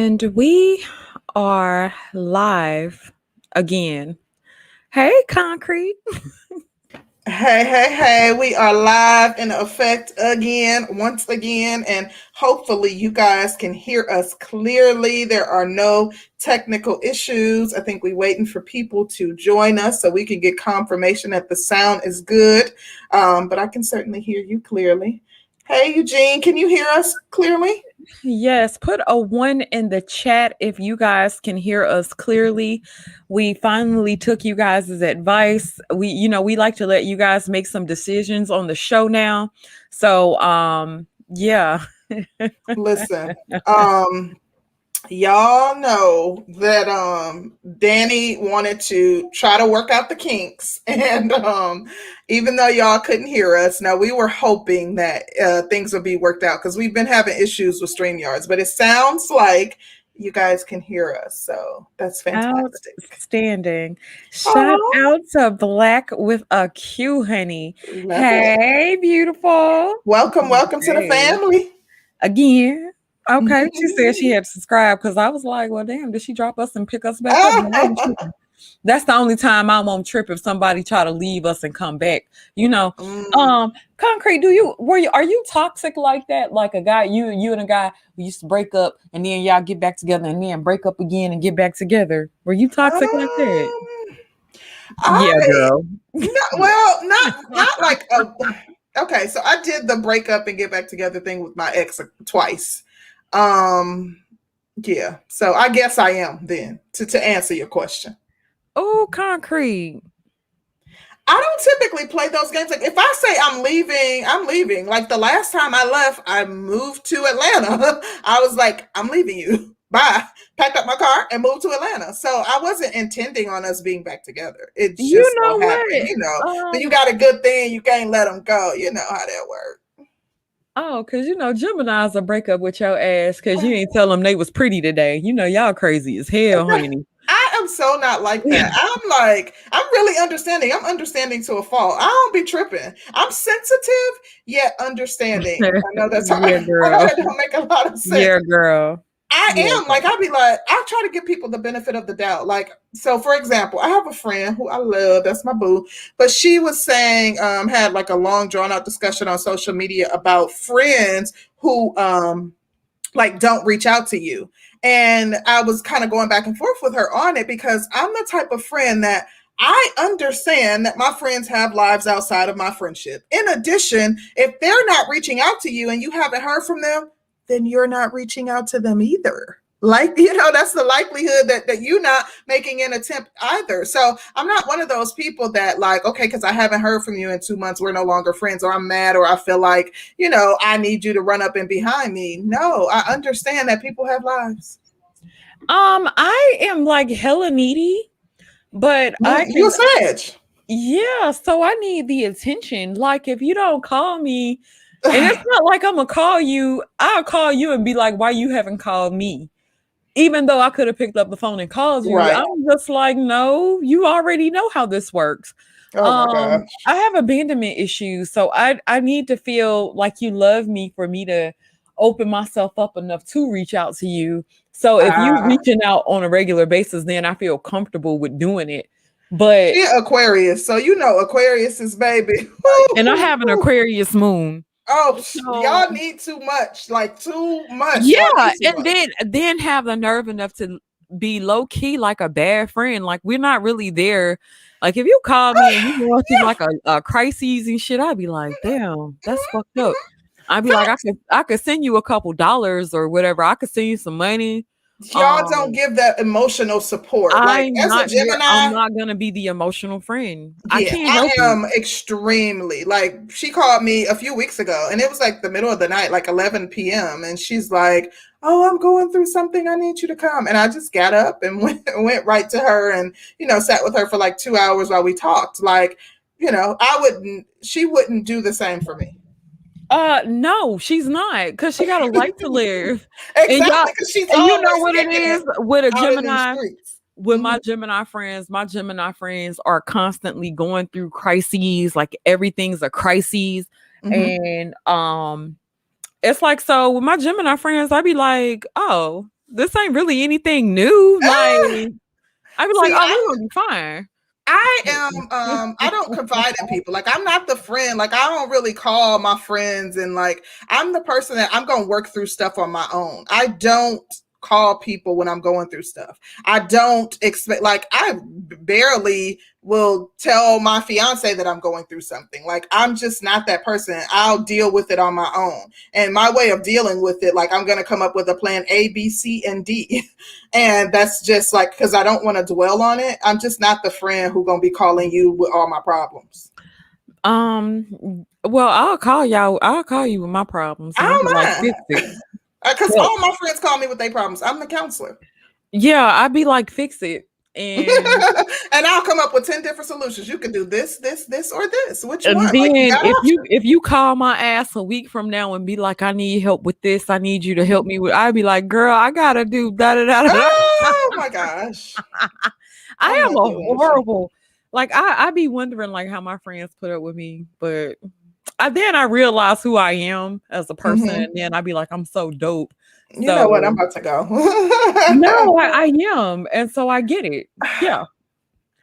And we are live again. Hey, Concrete. Hey, we are live in effect once again, and hopefully you guys can hear us clearly. There are no technical issues. I think we're waiting for people to join us so we can get confirmation that the sound is good, but I can certainly hear you clearly. Hey, Eugene, can you hear us clearly? Yes, put a 1 in the chat if you guys can hear us clearly. We finally took you guys' advice. We like to let you guys make some decisions on the show now. So, yeah. Listen, y'all know that Danny wanted to try to work out the kinks, and even though y'all couldn't hear us, now we were hoping that things would be worked out because we've been having issues with StreamYards, but it sounds like you guys can hear us, so that's fantastic. Outstanding. Shout out to Black with a Q, honey. Love Hey, it. beautiful. Welcome to the family. Again. Okay, she said she had to subscribe because I was like, well, damn, did she drop us and pick us back up? That's the only time I won't trip if somebody try to leave us and come back. Concrete, are you toxic like that? Like a guy, you and a guy who used to break up and then y'all get back together and then break up again and get back together. Were you toxic like that? Yeah, girl. Not like okay, so I did the break up and get back together thing with my ex twice. Yeah, so I guess I am then to answer your question. Oh, Concrete. I don't typically play those games. Like if I say I'm leaving. Like the last time I left, I moved to Atlanta. I was like, I'm leaving you. Bye. Packed up my car and moved to Atlanta. So I wasn't intending on us being back together. It just so happened, but you got a good thing. You can't let them go. You know how that works. Oh, because Gemini's a break up with your ass because you ain't tell them they was pretty today. Y'all crazy as hell, honey. I am so not like that. I'm really understanding. I'm understanding to a fault. I don't be tripping. I'm sensitive yet understanding. I know that's hard. Yeah, girl. That don't make a lot of sense. Yeah, girl. I am like, I'll be like, I try to give people the benefit of the doubt. Like, so for example, I have a friend who I love, that's my boo, but she was saying, had like a long drawn out discussion on social media about friends who, like don't reach out to you. And I was kind of going back and forth with her on it because I'm the type of friend that I understand that my friends have lives outside of my friendship. In addition, if they're not reaching out to you and you haven't heard from them, then you're not reaching out to them either. Like, that's the likelihood that you're not making an attempt either. So I'm not one of those people that like, okay, because I haven't heard from you in 2 months, we're no longer friends, or I'm mad, or I feel like, I need you to run up and behind me. No, I understand that people have lives. I am like hella needy, but you're Sag. Yeah, so I need the attention. Like if you don't call me, and it's not like I'm gonna call you, I'll call you and be like, why you haven't called me? Even though I could have picked up the phone and called you, right. I'm just like, no, you already know how this works. Oh my gosh. I have abandonment issues, so I need to feel like you love me for me to open myself up enough to reach out to you. So if you're reaching out on a regular basis, then I feel comfortable with doing it. But yeah, Aquarius, so Aquarius is baby. And I have an Aquarius moon. Oh, so, y'all need too much, like too much. Yeah, and then have the nerve enough to be low key like a bad friend. Like we're not really there. Like if you call me and you go through like a crises and shit, I'd be like, damn, that's fucked up. I'd be like, I could send you a couple dollars or whatever. I could send you some money. Y'all don't give that emotional support. Like as a Gemini, I'm not gonna be the emotional friend. Yeah, I am extremely like. She called me a few weeks ago, and it was like the middle of the night, like 11 p.m. And she's like, "Oh, I'm going through something. I need you to come." And I just got up and went right to her, and sat with her for like 2 hours while we talked. Like, she wouldn't do the same for me. No, she's not, because she got a life to live. Exactly, because she's and you know what it is with a Gemini. With my Gemini friends are constantly going through crises. Like everything's a crisis, and it's like, so with my Gemini friends, I'd be like, oh, this ain't really anything new. Like, I'd be like, See, oh, we're gonna be fine. I am I don't confide in people. Like I'm not the friend. Like I don't really call my friends and like I'm the person that I'm going to work through stuff on my own. I don't call people when I'm going through stuff. I don't expect like I barely will tell my fiance that I'm going through something. Like I'm just not that person. I'll deal with it on my own. And my way of dealing with it, like I'm going to come up with a plan A, B, C, and D. And that's just like because I don't want to dwell on it. I'm just not the friend who gonna be calling you with all my problems. Well, I'll call y'all. I'll call you with my problems, I and I'll be don't like, mind fix it. because But all my friends call me with their problems. I'm the counselor. yeah, I'd be like, fix it. And And I'll come up with 10 different solutions. You can do this, this, this, or this. Which and one? Like you then got options. if you call my ass a week from now and be like, I need help with this, I need you to help me with, I'd be like, girl, I gotta do da da da da. Oh my gosh. I I'm am not a doing that shit. horrible. Like I be wondering like how my friends put up with me, but then I realize who I am as a person, Mm-hmm. and then I'd be like, I'm so dope. You know what? I'm So about to go. no, I am, and so I get it. Yeah,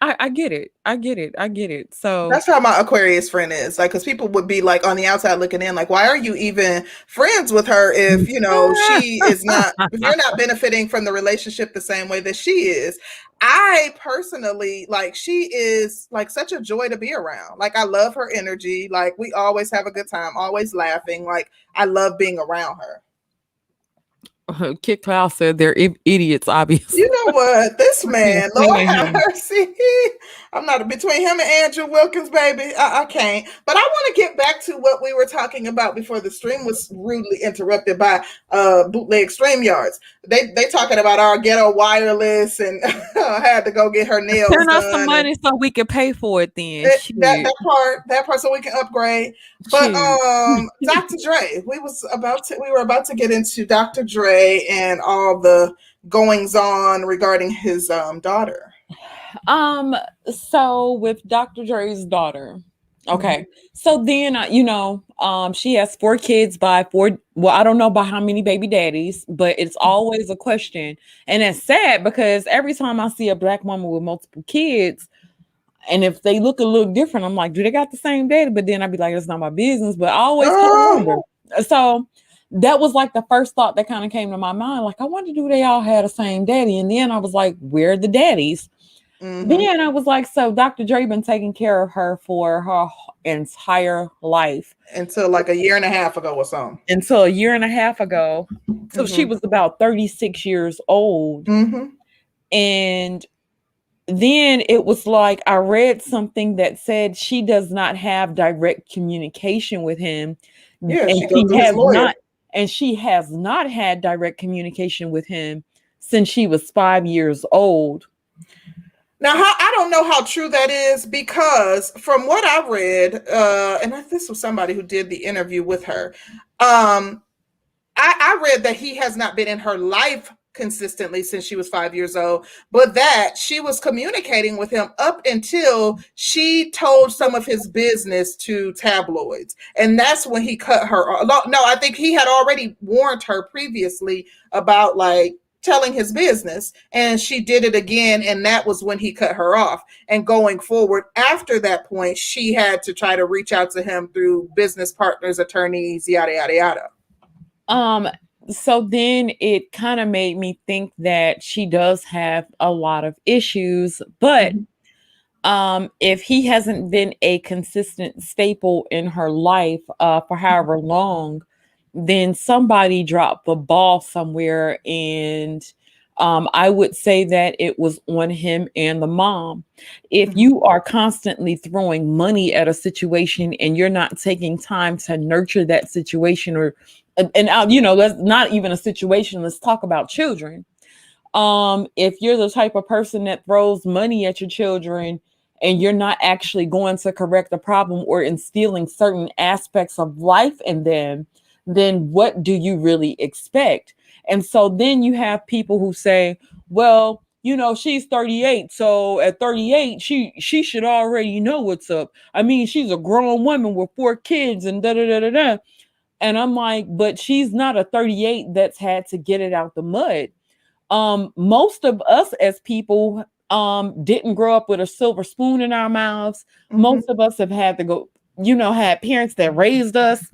I get it. I get it. I get it. So That's how my Aquarius friend is. Like, because people would be like on the outside looking in, like, why are you even friends with her if, you know, she is not, if you're not benefiting from the relationship the same way that she is? I personally, like, she is like such a joy to be around. Like, I love her energy. Like, we always have a good time, always laughing. Like, I love being around her. Kit Cloud said they're idiots, obviously. You know what? This I can't man, Lord stand have him. mercy. I'm not between him and Andrew Wilkins, baby. I can't. But I want to get back to what we were talking about before the stream was rudely interrupted by bootleg stream yards. They talking about our ghetto wireless and I had to go get her nails Send us some done and money so we can pay for it. Then shit, that part so we can upgrade. But shit. Dr. Dre, we were about to get into Dr. Dre and all the goings on regarding his daughter. So with Dr. Dre's daughter, okay. Mm-hmm. So then, she has 4 kids by 4. Well, I don't know by how many baby daddies, but it's always a question, and it's sad because every time I see a black woman with multiple kids, and if they look a little different, I'm like, do they got the same daddy? But then I'd be like, it's not my business. But I always kind of wonder. So that was like the first thought that kind of came to my mind. Like, I wonder, do they all have the same daddy? And then I was like, where are the daddies? Mm-hmm. Then I was like, so Dr. Dre been taking care of her for her entire life. Until like a year and a half ago or something. Until a year and a half ago. So Mm-hmm. she was about 36 years old. Mm-hmm. And then it was like I read something that said she does not have direct communication with him. Yeah, And she goes to his lawyer. She has not had direct communication with him since she was 5 years old. Now, I don't know how true that is because from what I read, and this was somebody who did the interview with her, I read that he has not been in her life consistently since she was 5 years old, but that she was communicating with him up until she told some of his business to tabloids. And that's when he cut her off. No, I think he had already warned her previously about like telling his business, and she did it again, and that was when he cut her off. And going forward after that point, she had to try to reach out to him through business partners, attorneys, yada yada yada. So then it kind of made me think that she does have a lot of issues, but if he hasn't been a consistent staple in her life for however long, then somebody dropped the ball somewhere, and I would say that it was on him and the mom. If you are constantly throwing money at a situation and you're not taking time to nurture that situation, that's not even a situation. Let's talk about children. If you're the type of person that throws money at your children and you're not actually going to correct the problem or instilling certain aspects of life in them, then what do you really expect? And so then you have people who say, well, she's 38. So at 38, she should already know what's up. I mean, she's a grown woman with 4 kids and da da da da da. And I'm like, but she's not a 38 that's had to get it out the mud. most of us as people didn't grow up with a silver spoon in our mouths. Most of us have had to go, had parents that raised us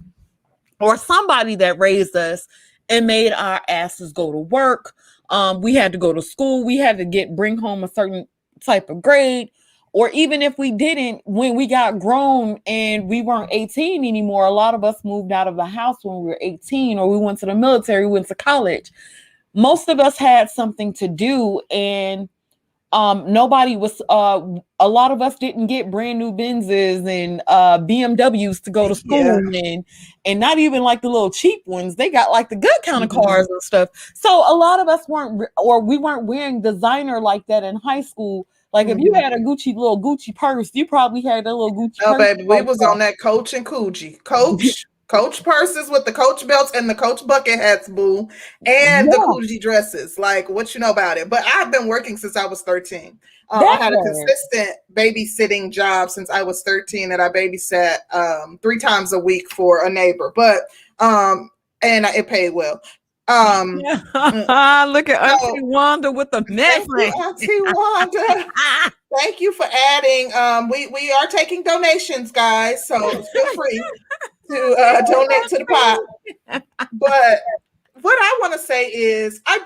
or somebody that raised us and made our asses go to work. We had to go to school. We had to bring home a certain type of grade. Or even if we didn't, when we got grown and we weren't 18 anymore, a lot of us moved out of the house when we were 18, or we went to the military, we went to college. Most of us had something to do, and nobody was, a lot of us didn't get brand new Benzes and BMWs to go to school, and not even like the little cheap ones. They got like the good kind of cars and stuff. So a lot of us we weren't wearing designer like that in high school. Like if you had a little Gucci purse, you probably had a little Gucci purse. Oh, baby, we was on that Coach and Coogee. Coach purses with the Coach belts and the Coach bucket hats, boo, and the Coogee dresses. Like, what you know about it? But I've been working since I was 13. I had a consistent babysitting job since I was 13 that I babysat 3 times a week for a neighbor. But and it paid well. Look at Auntie Wanda with the message. Auntie Wanda. Thank you for adding. We are taking donations, guys, so feel free to donate to the pot. But what I want to say is I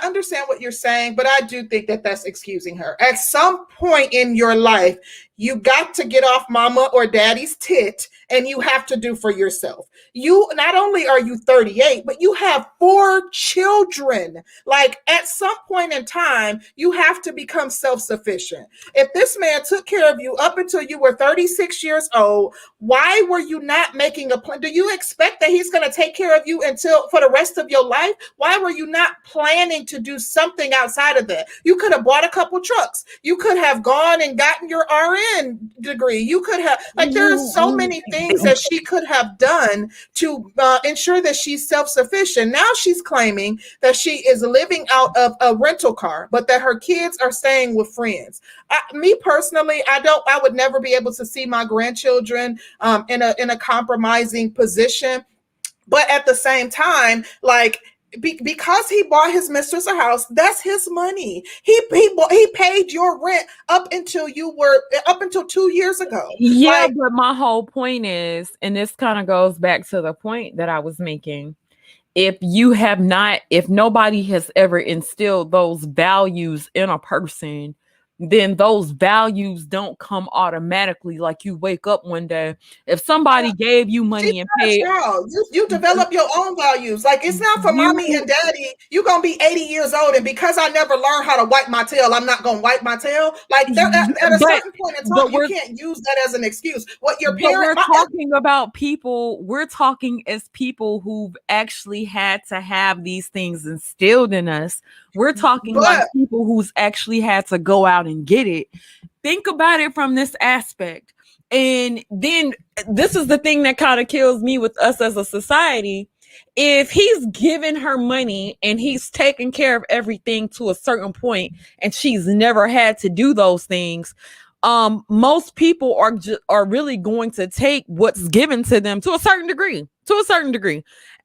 understand what you're saying, but I do think that that's excusing her. At some point in your life, you got to get off mama or daddy's tit, and you have to do for yourself. You not only are you 38, but you have 4 children. Like at some point in time, you have to become self-sufficient. If this man took care of you up until you were 36 years old, why were you not making a plan? Do you expect that he's going to take care of you for the rest of your life? Why were you not planning to do something outside of that? You could have bought a couple trucks. You could have gone and gotten your RN degree. You could have, there are so many things that she could have done to ensure that she's self-sufficient. Now she's claiming that she is living out of a rental car, but that her kids are staying with friends. Me personally, I would never be able to see my grandchildren in a compromising position. But at the same time, like, because he bought his mistress a house, that's his money. He paid your rent up until 2 years ago. Yeah, but my whole point is, and this kind of goes back to the point that I was making. If nobody has ever instilled those values in a person, then those values don't come automatically. Like you wake up one day, if somebody gave you money and paid, you develop your own values. Like it's not for mommy and daddy. You're gonna be 80 years old, and because I never learned how to wipe my tail, I'm not gonna wipe my tail. Like at a certain point in time, you can't use that as an excuse. What your parents? We're talking about people. We're talking as people who've actually had to have these things instilled in us. We're talking like people who's actually had to go out and get it. Think about it from this aspect. And then this is the thing that kind of kills me with us as a society. If he's giving her money and he's taking care of everything to a certain point and she's never had to do those things, most people are really going to take what's given to them to a certain degree.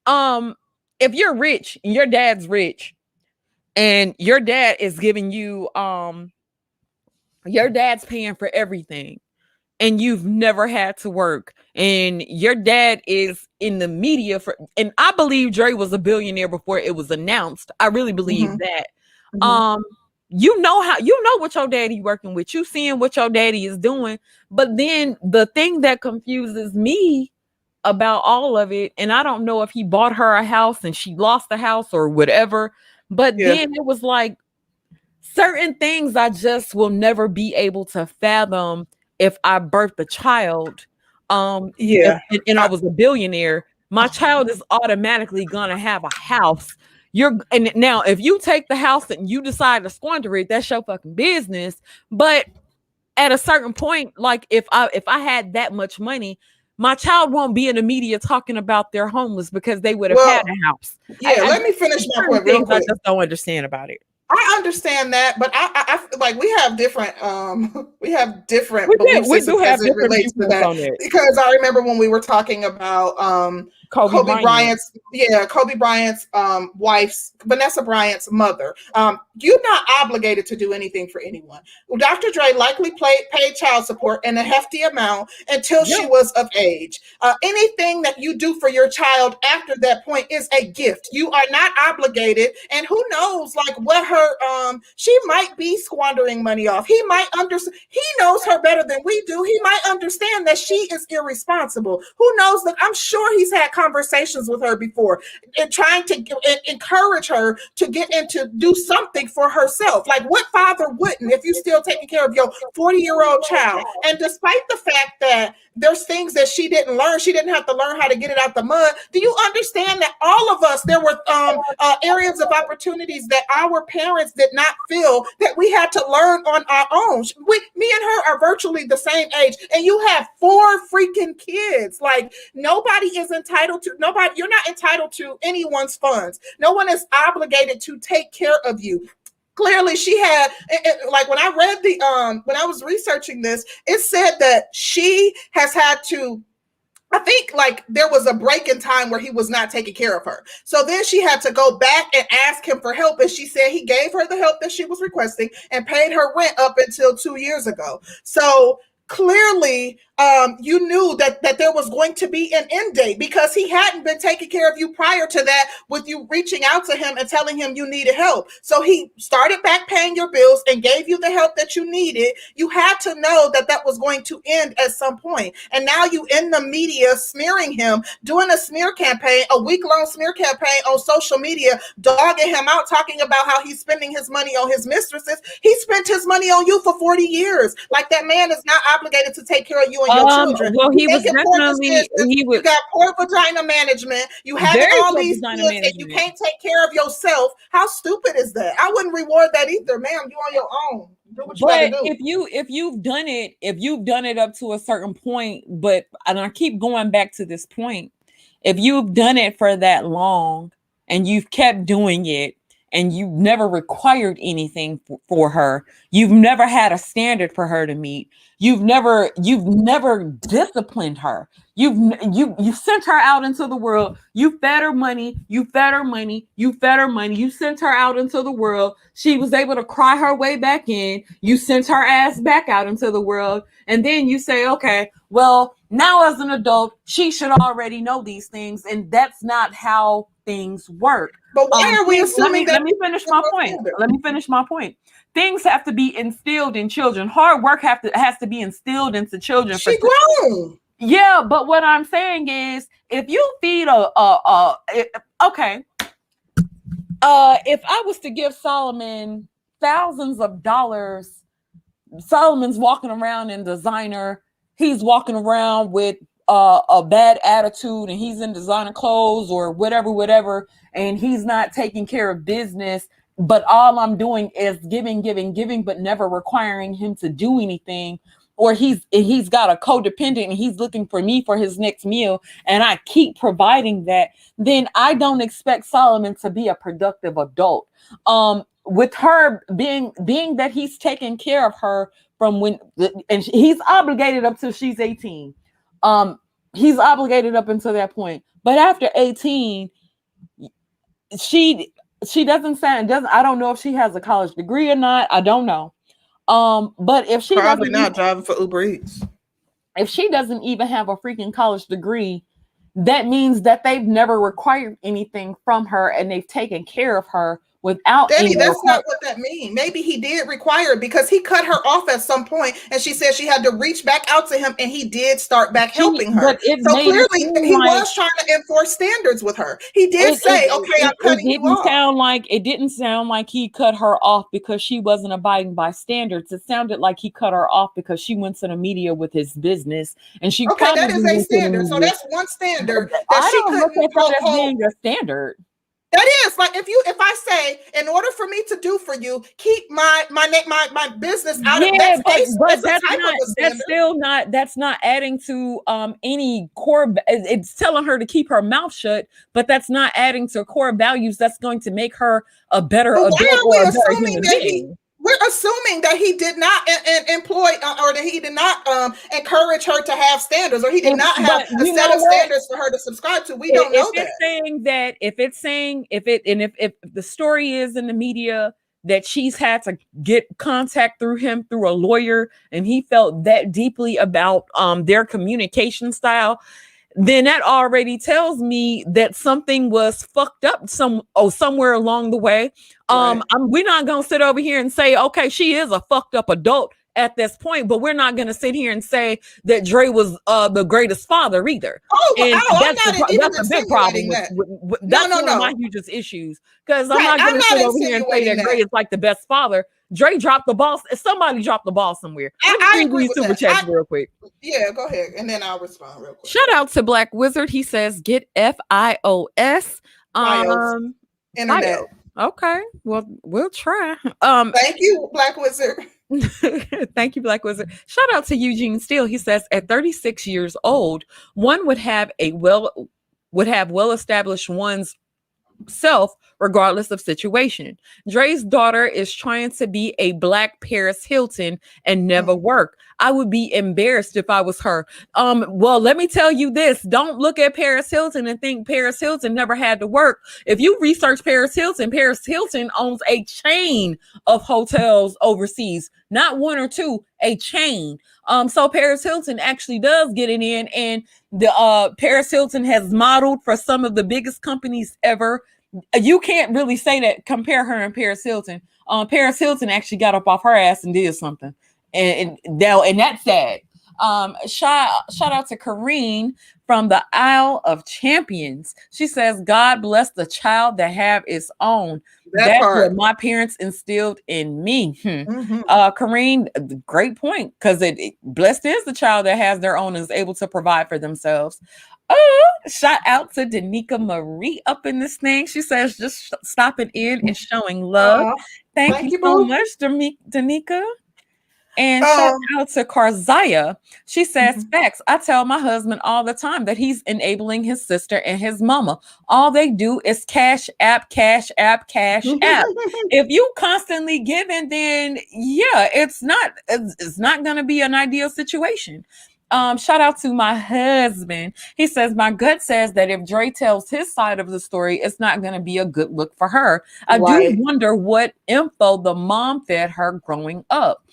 If you're rich and your dad's rich, and your dad is giving you, your dad's paying for everything, and you've never had to work, and your dad is in the media and I believe Dre was a billionaire before it was announced. I really believe that. You know what your daddy working with, you seeing what your daddy is doing. But then the thing that confuses me about all of it, and I don't know if he bought her a house and she lost the house or whatever, but then it was like certain things I just will never be able to fathom if I birthed a child. And I was a billionaire, my child is automatically gonna have a house. And now if you take the house and you decide to squander it, that's your fucking business. But at a certain point, like if I had that much money, my child won't be in the media talking about they're homeless because they would have had a house. Let me finish my point real quick. I just don't understand about it. I understand that, but I like we have different belief we do have as it relates to that. Because I remember when we were talking about Kobe Bryant's wife's, Vanessa Bryant's mother. You're not obligated to do anything for anyone. Dr. Dre likely paid child support in a hefty amount until she was of age. Anything that you do for your child after that point is a gift. You are not obligated. And who knows, like, what her, she might be squandering money off. He might understand. He knows her better than we do. He might understand that she is irresponsible. Who knows that? I'm sure he's had conversations with her before and trying to encourage her to get into do something for herself. Like, what father wouldn't if you still taking care of your 40-year-old child? And despite the fact that there's things that she didn't learn, she didn't have to learn how to get it out the mud. Do you understand that all of us, there were areas of opportunities that our parents did not feel that we had to learn on our own? Me and her are virtually the same age, and you have 4 freaking kids. Like, nobody is entitled to, you're not entitled to anyone's funds. No one is obligated to take care of you. Clearly, she had, like, when I read when I was researching this, it said that she has had to, I think, like, there was a break in time where he was not taking care of her. So then she had to go back and ask him for help. And she said he gave her the help that she was requesting and paid her rent up until 2 years ago. So clearly, you knew that there was going to be an end date because he hadn't been taking care of you prior to that, with you reaching out to him and telling him you needed help. So he started back paying your bills and gave you the help that you needed. You had to know that that was going to end at some point. And now you in the media smearing him, doing a smear campaign, a week-long smear campaign on social media, dogging him out, talking about how he's spending his money on his mistresses. He spent his money on you for 40 years. Like, that man is not obligated to take care of you and your children. Well, he was definitely, you got poor vagina management. You have all these kids and you can't take care of yourself. How stupid is that? I wouldn't reward that either, ma'am. You on your own. Do what you gotta do. If you've done it up to a certain point, and I keep going back to this point, if you've done it for that long and you've kept doing it, and you've never required anything for her, you've never had a standard for her to meet, you've never disciplined her, you sent her out into the world, you fed her money, you sent her out into the world, she was able to cry her way back in, you sent her ass back out into the world, and then you say, okay, well, now as an adult, she should already know these things, and that's not how things work. But why are we assuming that? Let me finish my point. Things have to be instilled in children. Hard work has to be instilled into children. She grown. Yeah, but what I'm saying is, if you feed if I was to give Solomon thousands of dollars, Solomon's walking around in designer. He's walking around with a bad attitude, and he's in designer clothes or whatever, and he's not taking care of business. But all I'm doing is giving, but never requiring him to do anything. Or he's got a codependent and he's looking for me for his next meal, and I keep providing that. Then I don't expect Solomon to be a productive adult. With her being that he's taking care of her from when, and he's obligated up till she's 18. He's obligated up until that point. But after 18, she doesn't I don't know if she has a college degree or not. I don't know. But if she probably not driving for Uber Eats. If she doesn't even have a freaking college degree, that means that they've never required anything from her and they've taken care of her without. Daddy, that's not what that means. Maybe he did require it because he cut her off at some point, and she said she had to reach back out to him, and he did start back helping her. So clearly, he was trying to enforce standards with her. He did say, "Okay, I'm cutting you off." It didn't sound like he cut her off because she wasn't abiding by standards. It sounded like he cut her off because she went to the media with his business, and she. Okay, that is a standard. So that's one standard that she couldn't as being a standard. That is like if I say, in order for me to do for you, keep my business out of that space. But that's not adding to any core. It's telling her to keep her mouth shut, but that's not adding to core values that's going to make her a better adult or a better human being. we're assuming that he did not employ or that he did not encourage her to have standards, or he did not have a set of standards for her to subscribe to. We don't know that. If the story is in the media that she's had to get contact through him through a lawyer, and he felt that deeply about their communication style, then that already tells me that something was fucked up somewhere along the way. Right. We're not gonna sit over here and say, okay, she is a fucked up adult at this point, but we're not gonna sit here and say that Dre was the greatest father either. That's a big problem. That's one of my hugest issues, because I'm not gonna sit over here and say that Dre is like the best father. Dre dropped the ball. Somebody dropped the ball somewhere. I agree with super chats real quick. Yeah, go ahead, and then I'll respond real quick. Shout out to Black Wizard. He says, "Get FIOS." Internet. Bio. Okay, well, we'll try. Thank you, Black Wizard. Thank you, Black Wizard. Shout out to Eugene Steele. He says, at 36 years old, one would have well-established one's self regardless of situation. Dre's daughter is trying to be a Black Paris Hilton and never work. I would be embarrassed if I was her. Well, let me tell you this. Don't look at Paris Hilton and think Paris Hilton never had to work. If you research Paris Hilton owns a chain of hotels overseas, not one or two, a chain. So Paris Hilton actually does get it in, and the Paris Hilton has modeled for some of the biggest companies ever. You can't really say that, compare her and Paris Hilton. Paris Hilton actually got up off her ass and did something, and that's sad. Shout out to Kareen from the Isle of Champions. She says, God bless the child that have its own. That's what my parents instilled in me. Kareen, great point, because blessed is the child that has their own and is able to provide for themselves. Shout out to Danica Marie up in this thing. She says, just stopping in and showing love. Thank you so much, Danica. And shout out to Karzaya. She says, facts. I tell my husband all the time that he's enabling his sister and his mama. All they do is cash app. If you constantly giving, then yeah, it's not going to be an ideal situation. Shout out to my husband. He says, my gut says that if Dre tells his side of the story, it's not going to be a good look for her. I do wonder what info the mom fed her growing up.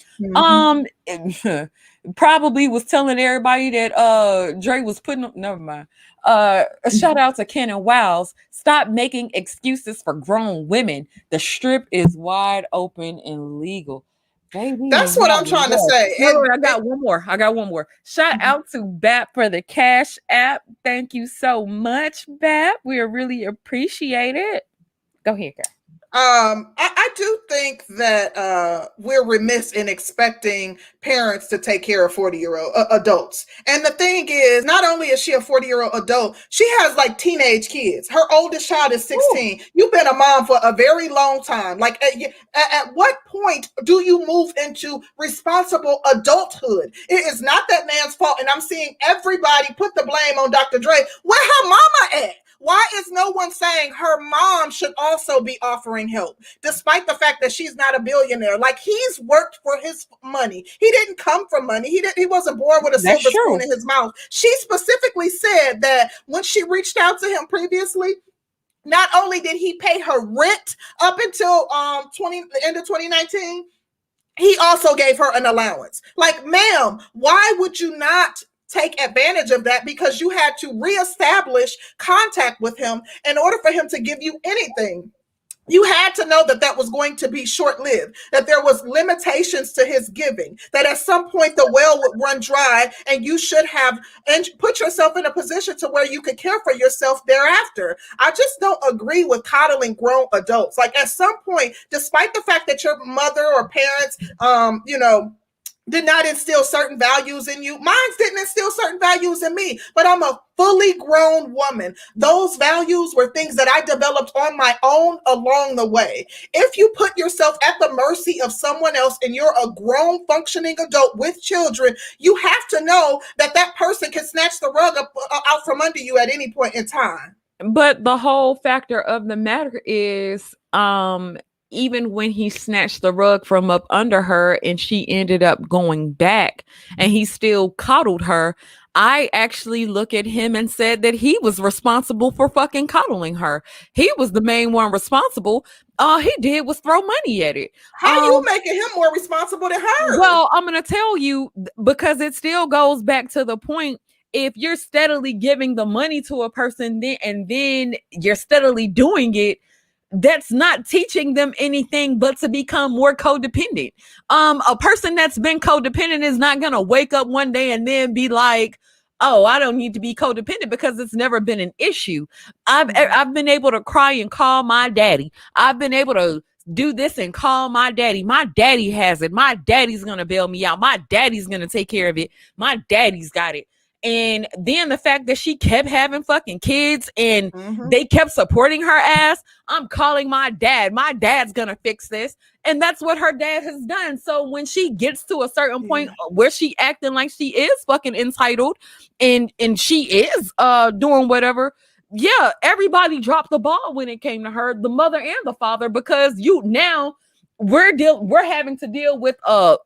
Probably was telling everybody that Dre was putting up. Never mind. Shout out to Ken and Wiles. Stop making excuses for grown women. The strip is wide open and legal. Baby, that's what I'm trying to say. I got one more. Shout out to BAP for the Cash App. Thank you so much, BAP. We really appreciate it. Go ahead, girl. I do think that we're remiss in expecting parents to take care of 40-year-old adults. And the thing is, not only is she a 40-year-old adult, she has like teenage kids. Her oldest child is 16. Ooh. You've been a mom for a very long time. Like at what point do you move into responsible adulthood? It is not that man's fault. And I'm seeing everybody put the blame on Dr. Dre. Where her mama at? Why is no one saying her mom should also be offering help, despite the fact that she's not a billionaire? Like, he's worked for his money. He didn't come from money. He wasn't born with a silver spoon in his mouth. She specifically said that when she reached out to him previously, not only did he pay her rent up until the end of 2019, he also gave her an allowance. Like, ma'am, why would you not take advantage of that? Because you had to reestablish contact with him in order for him to give you anything. You had to know that was going to be short-lived, that there was limitations to his giving, that at some point the well would run dry, and you should have put yourself in a position to where you could care for yourself thereafter. I just don't agree with coddling grown adults. Like, at some point, despite the fact that your mother or parents, did not instill certain values in you. Mine didn't instill certain values in me, but I'm a fully grown woman. Those values were things that I developed on my own along the way. If you put yourself at the mercy of someone else and you're a grown functioning adult with children, you have to know that person can snatch the rug out from under you at any point in time. But the whole factor of the matter is, even when he snatched the rug from up under her and she ended up going back and he still coddled her, I actually look at him and said that he was responsible for fucking coddling her. He was the main one responsible. All he did was throw money at it. How you making him more responsible than her? Well, I'm going to tell you, because it still goes back to the point. If you're steadily giving the money to a person then you're steadily doing it, that's not teaching them anything but to become more codependent. A person that's been codependent is not going to wake up one day and then be like, oh, I don't need to be codependent, because it's never been an issue. I've been able to cry and call my daddy. I've been able to do this and call my daddy. My daddy has it. My daddy's going to bail me out. My daddy's going to take care of it. My daddy's got it. And then the fact that she kept having fucking kids and they kept supporting her ass, I'm calling my dad. My dad's gonna fix this. And that's what her dad has done. So when she gets to a certain point where she acting like she is fucking entitled and she is doing whatever, yeah, everybody dropped the ball when it came to her, the mother and the father, because we're having to deal with a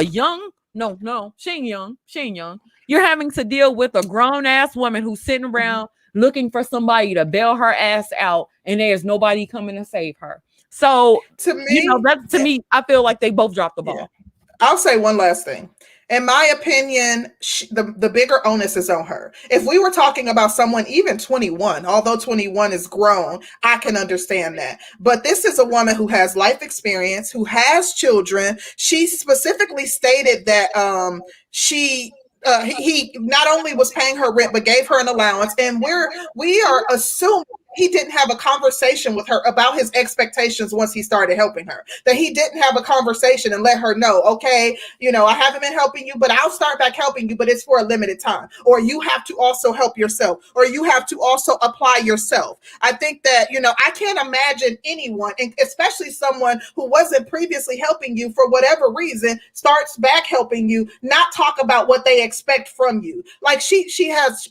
young, no, she ain't young. You're having to deal with a grown ass woman who's sitting around looking for somebody to bail her ass out, and there's nobody coming to save her. So to me, I feel like they both dropped the ball. Yeah. I'll say one last thing. In my opinion, the bigger onus is on her. If we were talking about someone even 21, although 21 is grown, I can understand that. But this is a woman who has life experience, who has children. She specifically stated that he not only was paying her rent, but gave her an allowance. And we are assuming he didn't have a conversation with her about his expectations once he started helping her. That he didn't have a conversation and let her know, okay, I haven't been helping you, but I'll start back helping you, but it's for a limited time. Or you have to also help yourself, or you have to also apply yourself. I think that, I can't imagine anyone, and especially someone who wasn't previously helping you for whatever reason, starts back helping you, not talk about what they expect from you. Like she has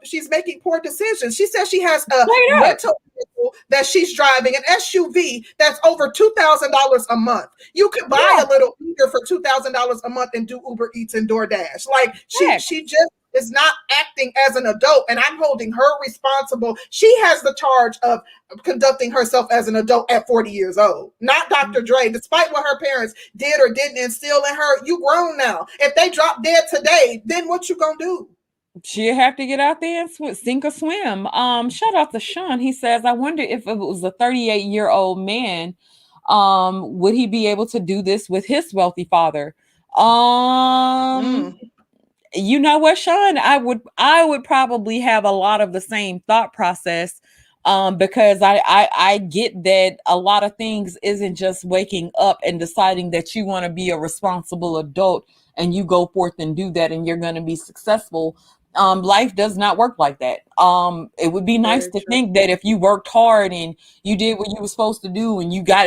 she's making poor decisions. She says she has a rental vehicle that she's driving, an SUV that's over $2,000 a month. You could buy a little Uber for $2,000 a month and do Uber Eats and DoorDash. Like she just is not acting as an adult, and I'm holding her responsible. She has the charge of conducting herself as an adult at 40 years old, not Dr. Dre. Despite what her parents did or didn't instill in her, you grown now. If they drop dead today, then what you gonna do? She'll have to get out there and sink or swim. Shout out to Sean. He says, I wonder if it was a 38-year-old man, would he be able to do this with his wealthy father? You know what, Sean? I would probably have a lot of the same thought process, because I get that a lot of things isn't just waking up and deciding that you want to be a responsible adult and you go forth and do that and you're going to be successful. Life does not work like that. It would be nice to think that if you worked hard and you did what you were supposed to do and you got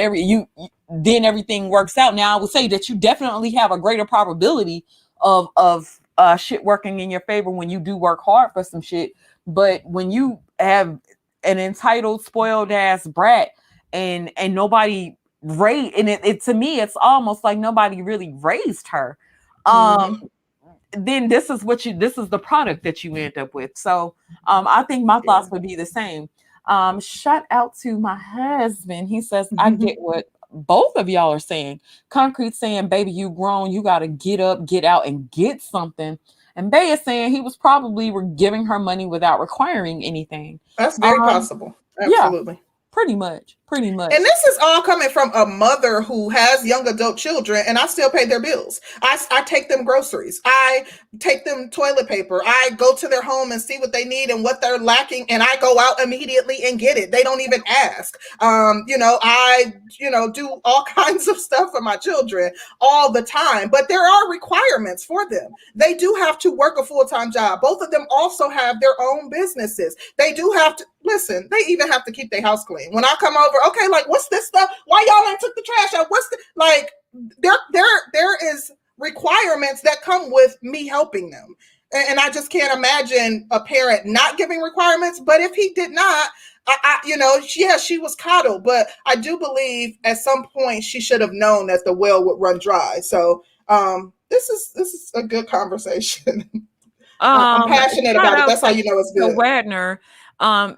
then everything works out. Now, I would say that you definitely have a greater probability of shit working in your favor when you do work hard for some shit. But when you have an entitled, spoiled ass brat and nobody raised, and it to me, it's almost like nobody really raised her. Then this is the product that you end up with. So I think my thoughts would be the same. Shout out to my husband. He says, I get what both of y'all are saying. Concrete saying, baby, you grown, you got to get up, get out, and get something. And Bay is saying he was probably giving her money without requiring anything. That's very possible. Absolutely. Yeah, pretty much. And this is all coming from a mother who has young adult children, and I still pay their bills. I take them groceries. I take them toilet paper. I go to their home and see what they need and what they're lacking, and I go out immediately and get it. They don't even ask. I do all kinds of stuff for my children all the time, but there are requirements for them. They do have to work a full-time job. Both of them also have their own businesses. They do have to, listen, they even have to keep their house clean. When I come over, okay, like, what's this stuff? Why y'all ain't took the trash out? There is requirements that come with me helping them. And I just can't imagine a parent not giving requirements. But if he did not, Yeah, she was coddled, but I do believe at some point she should have known that the well would run dry. So this is a good conversation. I'm passionate Shout about it. out That's how you know it's to good. Wadner.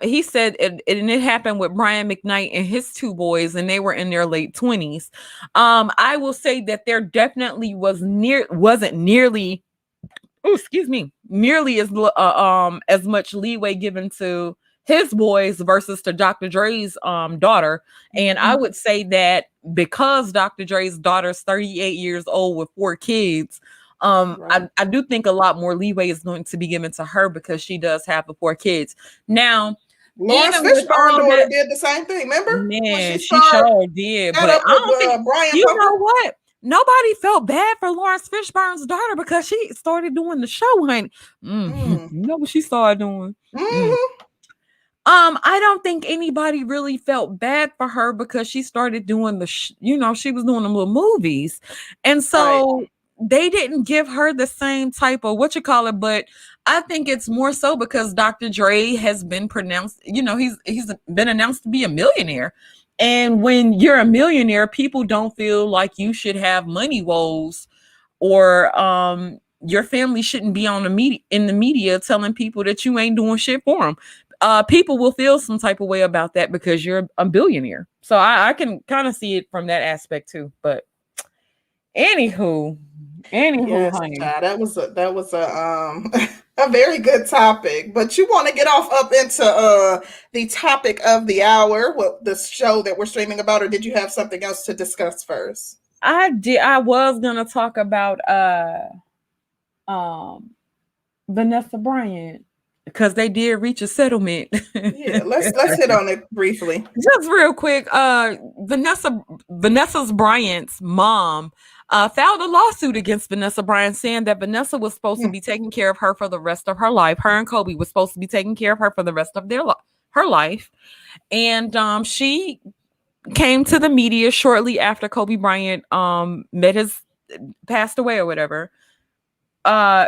He said it happened with Brian McKnight and his two boys, and they were in their late 20s. I will say that there definitely wasn't nearly, oh, excuse me, nearly as much leeway given to his boys versus to Dr. Dre's daughter. And I would say that because Dr. Dre's daughter's 38 years old with 4 kids, Right. I do think a lot more leeway is going to be given to her because she does have the 4 kids. Now, Lawrence even with Fishburne all daughter that, did the same thing. Remember when man, she she started sure did. met But up I with don't think, Brian you Pumper? know what? Nobody felt bad for Lawrence Fishburne's daughter because she started doing the show, honey. You know what she started doing? I don't think anybody really felt bad for her because she started doing she was doing them little movies. And so they didn't give her the same type of what you call it, but I think it's more so because Dr. Dre has been pronounced, he's been announced to be a millionaire. And when you're a millionaire, people don't feel like you should have money woes or your family shouldn't be on the media telling people that you ain't doing shit for them. People will feel some type of way about that because you're a billionaire. So I can kind of see it from that aspect too. But anywho, Yes, honey. child, that was a a very good topic. But you want to get off up into the topic of the hour, what the show that we're streaming about, or did you have something else to discuss first? I was gonna talk about um Vanessa Bryant because they did reach a settlement. Yeah, let's hit on it briefly. Just real quick, Vanessa's Bryant's mom filed a lawsuit against Vanessa Bryant, saying that Vanessa was supposed to be taking care of her for the rest of her life. Her and Kobe was supposed to be taking care of her for the rest of her life, and she came to the media shortly after Kobe Bryant passed away or whatever.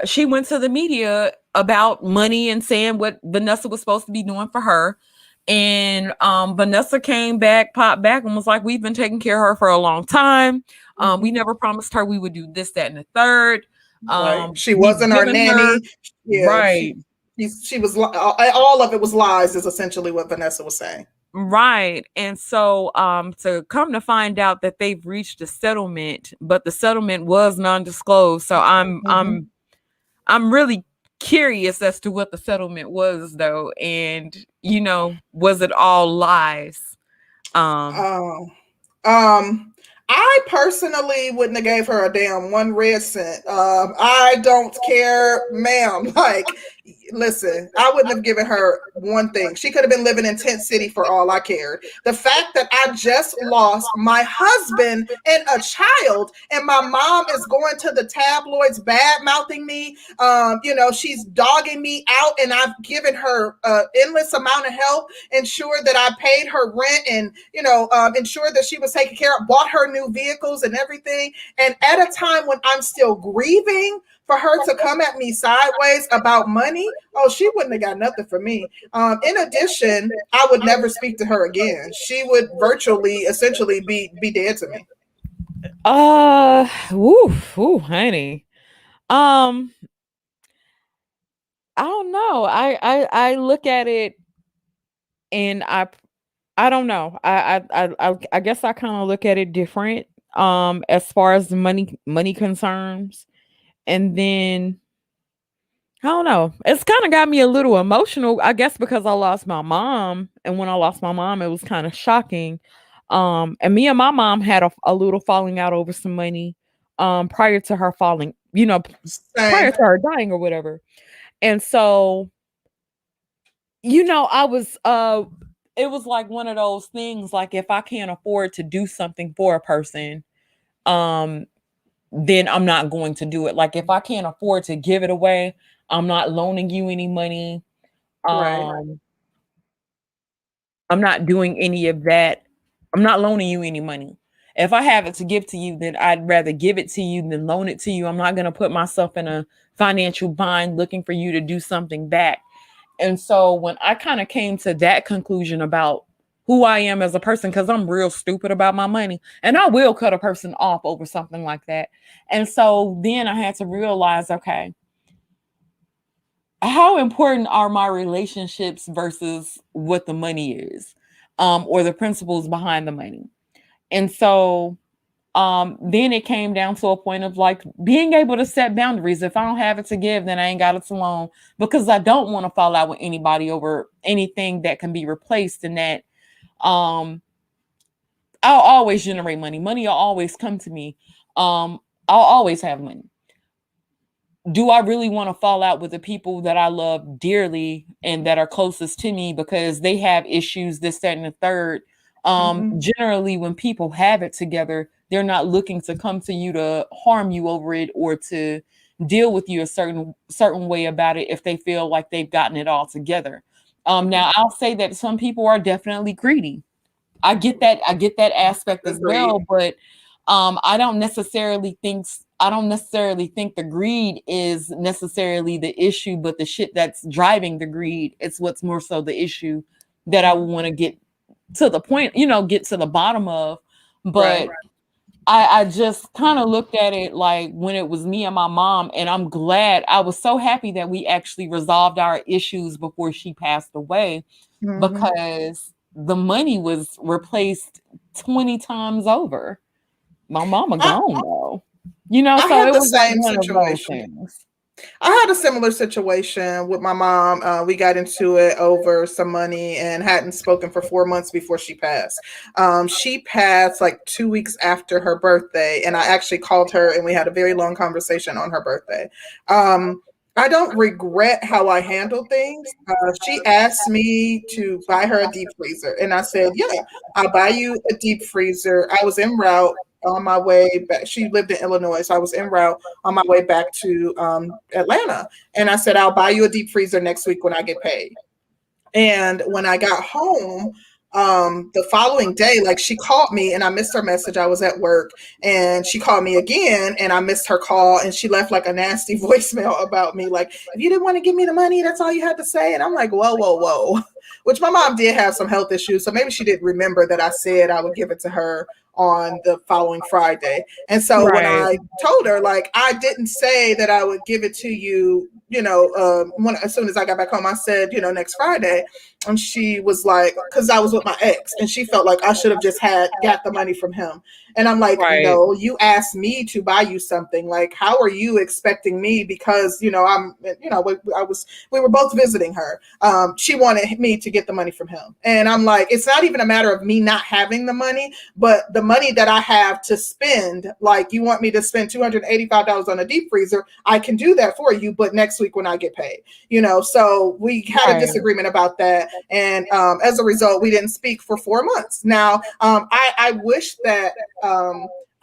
She went to the media about money and saying what Vanessa was supposed to be doing for her. And Vanessa popped back and was like, we've been taking care of her for a long time. We never promised her we would do this, that, and the third. Right. She wasn't our nanny. Yeah, right. She was, all of it was lies, is essentially what Vanessa was saying. Right. And so to come to find out that they've reached a settlement, but the settlement was non-disclosed. So I'm really curious as to what the settlement was though. And was it all lies? I personally wouldn't have gave her a damn 1 red cent. I don't care, ma'am. Like, listen, I wouldn't have given her one thing. She could have been living in Tent City for all I cared. The fact that I just lost my husband and a child, and my mom is going to the tabloids bad mouthing me. She's dogging me out, and I've given her endless amount of help, ensured that I paid her rent, and ensured that she was taken care of, bought her new vehicles and everything. And at a time when I'm still grieving, for her to come at me sideways about money, she wouldn't have got nothing from me. In addition, I would never speak to her again. She would essentially be dead to me. Honey. I don't know. I look at it and I don't know. I guess I kind of look at it different as far as the money concerns. And then I don't know. It's kind of got me a little emotional, I guess, because I lost my mom. And when I lost my mom, it was kind of shocking. And me and my mom had a little falling out over some money prior to her prior to her dying or whatever. And so, I was it was like one of those things, like if I can't afford to do something for a person, then I'm not going to do it. Like if I can't afford to give it away, I'm not loaning you any money. Right. I'm not doing any of that. I'm not loaning you any money. If I have it to give to you, then I'd rather give it to you than loan it to you. I'm not going to put myself in a financial bind looking for you to do something back. And so when I kind of came to that conclusion about who I am as a person, because I'm real stupid about my money, and I will cut a person off over something like that. And so then I had to realize, okay, how important are my relationships versus what the money is, or the principles behind the money. And so then it came down to a point of like being able to set boundaries. If I don't have it to give, then I ain't got it to loan, because I don't want to fall out with anybody over anything that can be replaced. And that I'll always generate money. Money will always come to me. I'll always have money. Do I really want to fall out with the people that I love dearly and that are closest to me because they have issues, this, that, and the third? Generally, when people have it together, they're not looking to come to you to harm you over it or to deal with you a certain way about it if they feel like they've gotten it all together. Now, I'll say that some people are definitely greedy. I get that aspect as well, but I don't necessarily think the greed is necessarily the issue, but the shit that's driving the greed, it's what's more so the issue that I want to get to the point, get to the bottom of. But right. I just kind of looked at it like when it was me and my mom, and I'm glad, I was so happy that we actually resolved our issues before she passed away, because the money was replaced 20 times over. My mama gone though. So it was like one of those things. I had a similar situation with my mom. We got into it over some money and hadn't spoken for 4 months before she passed. She passed like 2 weeks after her birthday, and I actually called her and we had a very long conversation on her birthday. I don't regret how I handled things. She asked me to buy her a deep freezer, and I said, yeah, I'll buy you a deep freezer. I was en route on my way back. She lived in Illinois, so I was en route on my way back to Atlanta. And I said, I'll buy you a deep freezer next week when I get paid. And when I got home, the following day, like, she called me and I missed her message. I was at work, and she called me again and I missed her call, and she left like a nasty voicemail about me. Like, if you didn't want to give me the money, that's all you had to say. And I'm like, whoa. Which my mom did have some health issues, so maybe she didn't remember that I said I would give it to her on the following Friday. And so when I told her, like, I didn't say that I would give it to you, as soon as I got back home, I said, next Friday. And she was like, because I was with my ex, and she felt like I should have just got the money from him. And I'm like, no, you asked me to buy you something. Like, how are you expecting me? Because, we were both visiting her. She wanted me to get the money from him. And I'm like, it's not even a matter of me not having the money, but the money that I have to spend. Like, you want me to spend $285 on a deep freezer? I can do that for you, but next week when I get paid, so we had a disagreement about that. And as a result, we didn't speak for 4 months. Now, I wish that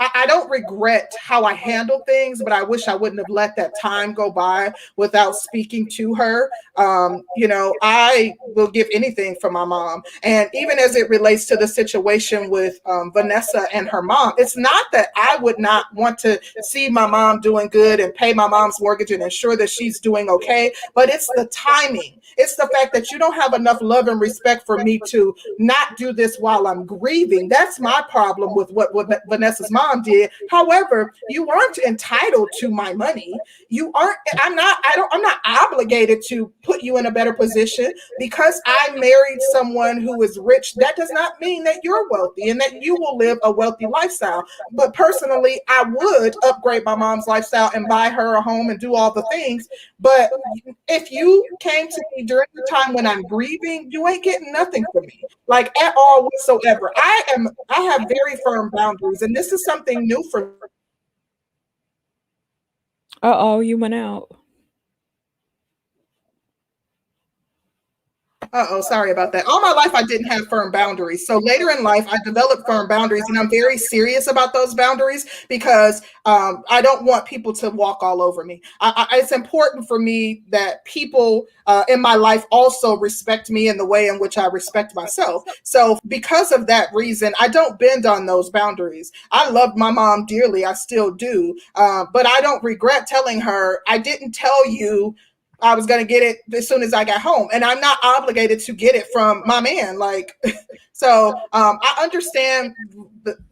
I don't regret how I handled things, but I wish I wouldn't have let that time go by without speaking to her. I will give anything for my mom. And even as it relates to the situation with Vanessa and her mom, it's not that I would not want to see my mom doing good and pay my mom's mortgage and ensure that she's doing okay, but it's the timing. It's the fact that you don't have enough love and respect for me to not do this while I'm grieving. That's my problem with what Vanessa's mom did. However, you aren't entitled to my money. I'm not obligated to put you in a better position because I married someone who is rich. That does not mean that you're wealthy and that you will live a wealthy lifestyle. But personally, I would upgrade my mom's lifestyle and buy her a home and do all the things. But if you came to me during the time when I'm grieving, you ain't getting nothing from me, like, at all whatsoever. I have very firm boundaries, and this is something new for me. You went out. Sorry about that. All my life, I didn't have firm boundaries. So later in life, I developed firm boundaries, and I'm very serious about those boundaries because I don't want people to walk all over me. It's important for me that people in my life also respect me in the way in which I respect myself. So because of that reason, I don't bend on those boundaries. I love my mom dearly. I still do. But I don't regret telling her, I didn't tell you I was going to get it as soon as I got home, and I'm not obligated to get it from my man. Like, so I understand,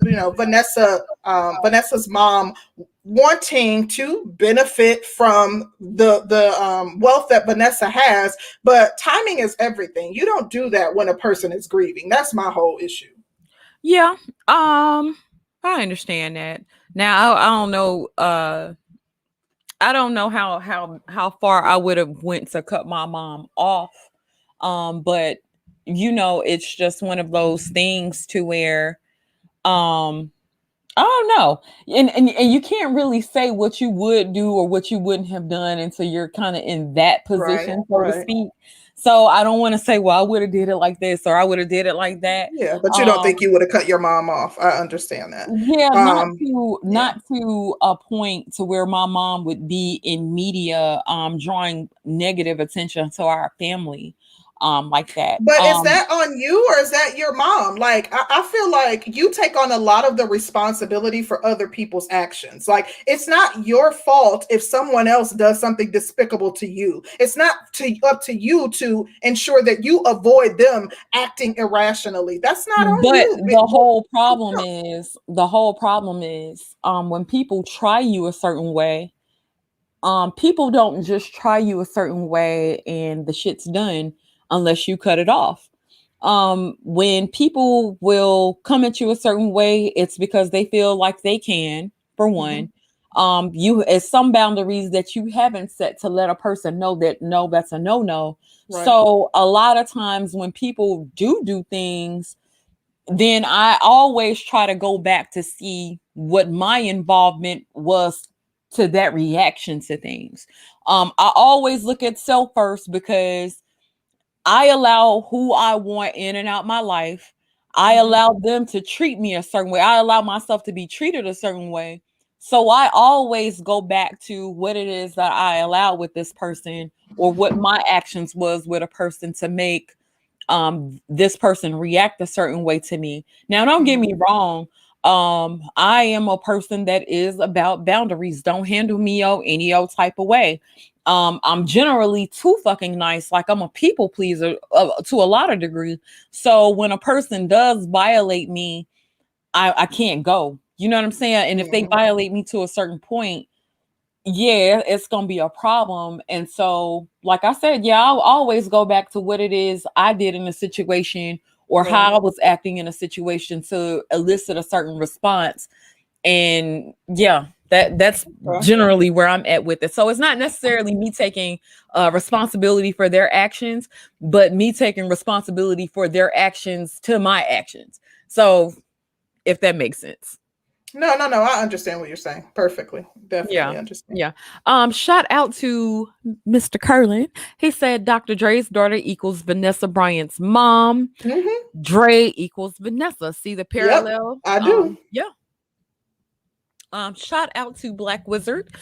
Vanessa's mom wanting to benefit from the wealth that Vanessa has, but timing is everything. You don't do that when a person is grieving. That's my whole issue. Yeah, I understand that. Now I don't know. I don't know how far I would have went to cut my mom off. But it's just one of those things to where I don't know. And you can't really say what you would do or what you wouldn't have done until you're kind of in that position, so to speak. So I don't want to say, well, I would have did it like this or I would have did it like that. Yeah, but you don't think you would have cut your mom off. I understand that. Yeah, not to a point to where my mom would be in media drawing negative attention to our family. Like that. But is that on you or is that your mom? Like, I feel like you take on a lot of the responsibility for other people's actions. Like, it's not your fault if someone else does something despicable to you. It's not up to you to ensure that you avoid them acting irrationally. That's not on you. But the whole problem is when people try you a certain way, people don't just try you a certain way and the shit's done unless you cut it off. When people will come at you a certain way, it's because they feel like they can, for one. You as some boundaries that you haven't set to let a person know that no, that's a no. Right. So a lot of times when people do things, then I always try to go back to see what my involvement was to that reaction to things. I always look at self first because I allow who I want in and out my life. I allow them to treat me a certain way. I allow myself to be treated a certain way. So I always go back to what it is that I allow with this person or what my actions was with a person to make this person react a certain way to me. Now, don't get me wrong. I am a person that is about boundaries. Don't handle me any old type of way. I'm generally too fucking nice. Like I'm a people pleaser to a lot of degree. So when a person does violate me, I can't go. You know what I'm saying? And if they violate me to a certain point, yeah, it's going to be a problem. And so, like I said, yeah, I'll always go back to what it is I did in a situation or how I was acting in a situation to elicit a certain response. And yeah, that's generally where I'm at with it. So it's not necessarily me taking responsibility for their actions, but me taking responsibility for their actions to my actions. So if that makes sense. No. I understand what you're saying perfectly. Definitely understand. Yeah. Shout out to Mr. Curlin. He said Dr. Dre's daughter equals Vanessa Bryant's mom. Dre equals Vanessa. See the parallel? Yep, I do. Yeah. Shout out to Black Wizard.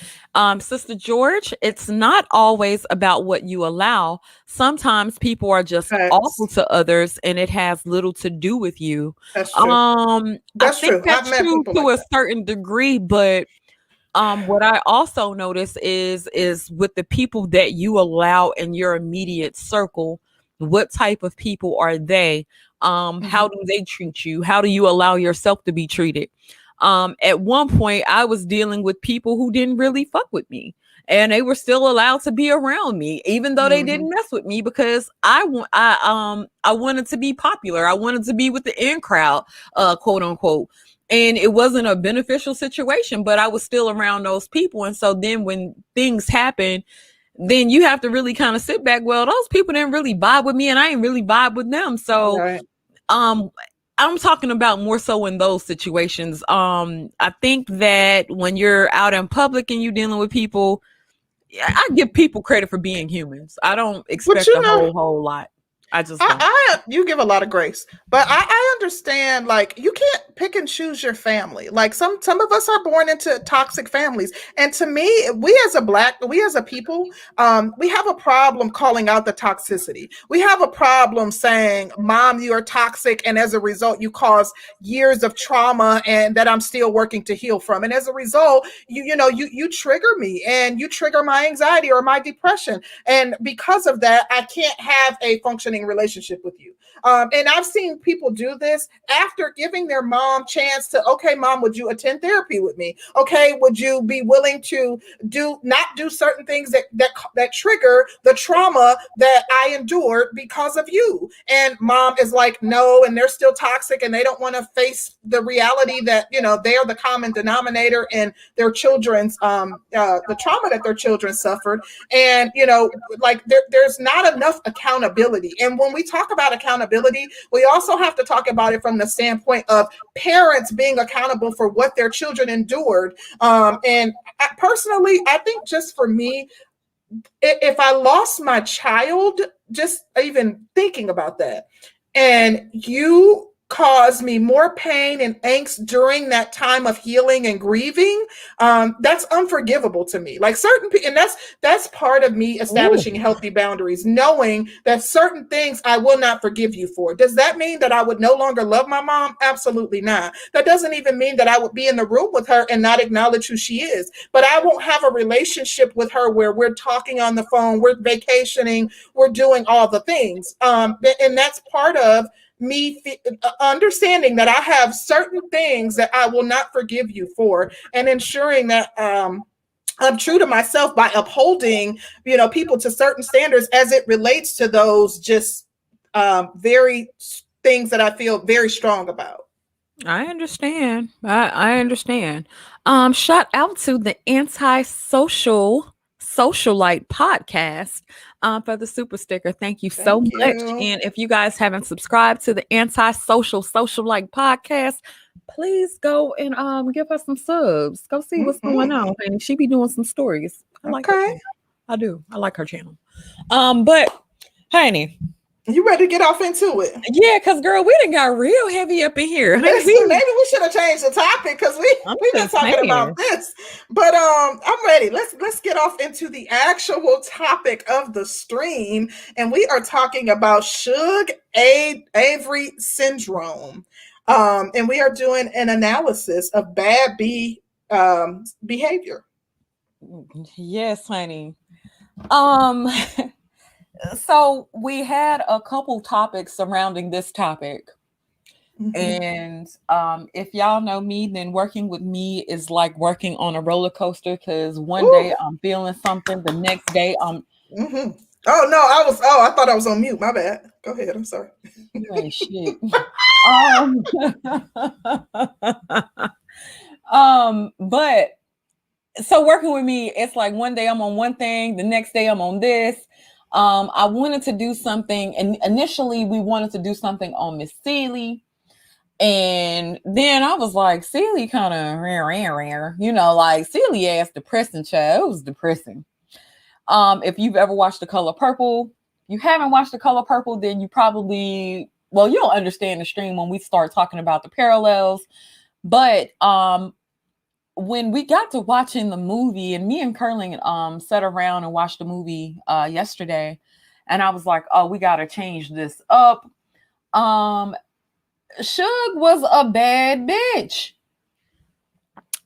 Sister George, it's not always about what you allow. Sometimes people are just awful to others and it has little to do with you. That's true. That's true. That's true to a certain degree, but what I also notice is with the people that you allow in your immediate circle, what type of people are they? How do they treat you? How do you allow yourself to be treated? At one point I was dealing with people who didn't really fuck with me and they were still allowed to be around me, even though they didn't mess with me because I wanted to be popular. I wanted to be with the in crowd, quote unquote. And it wasn't a beneficial situation, but I was still around those people. And so then when things happen, then you have to really kind of sit back. Well, those people didn't really vibe with me and I ain't really vibe with them. So, I'm talking about more so in those situations. I think that when you're out in public and you're dealing with people, I give people credit for being humans. I don't expect a whole lot. I just don't. You give a lot of grace, but I understand, like, you can't pick and choose your family. Like some of us are born into toxic families, and to me, we as a people, we have a problem calling out the toxicity. We have a problem saying, "Mom, you are toxic," and as a result, you cause years of trauma, and that I'm still working to heal from. And as a result, you trigger me, and you trigger my anxiety or my depression, and because of that, I can't have a functioning relationship with you. And I've seen people do this after giving their mom chance to, okay, mom, would you attend therapy with me? Okay, would you be willing to not do certain things that trigger the trauma that I endured because of you? And mom is like, no, and they're still toxic, and they don't want to face the reality that they are the common denominator in their children's the trauma that their children suffered. And like there's not enough accountability. And when we talk about accountability, we also have to talk about it from the standpoint of parents being accountable for what their children endured. And personally, I think just for me, if I lost my child, just even thinking about that, and you caused me more pain and angst during that time of healing and grieving, that's unforgivable to me. Like certain people, and that's part of me establishing healthy boundaries, knowing that certain things I will not forgive you for. Does that mean that I would no longer love my mom? Absolutely not. That doesn't even mean that I would be in the room with her and not acknowledge who she is. But I won't have a relationship with her where we're talking on the phone, we're vacationing, we're doing all the things. And that's part of me understanding that I have certain things that I will not forgive you for, and ensuring that I'm true to myself by upholding, people to certain standards as it relates to those just very things that I feel very strong about. I understand. I understand. Shout out to the Antisocial Socialite podcast for the super sticker. Thank you so Thank much. you. And if you guys haven't subscribed to the Antisocial Socialite podcast, please go and give her some subs. Go see what's going on. And she be doing some stories. I like her channel. I do. I like her channel. But honey, you ready to get off into it? Yeah, because girl, we done got real heavy up in here. Maybe we should have changed the topic because we've been talking about this. But I'm ready. Let's get off into the actual topic of the stream, and we are talking about Shug Avery syndrome. And we are doing an analysis of bad behavior. Yes, honey. So we had a couple topics surrounding this topic. And if y'all know me, then working with me is like working on a roller coaster, because one day I'm feeling something, the next day I'm Oh no, I thought I was on mute. My bad. Go ahead. I'm sorry. You ain't shit. But so working with me, it's like one day I'm on one thing, the next day I'm on this. I wanted to do something, and initially we wanted to do something on Miss Celie, and then I was like, Celie kind of rare, like Celie ass depressing child. It was depressing. If you've ever watched The Color Purple, you haven't watched The Color Purple, then you probably, you'll understand the stream when we start talking about the parallels. But when we got to watching the movie, and me and Curling sat around and watched the movie yesterday, and I was like, oh, we got to change this up. Shug was a bad bitch.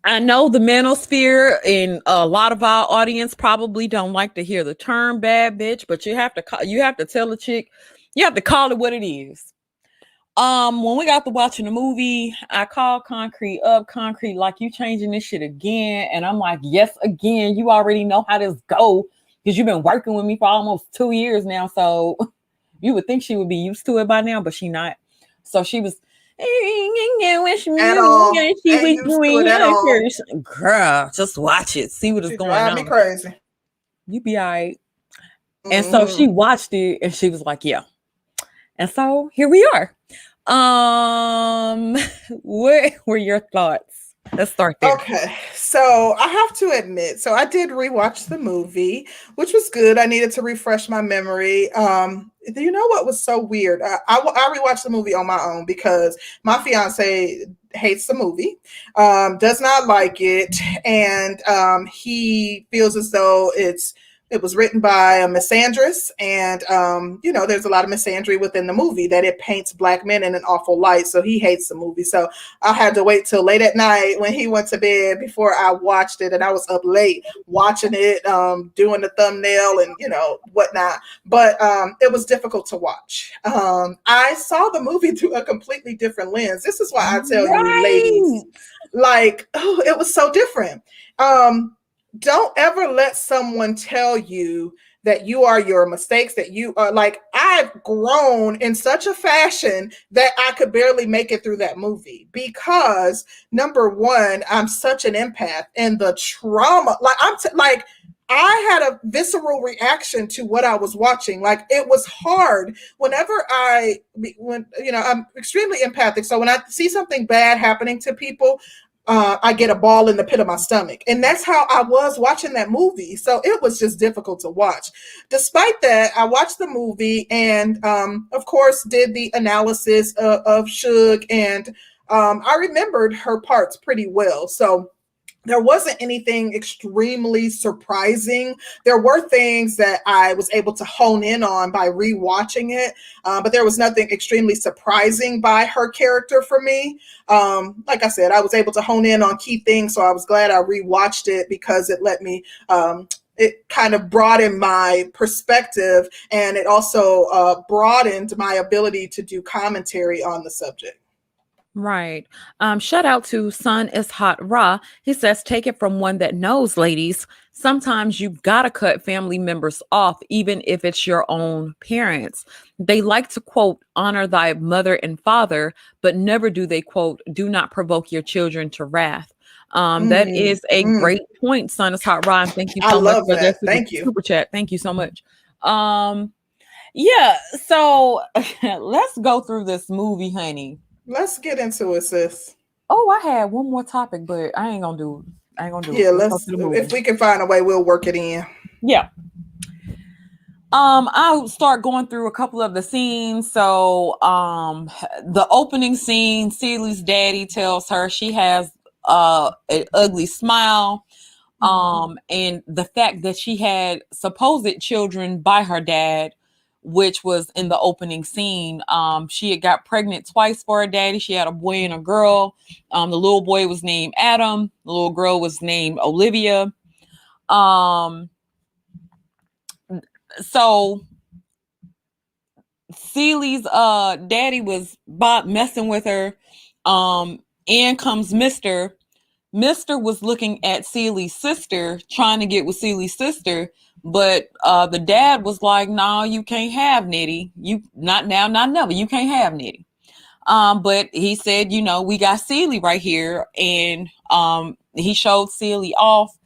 I know the manosphere and a lot of our audience probably don't like to hear the term bad bitch, but you have to tell a chick, you have to call it what it is. When we got to watching the movie, I called Concrete like, you changing this shit again? And I'm like, yes, again. You already know how this go because you've been working with me for almost 2 years now. So you would think she would be used to it by now, but she not. So she was at all. Girl, just watch it. See what is going on. Me crazy. You be all right. And so she watched it and she was like, yeah. And so here we are. What were your thoughts? Let's start there. Okay, so I have to admit, so I did rewatch the movie, which was good. I needed to refresh my memory. You know what was so weird? I rewatched the movie on my own because my fiance hates the movie, does not like it, and he feels as though it was written by a misandrist, and there's a lot of misandry within the movie, that it paints black men in an awful light. So he hates the movie. So I had to wait till late at night when he went to bed before I watched it, and I was up late watching it, doing the thumbnail and whatnot. But it was difficult to watch. I saw the movie through a completely different lens. This is why I tell you, ladies, like, oh, it was so different. Don't ever let someone tell you that you are your mistakes, that you are like, I've grown in such a fashion that I could barely make it through that movie because, number one, I'm such an empath, and the trauma, like I had a visceral reaction to what I was watching. Like, it was hard whenever I'm extremely empathic. So when I see something bad happening to people, I get a ball in the pit of my stomach. And that's how I was watching that movie. So it was just difficult to watch. Despite that, I watched the movie and, of course, did the analysis of Shug. And I remembered her parts pretty well. So there wasn't anything extremely surprising. There were things that I was able to hone in on by rewatching it, but there was nothing extremely surprising by her character for me. Like I said, I was able to hone in on key things, so I was glad I rewatched it because it let me it kind of broadened my perspective, and it also broadened my ability to do commentary on the subject. Right. Shout out to Sun is Hot Ra. He says, take it from one that knows, ladies. Sometimes you gotta cut family members off, even if it's your own parents. They like to quote, honor thy mother and father, but never do they quote, do not provoke your children to wrath. That is a great point, Sun is Hot Ra. And thank you so much for that super chat. Thank you so much. Yeah, so let's go through this movie, honey. Let's get into it, sis. Oh, I had one more topic, but I ain't gonna do it. Yeah, if we can find a way, we'll work it in. Yeah. I'll start going through a couple of the scenes. So, the opening scene, Celie's daddy tells her she has an ugly smile. And the fact that she had supposed children by her dad, which was in the opening scene. She had got pregnant twice for her daddy. She had a boy and a girl. The little boy was named Adam. The little girl was named Olivia. So Celie's daddy was messing with her. In comes Mr. Mr. was looking at Celie's sister, trying to get with Celie's sister. But the dad was like, no, you can't have Nitty. You not now, not never. You can't have Nitty. But he said, we got Celie right here. And he showed Celie off.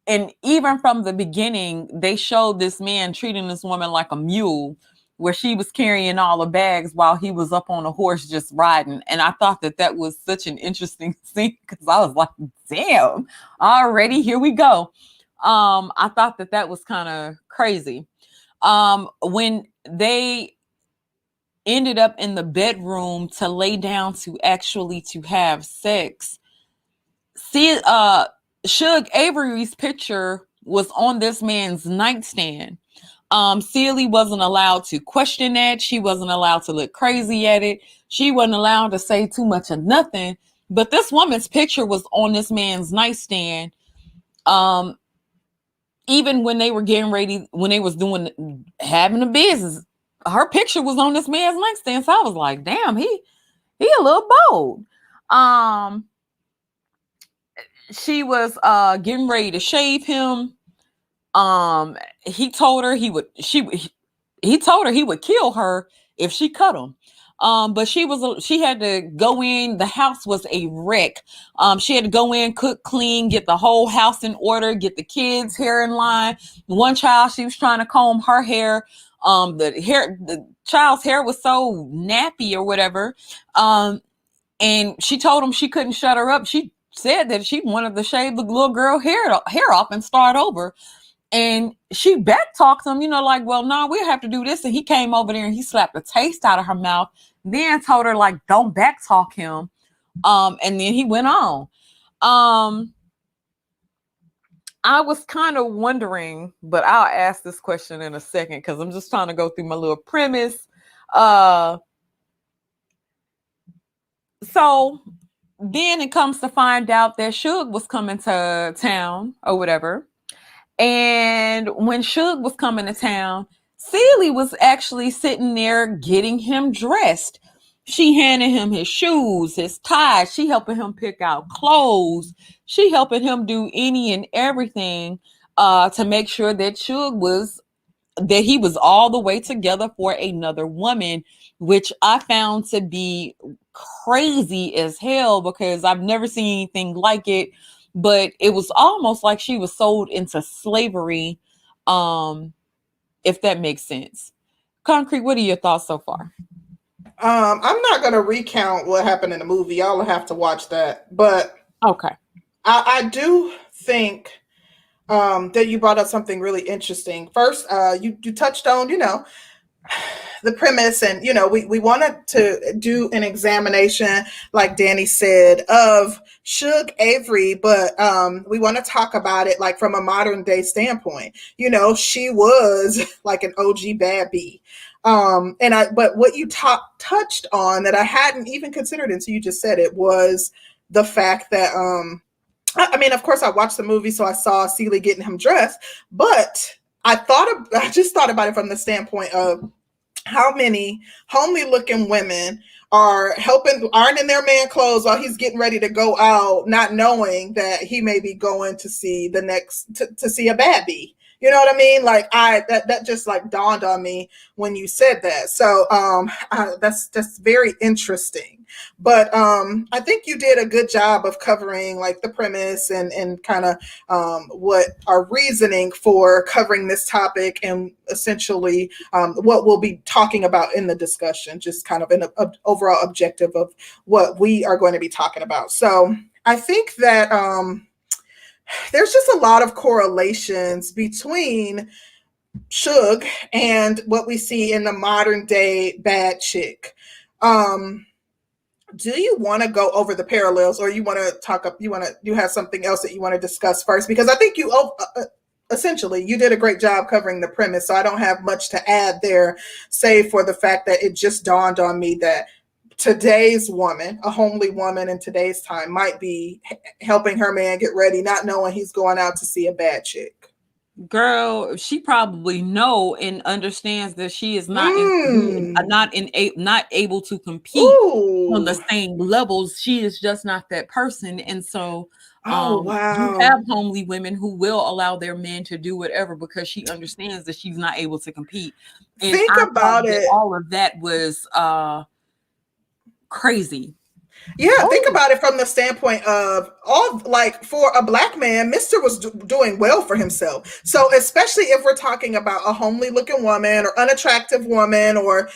And even from the beginning, they showed this man treating this woman like a mule, where she was carrying all the bags while he was up on a horse just riding. And I thought that was such an interesting scene because I was like, damn, already, here we go. I thought that was kind of crazy. When they ended up in the bedroom to lay down to have sex, Shug Avery's picture was on this man's nightstand. Celie wasn't allowed to question that. She wasn't allowed to look crazy at it. She wasn't allowed to say too much of nothing. But this woman's picture was on this man's nightstand. Even when they were getting ready, when they was having a business, her picture was on this man's nightstand. So I was like, damn, he a little bold. She was getting ready to shave him. He told her he would kill her if she cut him. But she had to go in. The house was a wreck. She had to go in, cook, clean, get the whole house in order, get the kids' hair in line. One child, she was trying to comb her hair. The child's hair was so nappy or whatever. And she told him she couldn't shut her up. She said that she wanted to shave the little girl hair off and start over. And she back talked him, like, well, no, we have to do this. And he came over there and he slapped the taste out of her mouth, then told her, like, don't back talk him. And then he went on. I was kind of wondering, but I'll ask this question in a second because I'm just trying to go through my little premise. So then it comes to find out that Shug was coming to town or whatever. And when Shug was coming to town, Celie was actually sitting there getting him dressed. She handed him his shoes, his ties. She helping him pick out clothes. She helping him do any and everything to make sure that he was all the way together for another woman, which I found to be crazy as hell because I've never seen anything like it. But it was almost like she was sold into slavery, if that makes sense. Concrete, what are your thoughts so far? I'm not going to recount what happened in the movie. Y'all will have to watch that. But okay, I do think that you brought up something really interesting. First, you touched on, the premise, and we wanted to do an examination, like Danny said, of Shug Avery, but we want to talk about it like from a modern day standpoint. She was like an OG bad bee. But what you touched on that I hadn't even considered until you just said it was the fact that I mean, of course I watched the movie, so I saw Celie getting him dressed, but I just thought about it from the standpoint of how many homely looking women are ironing their man clothes while he's getting ready to go out, not knowing that he may be going to see to see a bad bee. You know what I mean? Like that just like dawned on me when you said that. So that's very interesting. But I think you did a good job of covering like the premise and kind of what our reasoning for covering this topic and essentially what we'll be talking about in the discussion, just kind of an overall objective of what we are going to be talking about. So I think that there's just a lot of correlations between Shug and what we see in the modern day bad chick. Do you want to go over the parallels, or you want to you have something else that you want to discuss first? Because I think you essentially you did a great job covering the premise, so I don't have much to add there, save for the fact that it just dawned on me that today's woman, a homely woman in today's time, might be helping her man get ready, not knowing he's going out to see a bad chick. Girl, she probably know and understands that she is not not able to compete on the same levels. She is just not that person, and so you have homely women who will allow their men to do whatever because she understands that she's not able to compete. And think about it. All of that was crazy. Yeah, think about it from the standpoint of for a black man, Mr. was doing well for himself. So especially if we're talking about a homely looking woman or unattractive woman or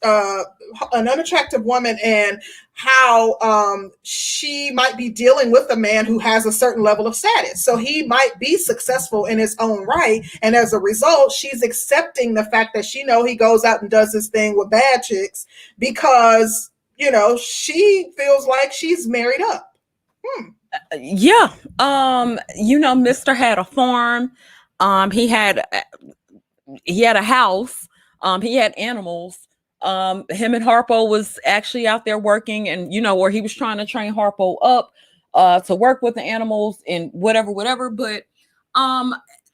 an unattractive woman and how she might be dealing with a man who has a certain level of status. So he might be successful in his own right. And as a result, she's accepting the fact that she he goes out and does this thing with bad chicks because she feels like she's married up. Yeah. Mr. had a farm. He had a house. He had animals. Him and Harpo was actually out there working and, where he was trying to train Harpo up to work with the animals and whatever. But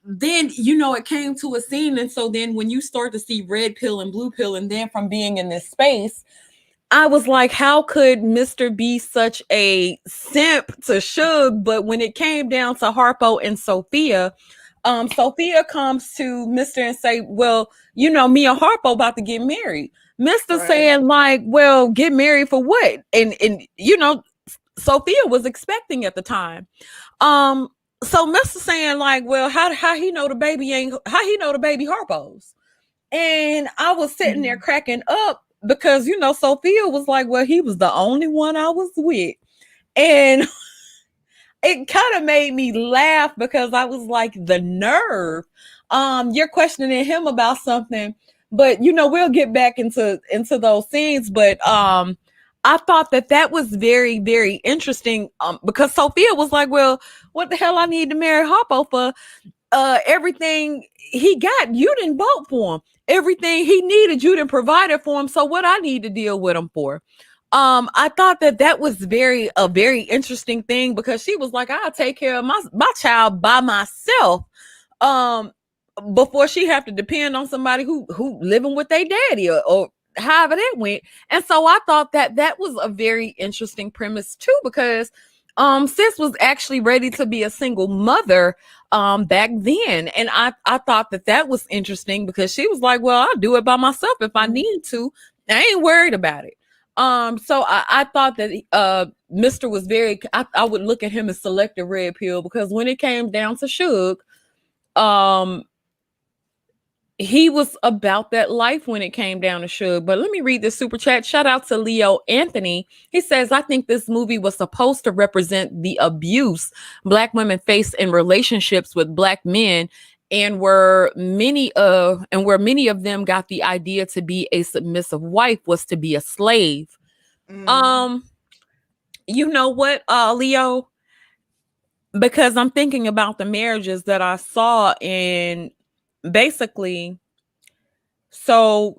then, it came to a scene. And so then when you start to see red pill and blue pill, and then from being in this space, I was like, how could Mr. be such a simp to Shug? But when it came down to Harpo and Sophia, Sophia comes to Mr. and say, well, me and Harpo about to get married. Mr. saying like, well, get married for what? And Sophia was expecting at the time. So Mr. saying like, well, how he know the baby Harpo's? And I was sitting there cracking up because Sophia was like, well, he was the only one I was with. And it kind of made me laugh because I was like, the nerve. You're questioning him about something, but we'll get back into those scenes. But I thought that was very, very interesting. Because Sophia was like, well, what the hell I need to marry Harpo for? Everything he got, you didn't vote for him. Everything he needed, you didn't provide it for him. So what I need to deal with him for? I thought that was a very interesting thing, because she was like, I'll take care of my child by myself. Before she have to depend on somebody who living with their daddy, or however that went. And so I thought that was a very interesting premise too, because sis was actually ready to be a single mother back then. And I thought that was interesting, because she was like, well, I'll do it by myself if I need to. I ain't worried about it. So I thought that Mr. was very, I would look at him as selective red pill, because when it came down to Shug, he was about that life when it came down to Shug. But let me read this super chat. Shout out to Leo Anthony. He says, I think this movie was supposed to represent the abuse Black women face in relationships with Black men, and where many of them got the idea to be a submissive wife was to be a slave. You know what, Leo? Because I'm thinking about the marriages that I saw in, basically, so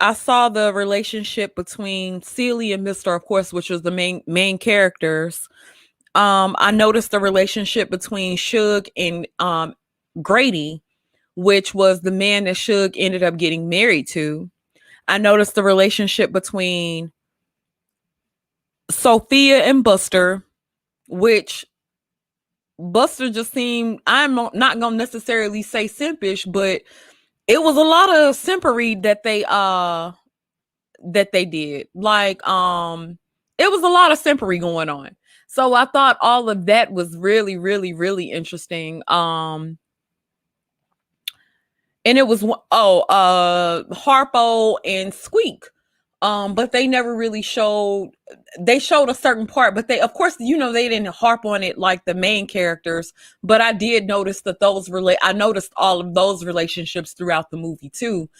I saw the relationship between Celie and Mr., of course, which was the main characters. I noticed the relationship between Shug and Grady, which was the man that Shug ended up getting married to. I noticed the relationship between Sophia and Buster, which Buster just seemed, I'm not gonna necessarily say simpish, but it was a lot of simpery that they did. Like it was a lot of simpery going on. So I thought all of that was really, really, really interesting. And it was Harpo and Squeak. But they never really showed, they showed a certain part, but they, of course, they didn't harp on it like the main characters, but I did notice that I noticed all of those relationships throughout the movie too.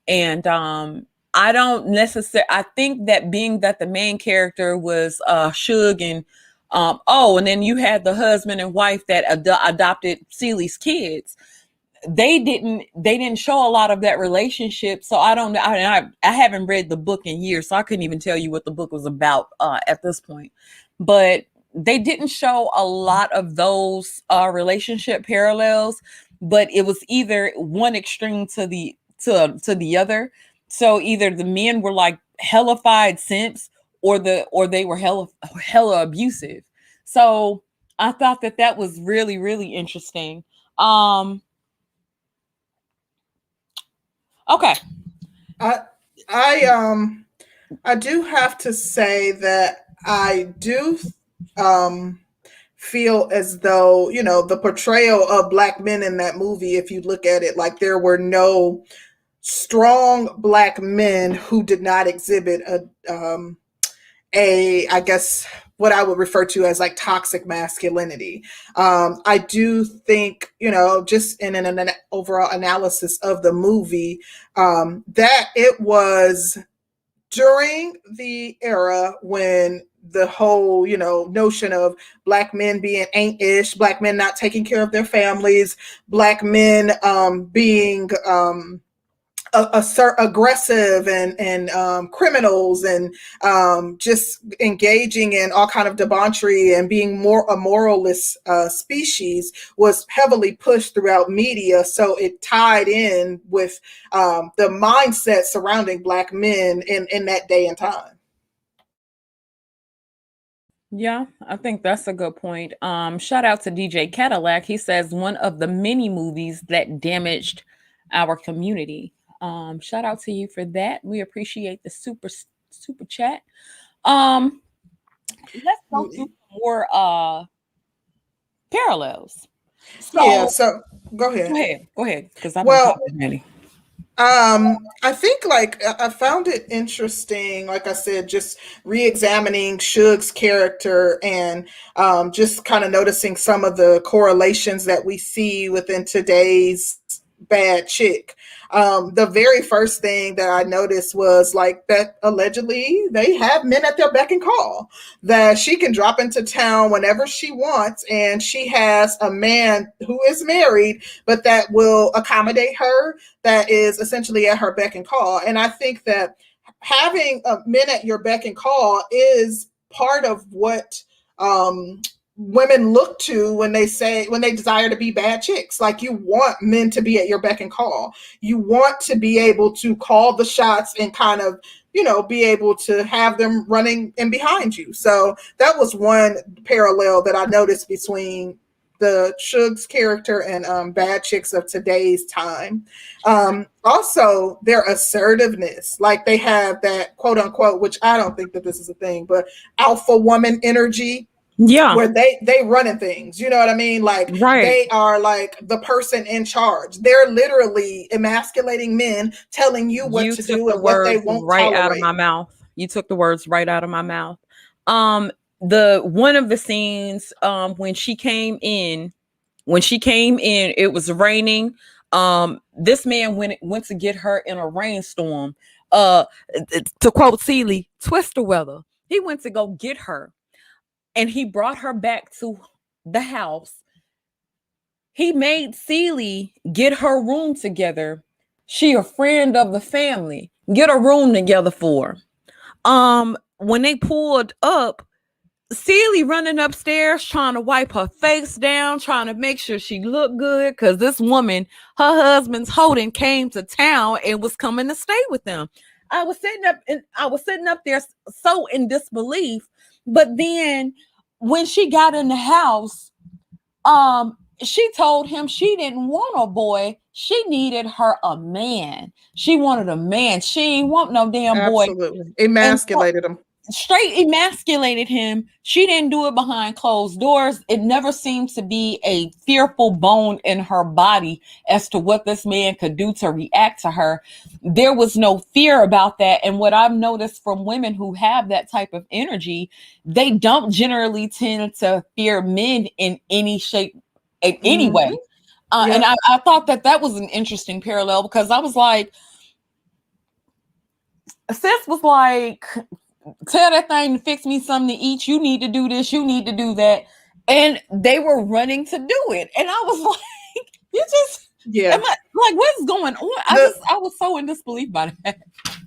And I don't necessarily, I think that being that the main character was Shug and and then you had the husband and wife that adopted Celie's kids. They didn't show a lot of that relationship. So I don't know. I haven't read the book in years, so I couldn't even tell you what the book was about at this point. But they didn't show a lot of those relationship parallels, but it was either one extreme to the other. So either the men were like hellified simps, or they were hella abusive. So I thought that was really, really interesting. Okay. I do have to say that I do feel as though, the portrayal of Black men in that movie, if you look at it, like there were no strong Black men who did not exhibit I guess what I would refer to as like toxic masculinity. I do think, just in an overall analysis of the movie, that it was during the era when the whole, notion of Black men being ain't-ish, Black men not taking care of their families, Black men being aggressive and criminals, and just engaging in all kind of debauchery and being more a moralist species was heavily pushed throughout media. So it tied in with the mindset surrounding Black men in that day and time. Yeah, I think that's a good point. Shout out to DJ Cadillac. He says one of the many movies that damaged our community. Shout out to you for that. We appreciate the super chat. Let's go through more parallels. So go ahead. Go ahead. Because well, I think like I found it interesting, like I said, just re-examining Shug's character and just kind of noticing some of the correlations that we see within today's bad chick. The very first thing that I noticed was like that allegedly they have men at their beck and call, that she can drop into town whenever she wants, and she has a man who is married, but that will accommodate her, that is essentially at her beck and call. And I think that having men at your beck and call is part of what women look to when they desire to be bad chicks. Like, you want men to be at your beck and call. You want to be able to call the shots and kind of, be able to have them running in behind you. So that was one parallel that I noticed between the Shug's character and bad chicks of today's time. Also, their assertiveness, like they have that quote unquote, which I don't think that this is a thing, but alpha woman energy. Yeah. Where they running things, you know what I mean? Like, right. They are like the person in charge. They're literally emasculating men, telling you what to do and what they won't right tolerate. out of my mouth. You took the words right out of my mouth. The one of the scenes when she came in, it was raining. This man went to get her in a rainstorm. To quote Celie, twister weather. He went to go get her, and he brought her back to the house. He made Celie get her room together. She a friend of the family. Get a room together for her. When they pulled up, Celie running upstairs trying to wipe her face down, trying to make sure she looked good, because this woman, her husband's Holden, came to town and was coming to stay with them. I was sitting up there so in disbelief. But then when she got in the house, she told him she didn't want a boy. She needed her a man. She wanted a man. She didn't want no damn boy. Absolutely. Emasculated him. Straight emasculated him. She didn't do it behind closed doors. It never seemed to be a fearful bone in her body as to what this man could do to react to her. There was no fear about that. And what I've noticed from women who have that type of energy, they don't generally tend to fear men in any shape, in any way. And I thought that was an interesting parallel, because I was like, sis was like, tell that thing to fix me something to eat. You need to do this. You need to do that. And they were running to do it. And I was like, you just, like, what's going on? I was so in disbelief by that.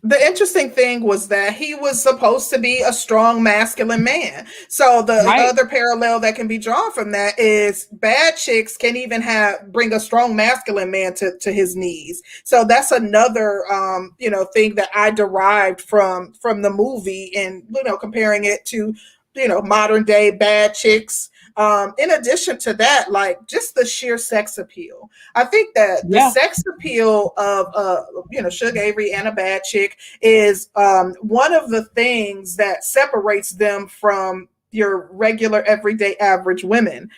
The interesting thing was that he was supposed to be a strong masculine man. So the other parallel that can be drawn from that is bad chicks can even bring a strong masculine man to his knees. So that's another thing that I derived from the movie, and comparing it to modern day bad chicks. In addition to that, like just the sheer sex appeal. I think that the sex appeal of Shug Avery and a bad chick is one of the things that separates them from your regular everyday average women.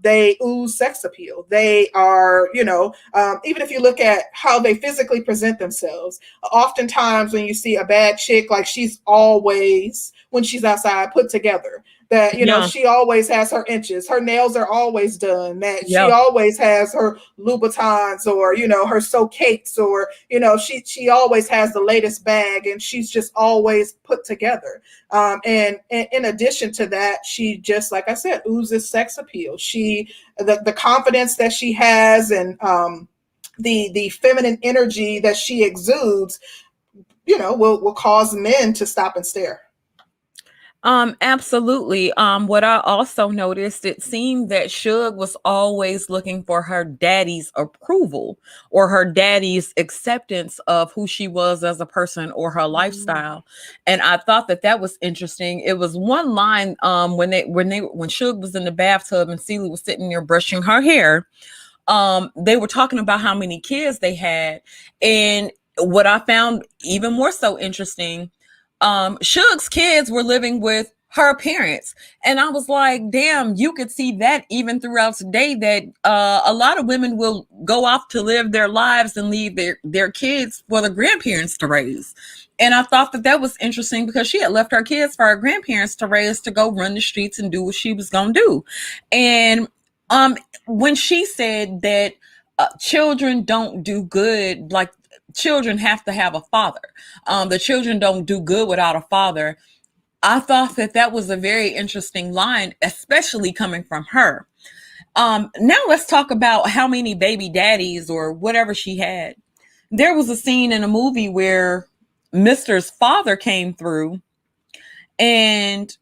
They ooze sex appeal. They are, even if you look at how they physically present themselves, oftentimes when you see a bad chick, like she's always, when she's outside, put together. That, she always has her inches. Her nails are always done. That she always has her Louboutins, or, her So Cakes, or, she always has the latest bag, and she's just always put together. And in addition to that, she just, like I said, oozes sex appeal. The confidence that she has, and the feminine energy that she exudes, will cause men to stop and stare. Absolutely. What I also noticed, it seemed that Shug was always looking for her daddy's approval, or her daddy's acceptance of who she was as a person, or her lifestyle. And I thought that was interesting. It was one line when Shug was in the bathtub and Celie was sitting there brushing her hair. They were talking about how many kids they had. And what I found even more so interesting, Shug's kids were living with her appearance. And I was like, damn, you could see that even throughout today, that a lot of women will go off to live their lives and leave their kids for the grandparents to raise. And I thought that was interesting, because she had left her kids for her grandparents to raise, to go run the streets and do what she was going to do. And when she said that children don't do good, like children have to have a father, the children don't do good without a father, I thought that was a very interesting line, especially coming from her. Now let's talk about how many baby daddies or whatever she had. There was a scene in a movie where Mr.'s father came through, and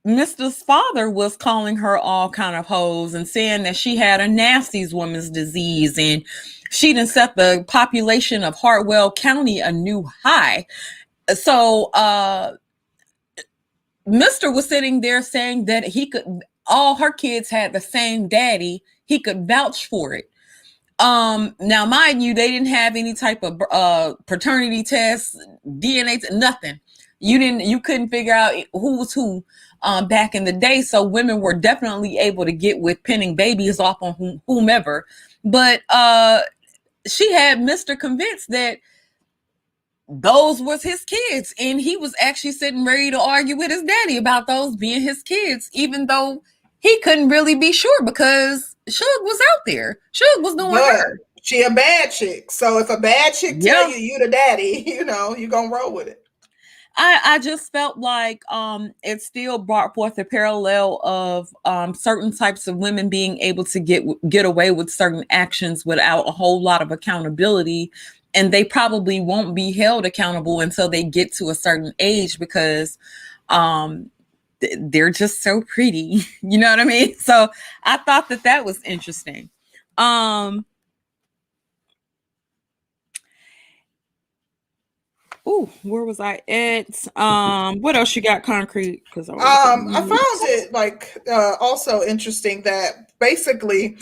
Mr.'s father was calling her all kind of hoes and saying that she had a nasty woman's disease, and she done set the population of Hartwell County a new high. So, Mr. was sitting there saying that all her kids had the same daddy. He could vouch for it. Now, mind you, they didn't have any type of paternity tests, DNA, nothing. You couldn't figure out who was who back in the day. So women were definitely able to get with pinning babies off on whomever. But she had Mr. convinced that those was his kids, and he was actually sitting ready to argue with his daddy about those being his kids, even though he couldn't really be sure, because Shug was out there. Shug was doing her. She a bad chick. So if a bad chick tell you the daddy, you gonna roll with it. I just felt like it still brought forth a parallel of certain types of women being able to get away with certain actions without a whole lot of accountability. And they probably won't be held accountable until they get to a certain age, because they're just so pretty. You know what I mean? So I thought that was interesting. Where was I at? What else you got, Concrete? Because I found it also interesting that basically,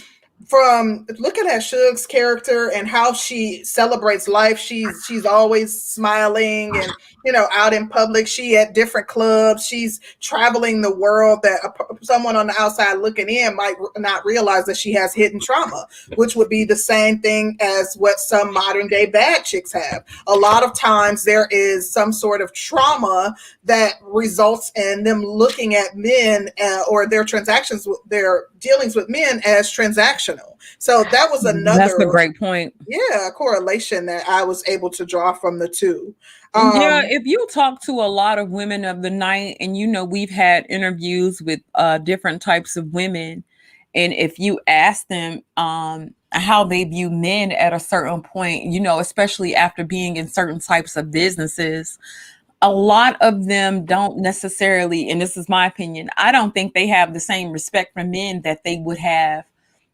from looking at Shug's character and how she celebrates life, she's always smiling and out in public. She at different clubs. She's traveling the world. That someone on the outside looking in might not realize that she has hidden trauma, which would be the same thing as what some modern day bad chicks have. A lot of times there is some sort of trauma that results in them looking at men or their transactions, their dealings with men, as transactional. So that was another. That's a great point. Yeah, correlation that I was able to draw from the two. If you talk to a lot of women of the night, and we've had interviews with different types of women, and if you ask them how they view men at a certain point, especially after being in certain types of businesses, a lot of them don't necessarily, and this is my opinion, I don't think they have the same respect for men that they would have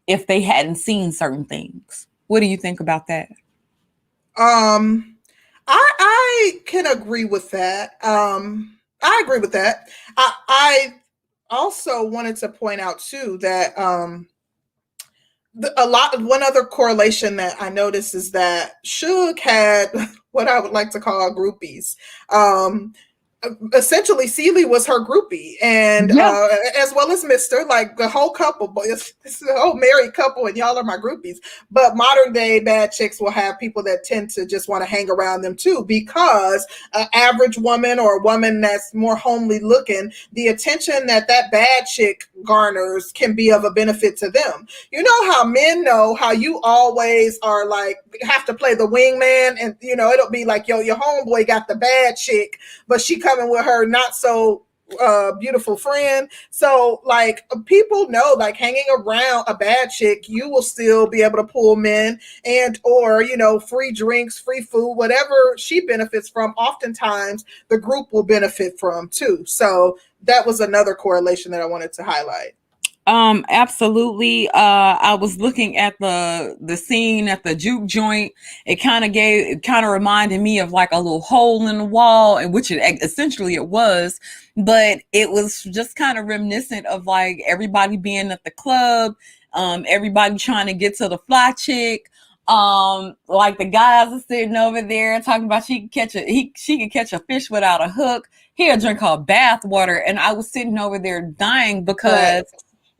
if they hadn't seen certain things. What do you think about that? I can agree with that. I agree with that. I also wanted to point out too that one other correlation that I noticed is that Shug had what I would like to call groupies. Essentially, Celie was her groupie, and as well as Mr. Like the whole couple, but it's a whole married couple, and y'all are my groupies. But modern day bad chicks will have people that tend to just want to hang around them too, because an average woman or a woman that's more homely looking, the attention that bad chick garners can be of a benefit to them. You know how men know how you always are like have to play the wingman, and it'll be like, yo, your homeboy got the bad chick, but she coming with her not so beautiful friend. So like people know, like hanging around a bad chick, you will still be able to pull men and or free drinks, free food, whatever she benefits from. Oftentimes the group will benefit from too. So that was another correlation that I wanted to highlight. Absolutely. I was looking at the scene at the juke joint. It kind of reminded me of like a little hole in the wall, in which it essentially it was, but it was just kind of reminiscent of like everybody being at the club, everybody trying to get to the fly chick. Like the guys are sitting over there talking about she could catch a fish without a hook. He'll drink her bath water, and I was sitting over there dying because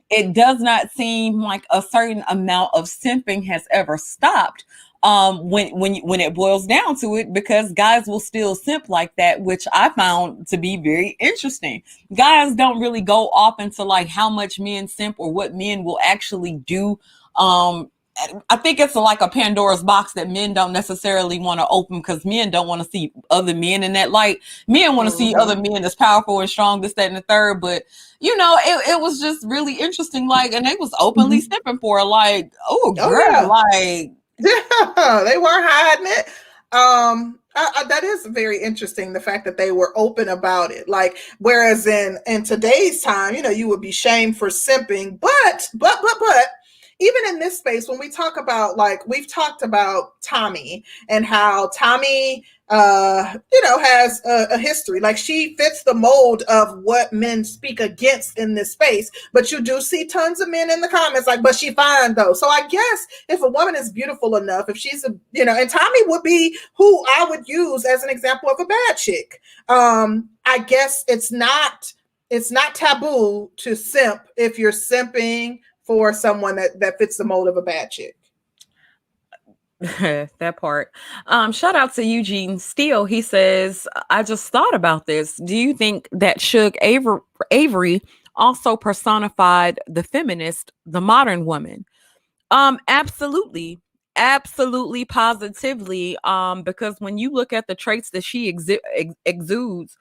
it does not seem like a certain amount of simping has ever stopped. When it boils down to it, because guys will still simp like that, which I found to be very interesting. Guys don't really go off into like how much men simp or what men will actually do. I think it's like a Pandora's box that men don't necessarily want to open, because men don't want to see other men in that light. Men want to see other men as powerful and strong, this, that, and the third. But, you know, it was just really interesting. Like, and they was openly stepping for her, like, oh, girl, like. Yeah, they weren't hiding it. That is very interesting, the fact that they were open about it. Like, whereas in today's time, you know, you would be shamed for simping. But even in this space, when we talk about, like, we've talked about Tommy and how Tommy, you know, has a history. Like, she fits the mold of what men speak against in this space. But you do see tons of men in the comments like, but she fine though. So I guess if a woman is beautiful enough, if she's you know, and Tommy would be who I would use as an example of a bad chick. I guess it's not taboo to simp if you're simping for someone that fits the mold of a bad chick. That part. Shout out to Eugene Steele. He says, I just thought about this. Do you think that Shug Avery also personified the feminist, the modern woman? Absolutely. Absolutely, positively. Because when you look at the traits that she exudes,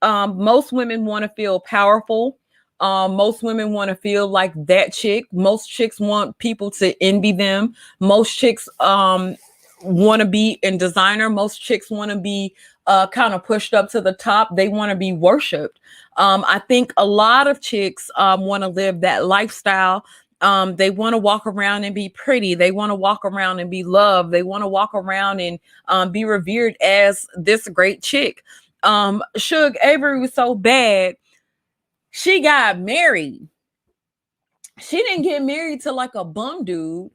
most women want to feel powerful. Most women want to feel like that chick. Most chicks want people to envy them. Most chicks want to be in designer. Most chicks want to be kind of pushed up to the top. They want to be worshipped. I think a lot of chicks want to live that lifestyle. They want to walk around and be pretty. They want to walk around and be loved. They want to walk around and be revered as this great chick. Shug Avery was so bad. She got married. She didn't get married to like a bum dude.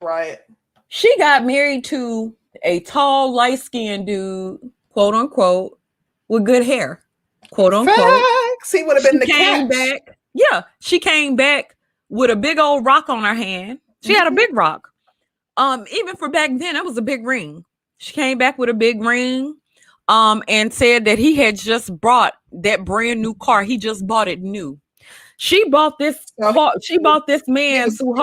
Right. She got married to a tall, light-skinned dude, quote unquote, with good hair, quote unquote. Facts. He would have been the catch. Back. Yeah, she came back with a big old rock on her hand. She had a big rock. Even for back then, that was a big ring. She came back with a big ring. And said that he had just brought that brand new car. He just bought it new. She bought this car. She bought this man to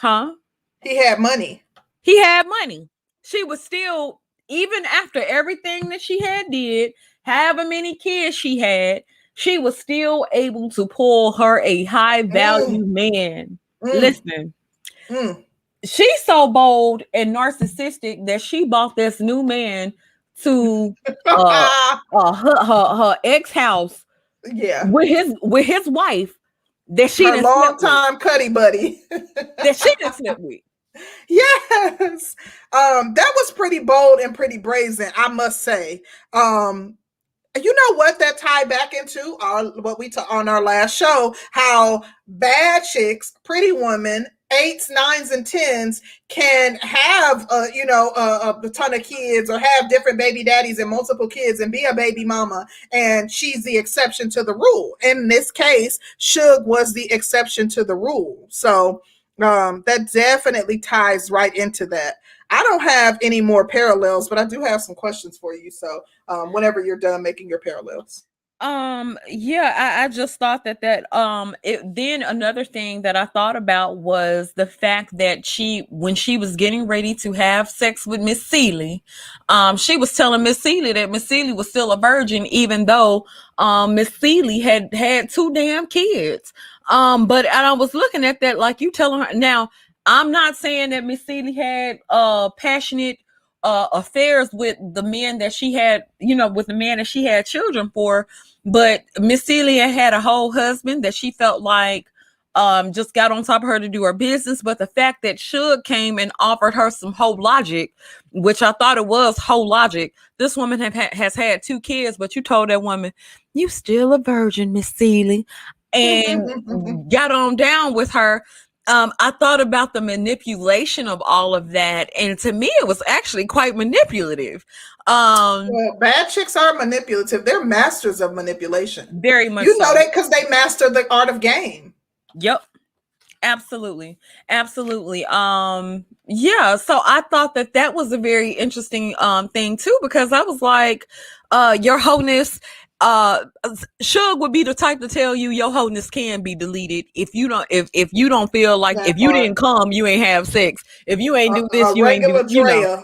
her. He had money. He had money. She was still, even after everything that she had did, however many kids she had, she was still able to pull her a high value man. Listen. She's so bold and narcissistic that she bought this new man to her ex house, with his wife that she her long time cuddy buddy that she didn't sleep with. Yes, that was pretty bold and pretty brazen, I must say. You know what that tied back into what we talked on our last show, how bad chicks, pretty women, 8s, 9s, and 10s can have a ton of kids or have different baby daddies and multiple kids and be a baby mama, and she's the exception to the rule. In this case, Shug was the exception to the rule. So that definitely ties right into that. I don't have any more parallels, but I do have some questions for you. So whenever you're done making your parallels. I just thought that then another thing that I thought about was the fact that when she was getting ready to have sex with Miss Celie, she was telling Miss Celie that Miss Celie was still a virgin, even though Miss Celie had 2 damn kids. But I was looking at that like you telling her. Now, I'm not saying that Miss Celie had passionate affairs with the men that she had, with the man that she had children for. But Miss Celia had a whole husband that she felt like just got on top of her to do her business. But the fact that Shug came and offered her some whole logic, which I thought it was whole logic. This woman has had 2 kids, but you told that woman, you still a virgin, Miss Celia, and got on down with her. I thought about the manipulation of all of that, and to me, it was actually quite manipulative. Well, bad chicks are manipulative. They're masters of manipulation. Very much You know so. that because they master the art of game. Yep. Absolutely. Absolutely. Yeah, so I thought that was a very interesting thing too, because I was like, your wholeness, Shug would be the type to tell you your wholeness can be deleted if you don't, if you don't feel like, That if you part. didn't come, you ain't have sex. If you ain't do this, you ain't do, Regular you know.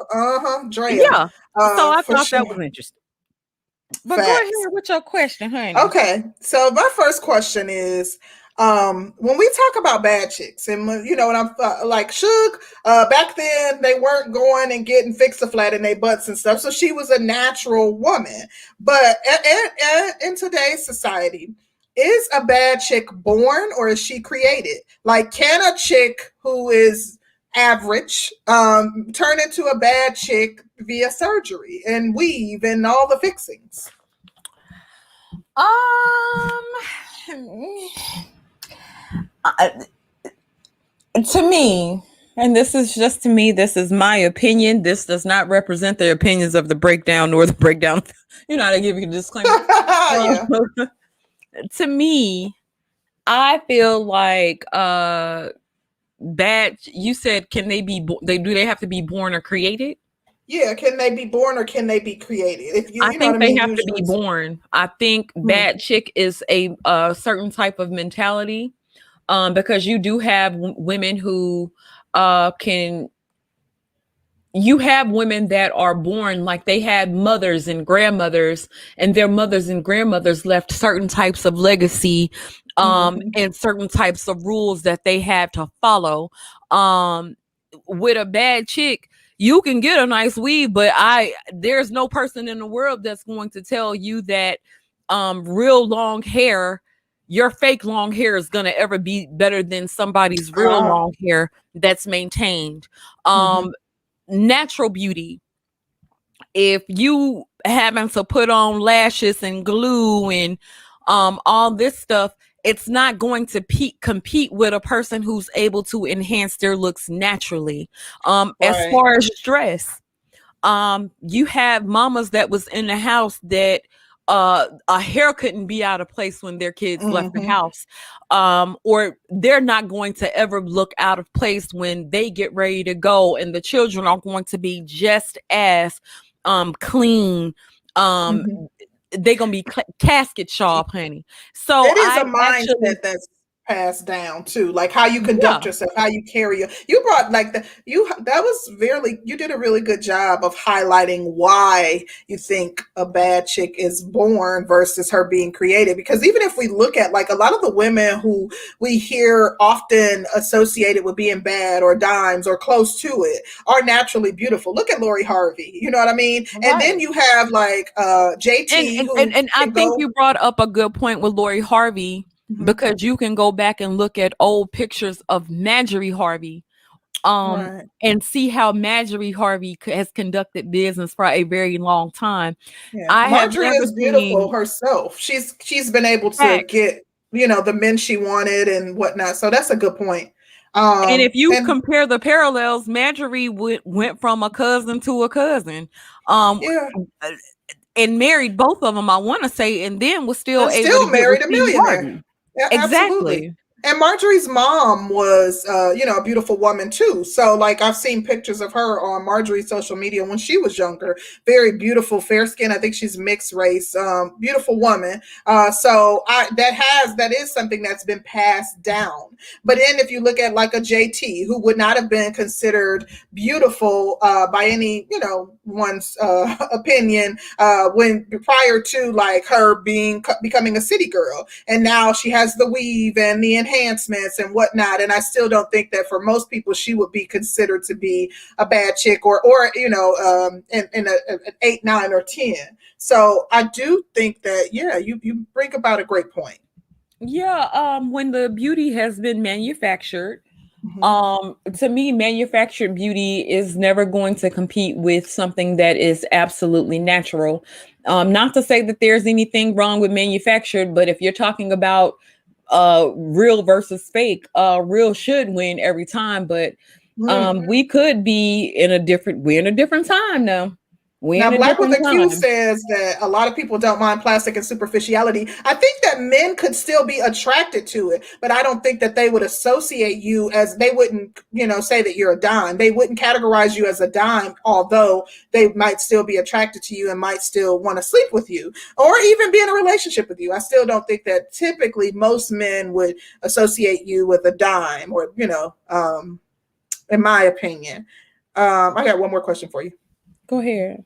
Drea. Drea. Yeah. So I For thought sure. that was interesting. But Facts. go ahead with your question, honey. Okay, so my first question is, when we talk about bad chicks, and you know, when I'm like Shug, back then they weren't going and getting fix-a-flat in their butts and stuff, so she was a natural woman. But in today's society, is a bad chick born or is she created? Like, can a chick who is average turn into a bad chick via surgery and weave and all the fixings? To me, and this is just to me, this is my opinion. This does not represent the opinions of the breakdown nor the breakdown. You know how to give you a disclaimer. Yeah. To me, I feel like bad. You said, can they be? Do they have to be born or created? Yeah, can they be born or can they be created? If you, I you know think what I they mean. have to be born. I think bad chick is a certain type of mentality, because you do have women who can. You have women that are born like they had mothers and grandmothers, and their mothers and grandmothers left certain types of legacy, and certain types of rules that they had to follow. With a bad chick, you can get a nice weave, but there's no person in the world that's going to tell you that real long hair, your fake long hair is going to ever be better than somebody's real long hair that's maintained. Natural beauty, if you having to put on lashes and glue and all this stuff, it's not going to compete with a person who's able to enhance their looks naturally. As far as stress, you have mamas that was in the house that a hair couldn't be out of place when their kids left the house, or they're not going to ever look out of place when they get ready to go, and the children are going to be just as clean. They're gonna be casket sharp, honey. So it is a mindset that's passed down too, like how you conduct yourself, how you carry you brought like that was really, you did a really good job of highlighting why you think a bad chick is born versus her being created. Because even if we look at like a lot of the women who we hear often associated with being bad or dimes or close to it are naturally beautiful. Look at Lori Harvey, you know what I mean? Right. And then you have like JT, and I think you brought up a good point with Lori Harvey, because you can go back and look at old pictures of Marjorie Harvey, and see how Marjorie Harvey has conducted business for a very long time. Yeah. Marjorie is beautiful herself. She's been able to get, you know, the men she wanted and whatnot. So that's a good point. And if you compare the parallels, Marjorie went from a cousin to a cousin, and married both of them, I want to say, and then was still able to married a millionaire. Yeah, exactly. Absolutely. And Marjorie's mom was, you know, a beautiful woman too. So like I've seen pictures of her on Marjorie's social media when she was younger. Very beautiful, fair skin. I think she's mixed race. Beautiful woman. So that is something that's been passed down. But then if you look at like a JT, who would not have been considered beautiful by any, you know, one's opinion when prior to like her becoming a city girl, and now she has the weave and the enhancements and whatnot. And I still don't think that for most people she would be considered to be a bad chick or you know, in an 8, 9, or 10. So I do think that you bring about a great point. When the beauty has been manufactured, to me, manufactured beauty is never going to compete with something that is absolutely natural. Not to say that there's anything wrong with manufactured, but if you're talking about real versus fake. Real should win every time, but we could be we're in a different time now. We're Now, in a Black with different a Q time. says that a lot of people don't mind plastic and superficiality. I think that men could still be attracted to it, but I don't think that they would associate you as, they wouldn't, say that you're a dime. They wouldn't categorize you as a dime, although they might still be attracted to you and might still want to sleep with you or even be in a relationship with you. I still don't think that typically most men would associate you with a dime or, in my opinion. I got one more question for you. Go ahead.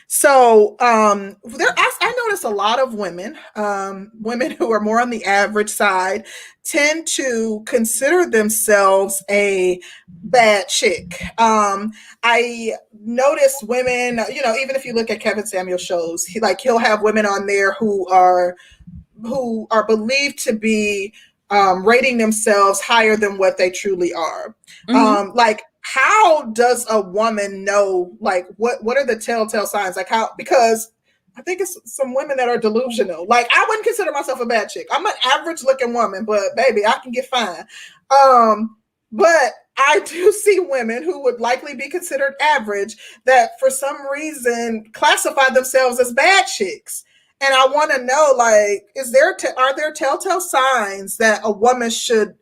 So I notice a lot of women who are more on the average side tend to consider themselves a bad chick. I notice women, even if you look at Kevin Samuel shows, he'll have women on there who are believed to be rating themselves higher than what they truly are. How does a woman know, what are the telltale signs? Because I think it's some women that are delusional. I wouldn't consider myself a bad chick. I'm an average looking woman, but baby, I can get fine. But I do see women who would likely be considered average that for some reason classify themselves as bad chicks. And I want to know, are there telltale signs that a woman should,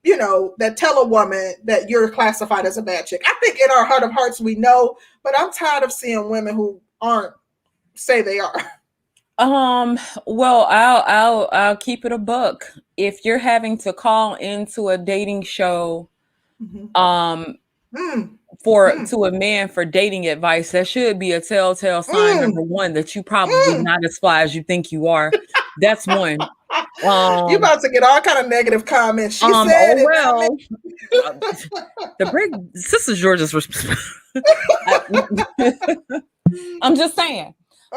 that tell a woman that you're classified as a bad chick? I think in our heart of hearts we know, but I'm tired of seeing women who aren't say they are. Well, I'll keep it a buck. If you're having to call into a dating show, to a man for dating advice, that should be a telltale sign. Number one, that you probably not as fly as you think you are. That's one. You about to get all kind of negative comments. She said, the sistageorge is I'm just saying.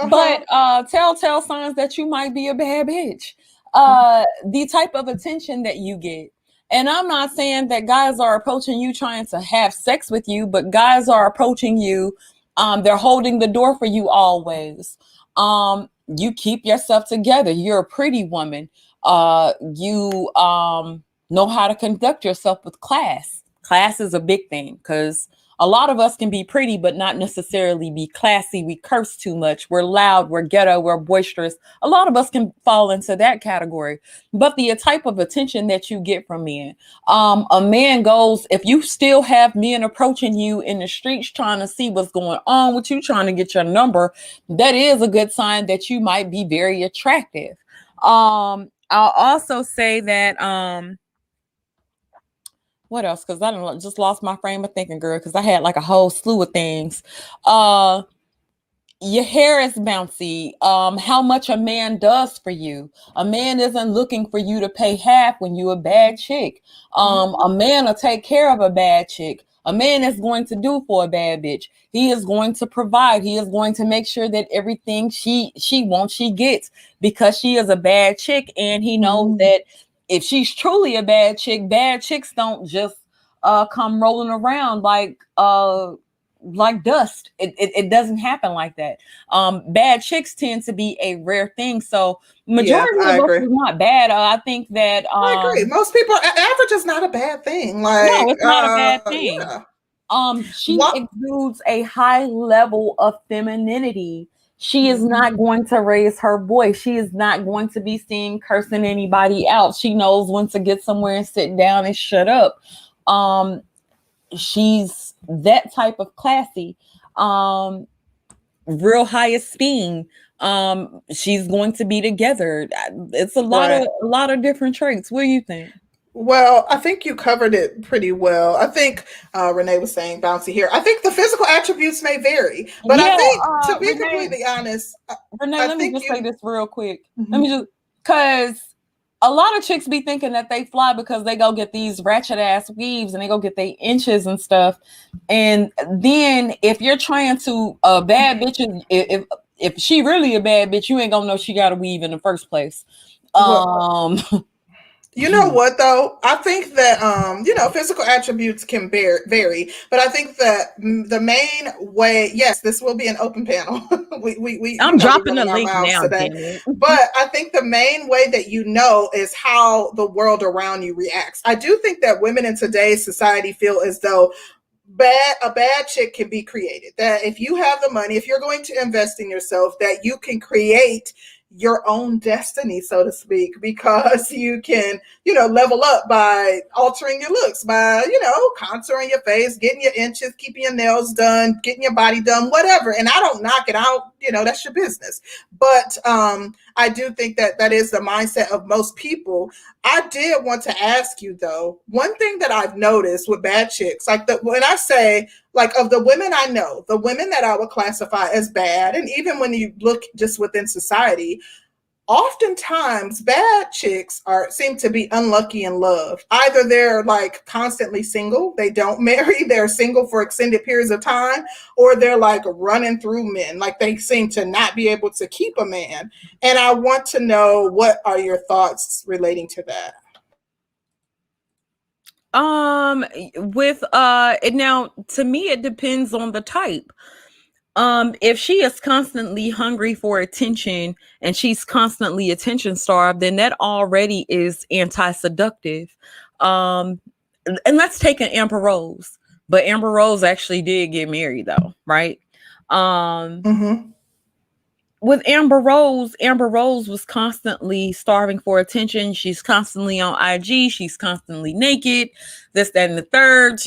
But telltale signs that you might be a bad bitch. The type of attention that you get. And I'm not saying that guys are approaching you trying to have sex with you, but guys are approaching you. They're holding the door for you always. You keep yourself together. You're a pretty woman. You know how to conduct yourself with class. Class is a big thing because a lot of us can be pretty, but not necessarily be classy. We curse too much. We're loud. We're ghetto. We're boisterous. A lot of us can fall into that category. But the type of attention that you get from men, a man goes, if you still have men approaching you in the streets trying to see what's going on with you, trying to get your number, that is a good sign that you might be very attractive. I'll also say that, what else? Because I just lost my frame of thinking, girl, because I had like a whole slew of things. Your hair is bouncy. How much a man does for you. A man isn't looking for you to pay half when you're a bad chick. A man will take care of a bad chick. A man is going to do for a bad bitch. He is going to provide. He is going to make sure that everything she wants, she gets, because she is a bad chick. And he knows that if she's truly a bad chicks don't just come rolling around like dust. It doesn't happen like that. Bad chicks tend to be a rare thing. So majority of us is not bad. I think that I agree. Most people, average is not a bad thing. No, it's not a bad thing. Yeah. She exudes a high level of femininity. She is not going to raise her voice. She is not going to be seen cursing anybody out. She knows when to get somewhere and sit down and shut up. She's that type of classy, real high esteem. She's going to be together. It's a lot of different traits. What do you think? Well, I think you covered it pretty well. I think Renee was saying bouncy hair. I think the physical attributes may vary, but I think, to be completely honest, Renee, let me just say this real quick. Let me just, because a lot of chicks be thinking that they fly because they go get these ratchet ass weaves and they go get their inches and stuff. And then if you're trying to bad bitch, if she really a bad bitch, you ain't gonna know she got a weave in the first place. You know what though? I think that physical attributes can vary, but I think that the main way, yes, this will be an open panel. we I'm we're dropping the running our link mouths now, today. damn it. But I think the main way that is how the world around you reacts. I do think that women in today's society feel as though a bad chick can be created. That if you have the money, if you're going to invest in yourself, that you can create your own destiny, so to speak, because you can, level up by altering your looks, by, contouring your face, getting your inches, keeping your nails done, getting your body done, whatever. And I don't knock it out, that's your business. But I do think that that is the mindset of most people. I did want to ask you though, one thing that I've noticed with bad chicks, like when I say, like, of the women I know, the women that I would classify as bad, and even when you look just within society, oftentimes bad chicks seem to be unlucky in love. Either they're like constantly single, they don't marry, they're single for extended periods of time, or they're like running through men, like they seem to not be able to keep a man. And I want to know, what are your thoughts relating to that? With now, to me it depends on the type. If she is constantly hungry for attention and she's constantly attention starved, then that already is anti-seductive. And let's take an Amber Rose, but Amber Rose actually did get married though, right? With Amber Rose was constantly starving for attention. She's constantly on IG. She's constantly naked, this, that, and the third.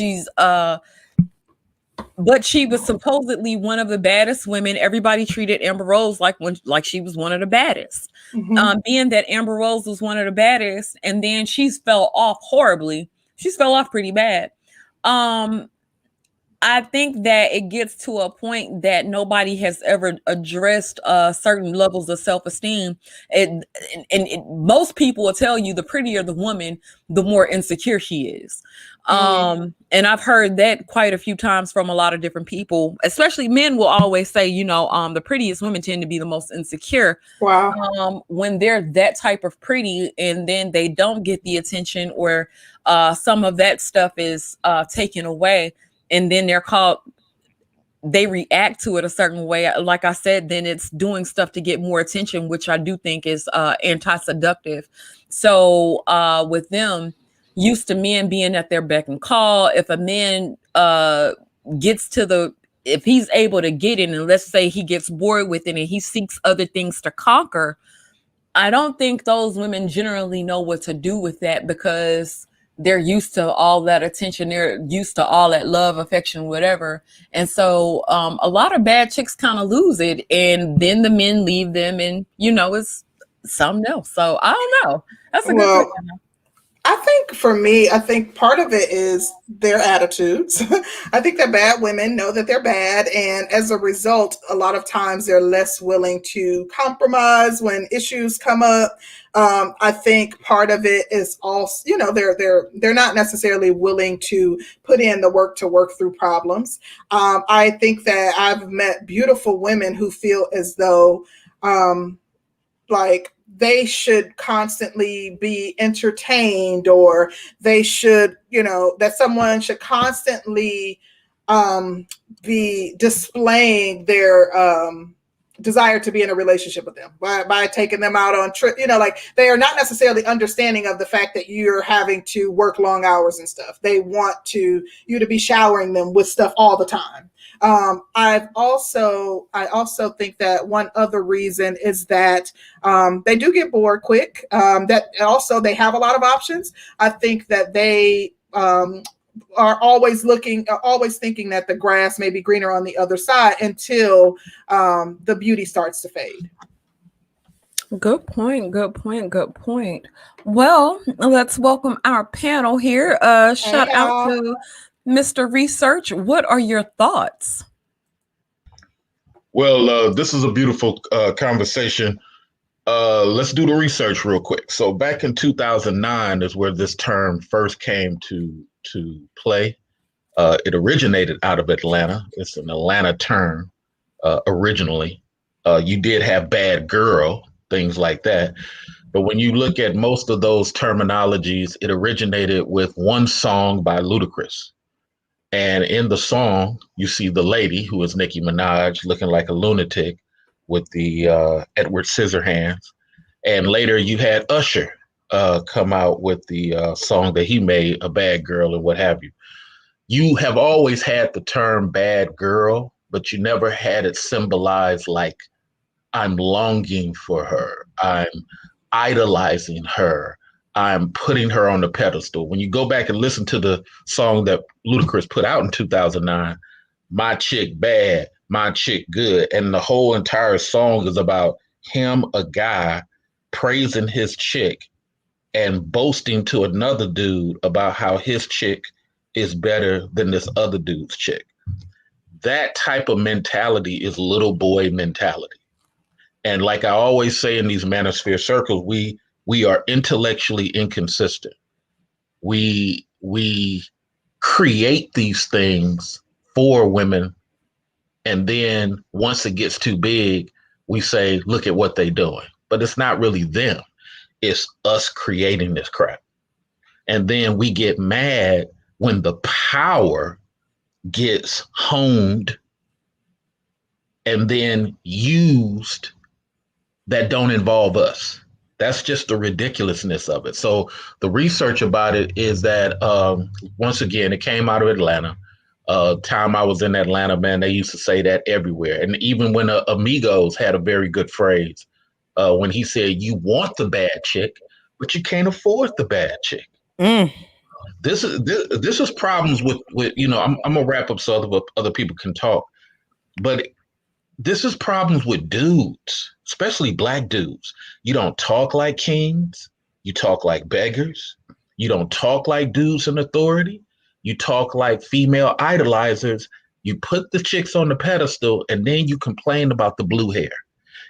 But she was supposedly one of the baddest women. Everybody treated Amber Rose like she was one of the baddest. Being that Amber Rose was one of the baddest, and then she's fell off horribly. She's fell off pretty bad. I think that it gets to a point that nobody has ever addressed certain levels of self-esteem. And most people will tell you the prettier the woman, the more insecure she is. And I've heard that quite a few times from a lot of different people, especially men will always say, the prettiest women tend to be the most insecure. Wow. When they're that type of pretty and then they don't get the attention, or some of that stuff is taken away, and then they react to it a certain way. Like I said, then it's doing stuff to get more attention, which I do think is anti-seductive. So with them, used to men being at their beck and call, if a man if he's able to get in, and let's say he gets bored with it and he seeks other things to conquer, I don't think those women generally know what to do with that, because they're used to all that attention. They're used to all that love, affection, whatever. And so a lot of bad chicks kind of lose it, and then the men leave them, and it's something else. So I don't know. That's a good question. I think for me, part of it is their attitudes. I think that bad women know that they're bad, and as a result, a lot of times they're less willing to compromise when issues come up. I think part of it is also, they're not necessarily willing to put in the work to work through problems. I think that I've met beautiful women who feel as though like they should constantly be entertained, or they should, that someone should constantly be displaying their desire to be in a relationship with them by taking them out on trip, like they are not necessarily understanding of the fact that you're having to work long hours and stuff. They want you to be showering them with stuff all the time. I also think that one other reason is that they do get bored quick. That also they have a lot of options. I think that they are always thinking that the grass may be greener on the other side until the beauty starts to fade. Good point. Well, let's welcome our panel here. Shout out to Mr. Research. What are your thoughts? Well, this is a beautiful conversation. Let's do the research real quick. So back in 2009 is where this term first came to play. It originated out of Atlanta. It's an Atlanta term originally. You did have bad girl, things like that. But when you look at most of those terminologies, it originated with one song by Ludacris. And in the song, you see the lady, who is Nicki Minaj, looking like a lunatic with the Edward Scissorhands. And later you had Usher come out with the song that he made, A Bad Girl and what have you. You have always had the term bad girl, but you never had it symbolized like, I'm longing for her, I'm idolizing her, I'm putting her on the pedestal. When you go back and listen to the song that Ludacris put out in 2009, My Chick Bad, My Chick Good, and the whole entire song is about him, a guy, praising his chick and boasting to another dude about how his chick is better than this other dude's chick. That type of mentality is little boy mentality. And like I always say in these manosphere circles, we are intellectually inconsistent. We create these things for women, and then once it gets too big, we say, look at what they're doing. But it's not really them. It's us creating this crap. And then we get mad when the power gets honed and then used that don't involve us. That's just the ridiculousness of it. So the research about it is that, once again, it came out of Atlanta. Time I was in Atlanta, man, they used to say that everywhere. And even when Amigos had a very good phrase, when he said, you want the bad chick, but you can't afford the bad chick. This is problems with I'm gonna wrap up so other people can talk, but this is problems with dudes, especially Black dudes. You don't talk like kings. You talk like beggars. You don't talk like dudes in authority. You talk like female idolizers. You put the chicks on the pedestal, and then you complain about the blue hair.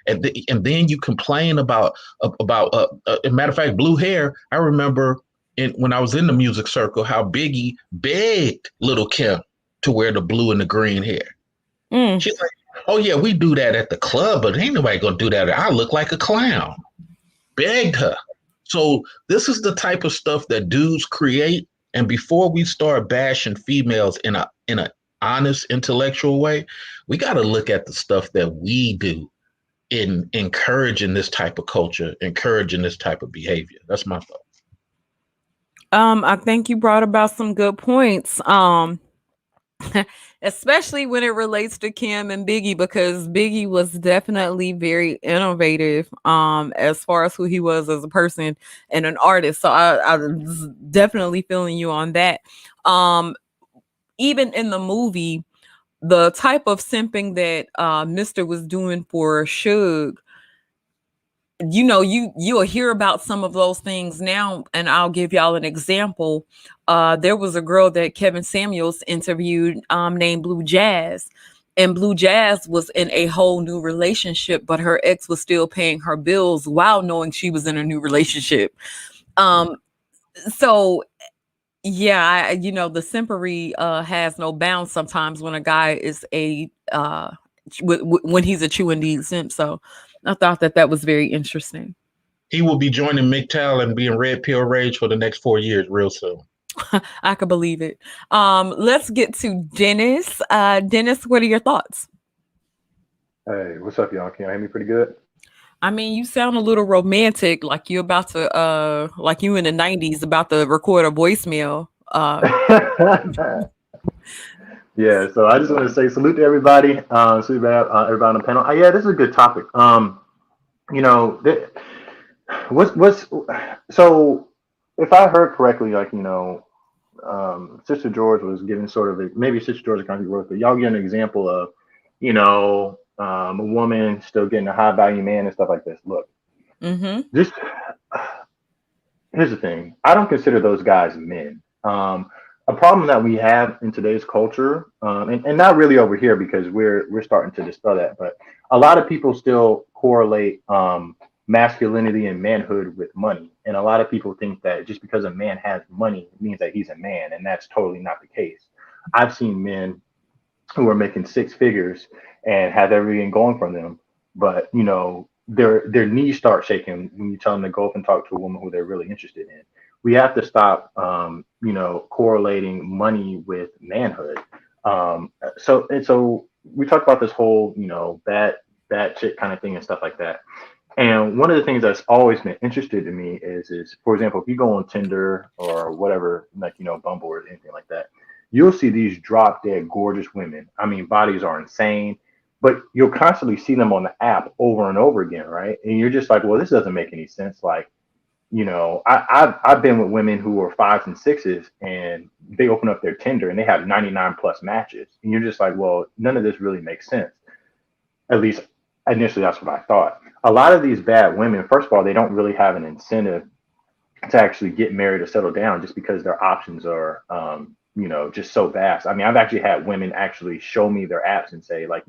And then you complain about a matter of fact, blue hair. I remember when I was in the music circle, how Biggie begged Lil' Kim to wear the blue and the green hair. She's like, oh yeah, we do that at the club, but ain't nobody gonna do that. I look like a clown. Begged her. So this is the type of stuff that dudes create. And before we start bashing females in a honest intellectual way, we got to look at the stuff that we do in encouraging this type of culture, encouraging this type of behavior. That's my thought. I think you brought about some good points. Especially when it relates to Kim and Biggie, because Biggie was definitely very innovative as far as who he was as a person and an artist. So I was definitely feeling you on that. Even in the movie, the type of simping that Mr. was doing for Shug, you'll hear about some of those things now, and I'll give y'all an example. There was a girl that Kevin Samuels interviewed named Blue Jazz, and Blue Jazz was in a whole new relationship, but her ex was still paying her bills while knowing she was in a new relationship. So yeah, the simpery has no bounds sometimes when a guy is when he's a true indeed simp. So I thought that was very interesting. He will be joining MGTOW and being Red Pill Rage for the next 4 years real soon. I could believe it. Let's get to Dennis. Dennis, what are your thoughts? Hey, what's up, y'all? Can y'all hear me pretty good? I mean, you sound a little romantic, like you're about to, like you in the 90s, about to record a voicemail. Yeah, so I just want to say salute to everybody. Salute everybody on the panel. Yeah, this is a good topic. So if I heard correctly, like, Sister George was giving sort of maybe Sister George is kind of worth, but y'all give an example of, a woman still getting a high value man and stuff like this. Look, here's the thing. I don't consider those guys men. A problem that we have in today's culture, and not really over here because we're starting to dispel that, but a lot of people still correlate masculinity and manhood with money. And a lot of people think that just because a man has money means that he's a man, and that's totally not the case. I've seen men who are making 6 figures and have everything going for them, but their knees start shaking when you tell them to go up and talk to a woman who they're really interested in. We have to stop, correlating money with manhood. So we talked about this whole, bad chick kind of thing and stuff like that. And one of the things that's always been interested to me is for example, if you go on Tinder or whatever, like, Bumble or anything like that, you'll see these drop dead gorgeous women. I mean, bodies are insane, but you'll constantly see them on the app over and over again, right? And you're just like, well, this doesn't make any sense. Like, I've been with women who are 5s and 6s, and they open up their Tinder and they have 99 plus matches, and you're just like, well, none of this really makes sense. At least initially, that's what I thought. A lot of these bad women, first of all, they don't really have an incentive to actually get married or settle down, just because their options are, just so vast. I mean, I've actually had women actually show me their apps and say, like,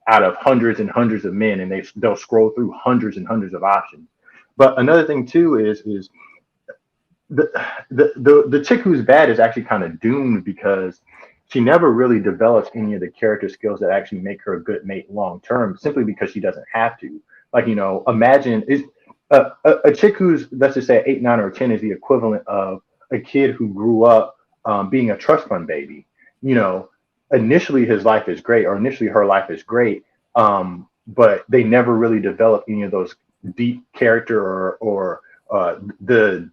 out of hundreds and hundreds of men, and they'll scroll through hundreds and hundreds of options. But another thing too is the chick who's bad is actually kind of doomed, because she never really develops any of the character skills that actually make her a good mate long term, simply because she doesn't have to. Like, imagine is a chick who's, let's just say 8, 9, or 10 is the equivalent of a kid who grew up being a trust fund baby. Initially his life is great, or initially her life is great, but they never really develop any of those deep character or the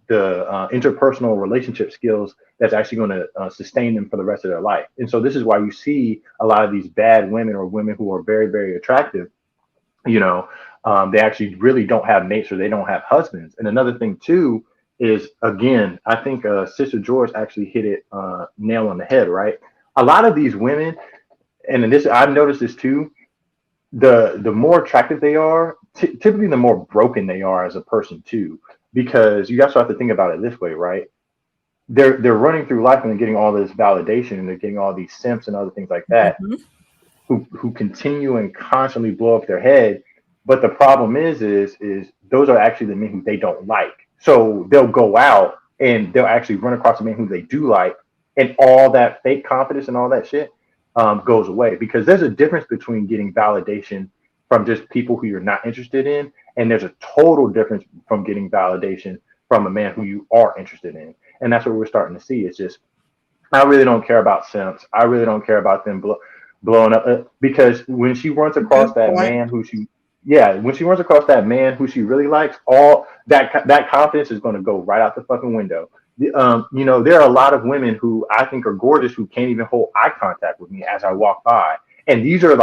interpersonal relationship skills that's actually going to sustain them for the rest of their life. And so this is why you see a lot of these bad women, or women who are very, very attractive, they actually really don't have mates, or they don't have husbands. And another thing too is, again, I think Sister George actually hit it nail on the head, right? A lot of these women, and this, I've noticed this too, the more attractive they are, typically the more broken they are as a person too, because you also have to think about it this way, right? They're running through life and they're getting all this validation, and they're getting all these simps and other things like that, who continue and constantly blow up their head. But the problem is those are actually the men who they don't like. So they'll go out and they'll actually run across a man who they do like, and all that fake confidence and all that shit goes away. Because there's a difference between getting validation from just people who you're not interested in, and there's a total difference from getting validation from a man who you are interested in. And that's what we're starting to see. It's just, I really don't care about simps. I really don't care about them blowing up, because when she runs across that man who she really likes, all that confidence is going to go right out the fucking window. There are a lot of women who I think are gorgeous who can't even hold eye contact with me as I walk by. And these are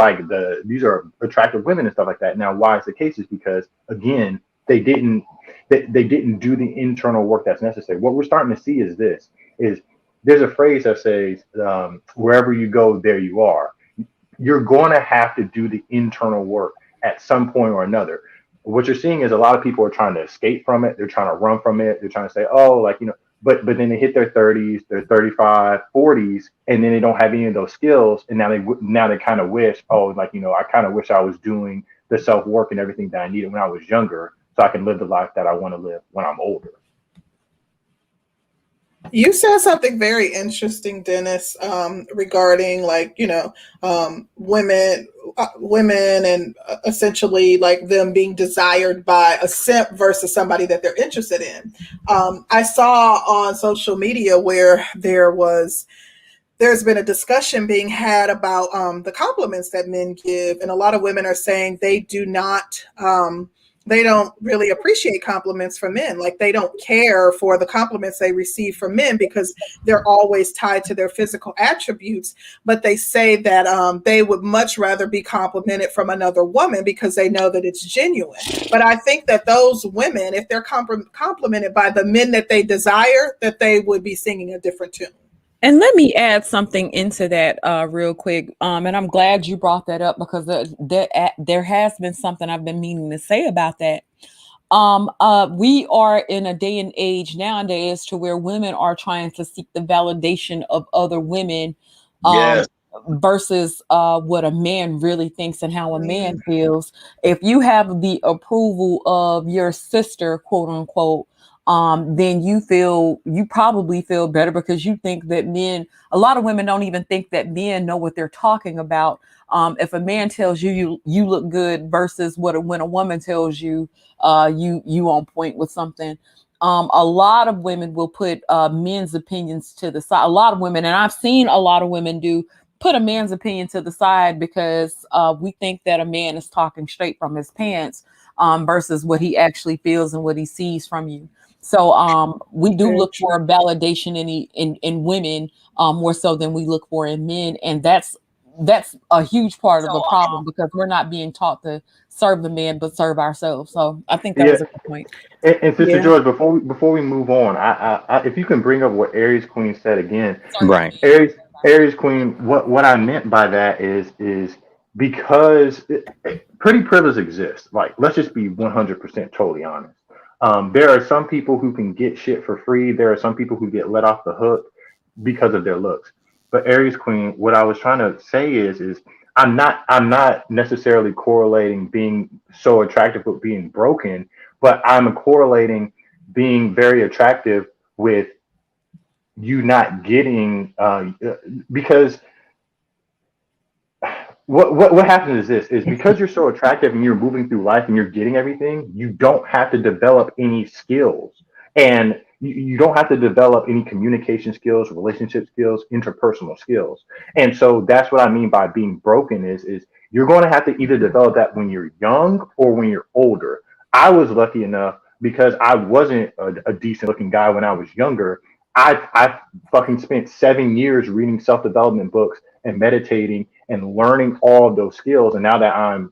attractive women and stuff like that. Now, why it's the case is because, again, they didn't do the internal work that's necessary. What we're starting to see is there's a phrase that says, wherever you go, there you are. You're going to have to do the internal work at some point or another. What you're seeing is a lot of people are trying to escape from it. They're trying to run from it. They're trying to say, but then they hit their 30s, their 35, 40s, and then they don't have any of those skills. And now they kind of wish, I kind of wish I was doing the self-work and everything that I needed when I was younger, so I can live the life that I want to live when I'm older. You said something very interesting, Dennis, regarding women and essentially like them being desired by a simp versus somebody that they're interested in. I saw on social media where there's been a discussion being had about the compliments that men give, and a lot of women are saying they don't really appreciate compliments from men. Like, they don't care for the compliments they receive from men because they're always tied to their physical attributes. But they say that they would much rather be complimented from another woman because they know that it's genuine. But I think that those women, if they're complimented by the men that they desire, that they would be singing a different tune. And let me add something into that real quick. And I'm glad you brought that up, because there has been something I've been meaning to say about that. We are in a day and age nowadays to where women are trying to seek the validation of other women versus what a man really thinks and how a man feels. If you have the approval of your sister, quote unquote, then you probably feel better because you think that a lot of women don't even think that men know what they're talking about. If a man tells you look good versus when a woman tells you you on point with something. A lot of women will put men's opinions to the side. A lot of women, and I've seen a lot of women put a man's opinion to the side because we think that a man is talking straight from his pants versus what he actually feels and what he sees from you. So we do look for validation in women more so than we look for in men, and that's a huge part of the problem because we're not being taught to serve the man but serve ourselves. So I think that was a good point. And Sister George, before we move on, I if you can bring up what Aries Queen said again, Right. Aries Queen, what I meant by that is because pretty privilege exists. Like, let's just be 100% totally honest. There are some people who can get shit for free. There are some people who get let off the hook because of their looks. But Aries Queen, what I was trying to say is I'm not necessarily correlating being so attractive with being broken, but I'm correlating being very attractive with you not getting because what happens is because you're so attractive and you're moving through life and you're getting everything, you don't have to develop any skills, and you don't have to develop any communication skills, relationship skills, interpersonal skills. And so that's what I mean by being broken is you're going to have to either develop that when you're young or when you're older. I was lucky enough because I wasn't a decent looking guy when I was younger. I fucking spent 7 years reading self-development books and meditating and learning all of those skills. And now that I'm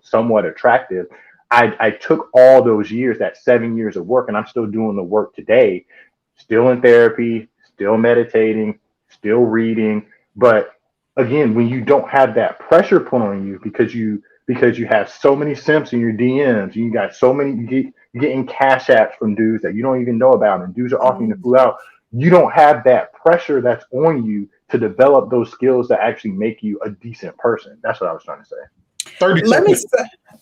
somewhat attractive, I took all those years, that 7 years of work, and I'm still doing the work today, still in therapy, still meditating, still reading. But again, when you don't have that pressure put on you because you have so many simps in your DMs, you got so many, you're getting cash apps from dudes that you don't even know about, and dudes are offering to fool out. You don't have that pressure that's on you to develop those skills that actually make you a decent person. That's what I was trying to say. 30 Let me seconds.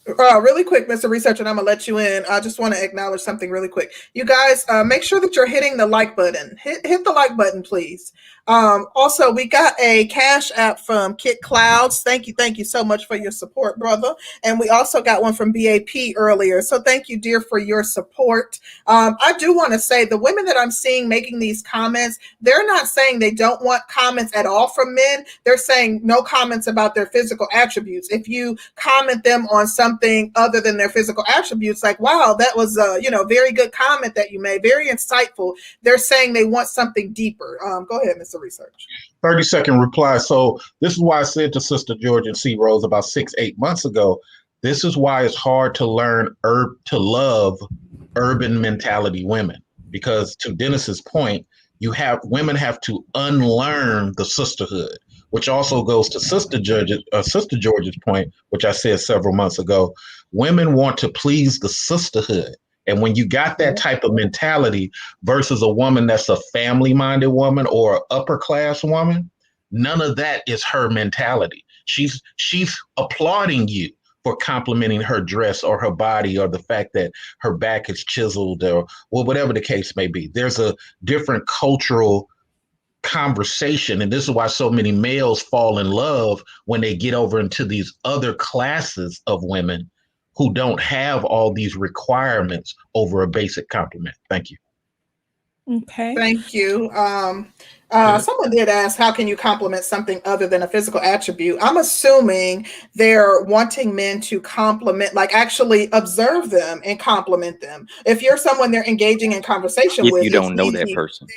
say, really quick, Mr. Researcher, and I'm gonna let you in. I just want to acknowledge something really quick. You guys, make sure that you're hitting the like button. Hit the like button, please. Also, we got a cash app from Kit Clouds. Thank you so much for your support, brother. And we also got one from BAP earlier. So thank you, dear, for your support. I do want to say the women that I'm seeing making these comments, they're not saying they don't want comments at all from men. They're saying no comments about their physical attributes. If you comment them on something other than their physical attributes, like, wow, that was a very good comment that you made, very insightful. They're saying they want something deeper. Go ahead, Mr. Research. 30-second reply. So this is why I said to Sister George and C. Rose about 6-8 months ago, this is why it's hard to learn to love urban mentality women, because to Dennis's point, women have to unlearn the sisterhood, which also goes to Sister George's point, which I said several months ago. Women want to please the sisterhood. And when you got that type of mentality versus a woman that's a family-minded woman or an upper-class woman, none of that is her mentality. She's applauding you for complimenting her dress or her body or the fact that her back is chiseled or whatever the case may be. There's a different cultural conversation, and this is why so many males fall in love when they get over into these other classes of women who don't have all these requirements over a basic compliment. Thank you. Okay. Thank you. Someone did ask, how can you compliment something other than a physical attribute? I'm assuming they're wanting men to compliment, like actually observe them and compliment them. If you're someone they're engaging in conversation with, you don't know that person.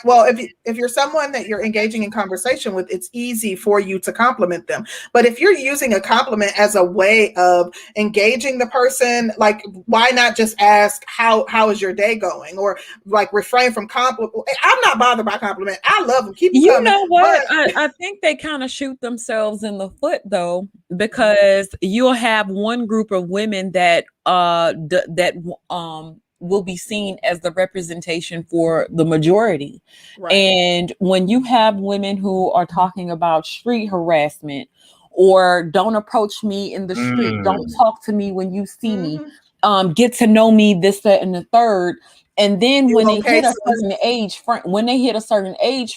Well, if you're someone that you're engaging in conversation with, it's easy for you to compliment them. But if you're using a compliment as a way of engaging the person, like, why not just ask, how is your day going? Or like refrain from compliment. I'm not bothered by compliment. I love them. Keep them coming. You know what? I think they kind of shoot themselves in the foot, though, because you'll have one group of women that will be seen as the representation for the majority. Right. And when you have women who are talking about street harassment or don't approach me in the street, don't talk to me when you see me, get to know me, this, that, and the third. And then when they hit a certain age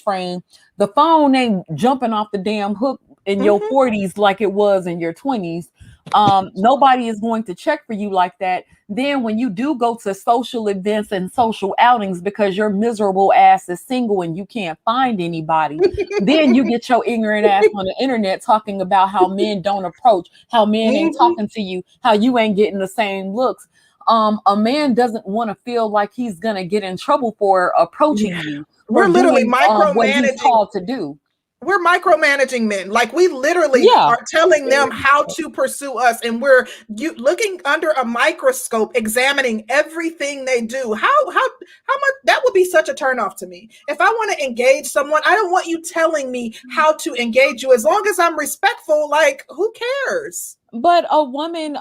frame, the phone ain't jumping off the damn hook in your 40s like it was in your 20s. Nobody is going to check for you like that. Then when you do go to social events and social outings because your miserable ass is single and you can't find anybody, then you get your ignorant ass on the internet talking about how men don't approach, how men ain't talking to you, how you ain't getting the same looks. A man doesn't want to feel like he's gonna get in trouble for approaching you. We're literally doing, micromanaging what he's called to do. We're micromanaging men. Like we literally are telling them how to pursue us, and we're looking under a microscope, examining everything they do. How much that would be such a turnoff to me. If I want to engage someone, I don't want you telling me how to engage you. As long as I'm respectful, like who cares? But a woman,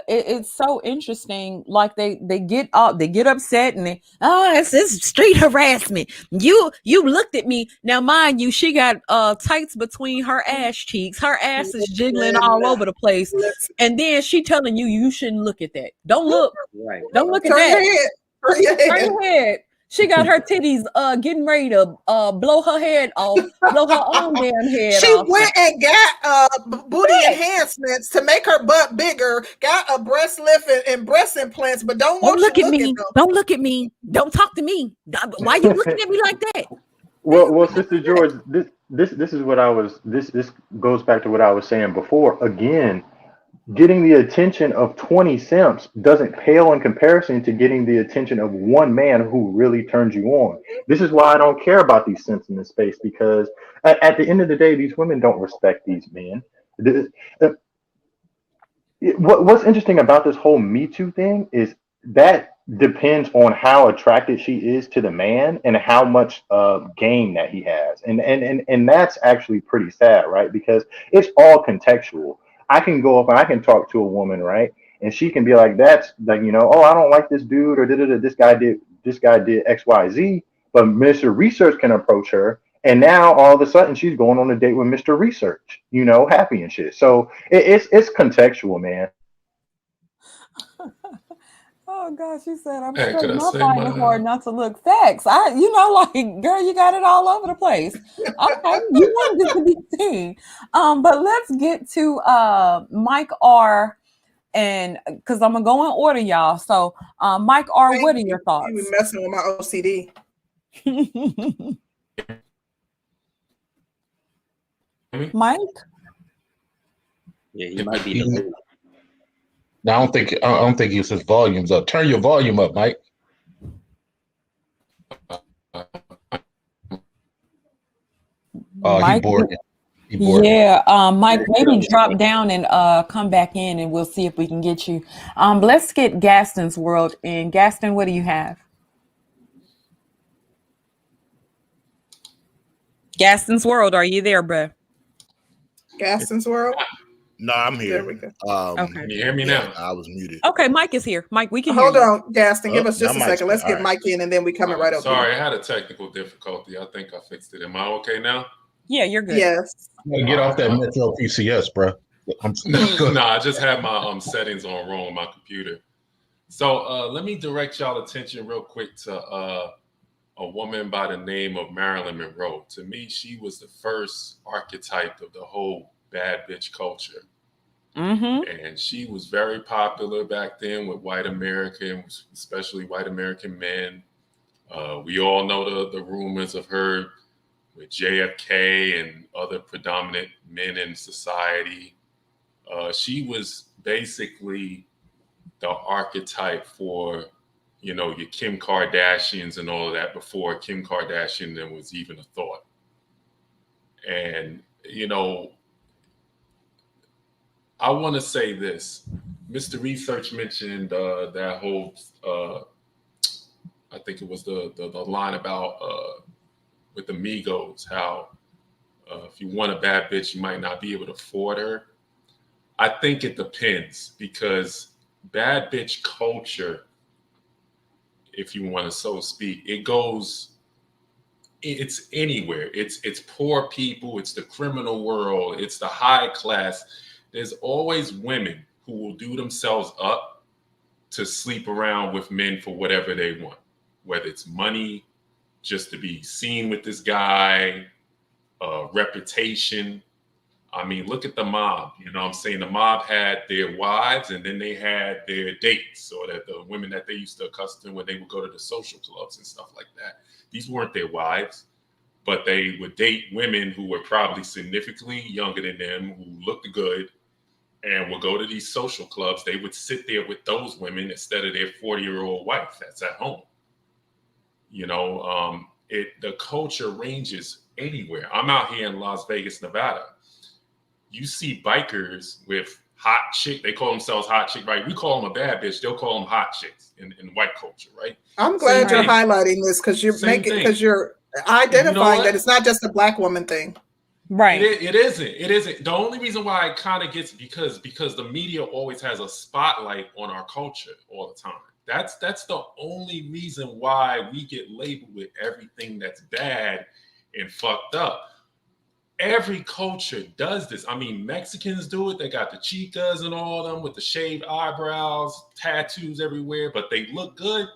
it's so interesting. Like they get upset and it's street harassment. You looked at me. Now, mind you, she got tights between her ass cheeks. Her ass is jiggling all over the place, and then she telling you shouldn't look at that. Don't look. Right. Don't look at that. Turn your head. She got her titties getting ready to blow her head off, blow her own damn head she off. She went and got booty enhancements to make her butt bigger, got a breast lift and breast implants, but don't look at me. Don't look at me. Don't talk to me. Why you looking at me like that? Well, Sister George, this is what I was. This goes back to what I was saying before. Again, getting the attention of 20 simps doesn't pale in comparison to getting the attention of one man who really turns you on. This is why I don't care about these simps in this space, because at the end of the day, these women don't respect these men. What's interesting about this whole Me Too thing is that depends on how attracted she is to the man and how much game that he has. And that's actually pretty sad, right? Because it's all contextual. I can go up and I can talk to a woman, right? And she can be like, that's like, oh, I don't like this dude, or this guy did X, Y, Z. But Mr. Research can approach her, and now all of a sudden she's going on a date with Mr. Research, happy and shit. So it's contextual, man. Oh gosh, she said I'm finding hard not to look. Facts. Like, girl, you got it all over the place. Okay, you wanted it to be seen. But let's get to Mike R. And because I'm gonna go in order, y'all. So Mike R, what are your thoughts? You were messing with my OCD. Mike? Yeah, he might be. No, I don't think he says volumes up. Turn your volume up, Mike. Mike, he bored. Yeah, Mike, maybe drop down and come back in, and we'll see if we can get you. Let's get Gaston's World in. Gaston, what do you have? Gaston's World, are you there, bruh? Gaston's World? No, I'm here. There we go. Okay. Can you hear me now? I was muted. Okay, Mike is here. Mike, we can Hold hear on, Gaston. Give us just a second. Let's get right. Mike in, and then we coming right over. Sorry, I had a technical difficulty. I think I fixed it. Am I okay now? Yeah, you're good. Yes. Get off that Metro PCS, bro. No, I just had my settings on wrong on my computer. So let me direct y'all attention real quick to a woman by the name of Marilyn Monroe. To me, she was the first archetype of the whole bad bitch culture. Mm-hmm. And she was very popular back then with white Americans, especially white American men. We all know the rumors of her with JFK and other predominant men in society. She was basically the archetype for, your Kim Kardashians and all of that before Kim Kardashian then was even a thought. And, I want to say this. Mr. Research mentioned that whole, I think it was the line about with the Migos, how if you want a bad bitch, you might not be able to afford her. I think it depends, because bad bitch culture, if you want to so speak, it's anywhere. It's poor people, it's the criminal world, it's the high class. There's always women who will do themselves up to sleep around with men for whatever they want, whether it's money, just to be seen with this guy, reputation. I mean, look at the mob. You know what I'm saying? The mob had their wives and then they had their dates, or that the women that they used to accustom when they would go to the social clubs and stuff like that. These weren't their wives, but they would date women who were probably significantly younger than them, who looked good, and would go to these social clubs. They would sit there with those women instead of their 40-year-old wife that's at home. You know, the culture ranges anywhere. I'm out here in Las Vegas, Nevada. You see bikers with hot chick. They call themselves hot chick, right? We call them a bad bitch. They'll call them hot chicks in white culture, right? I'm glad you're highlighting this because you're identifying that it's not just a Black woman thing. Right. It isn't. The only reason why it kind of gets because the media always has a spotlight on our culture all the time. That's the only reason why we get labeled with everything that's bad and fucked up. Every culture does this. I mean, Mexicans do it. They got the chicas and all of them with the shaved eyebrows, tattoos everywhere, but they look good.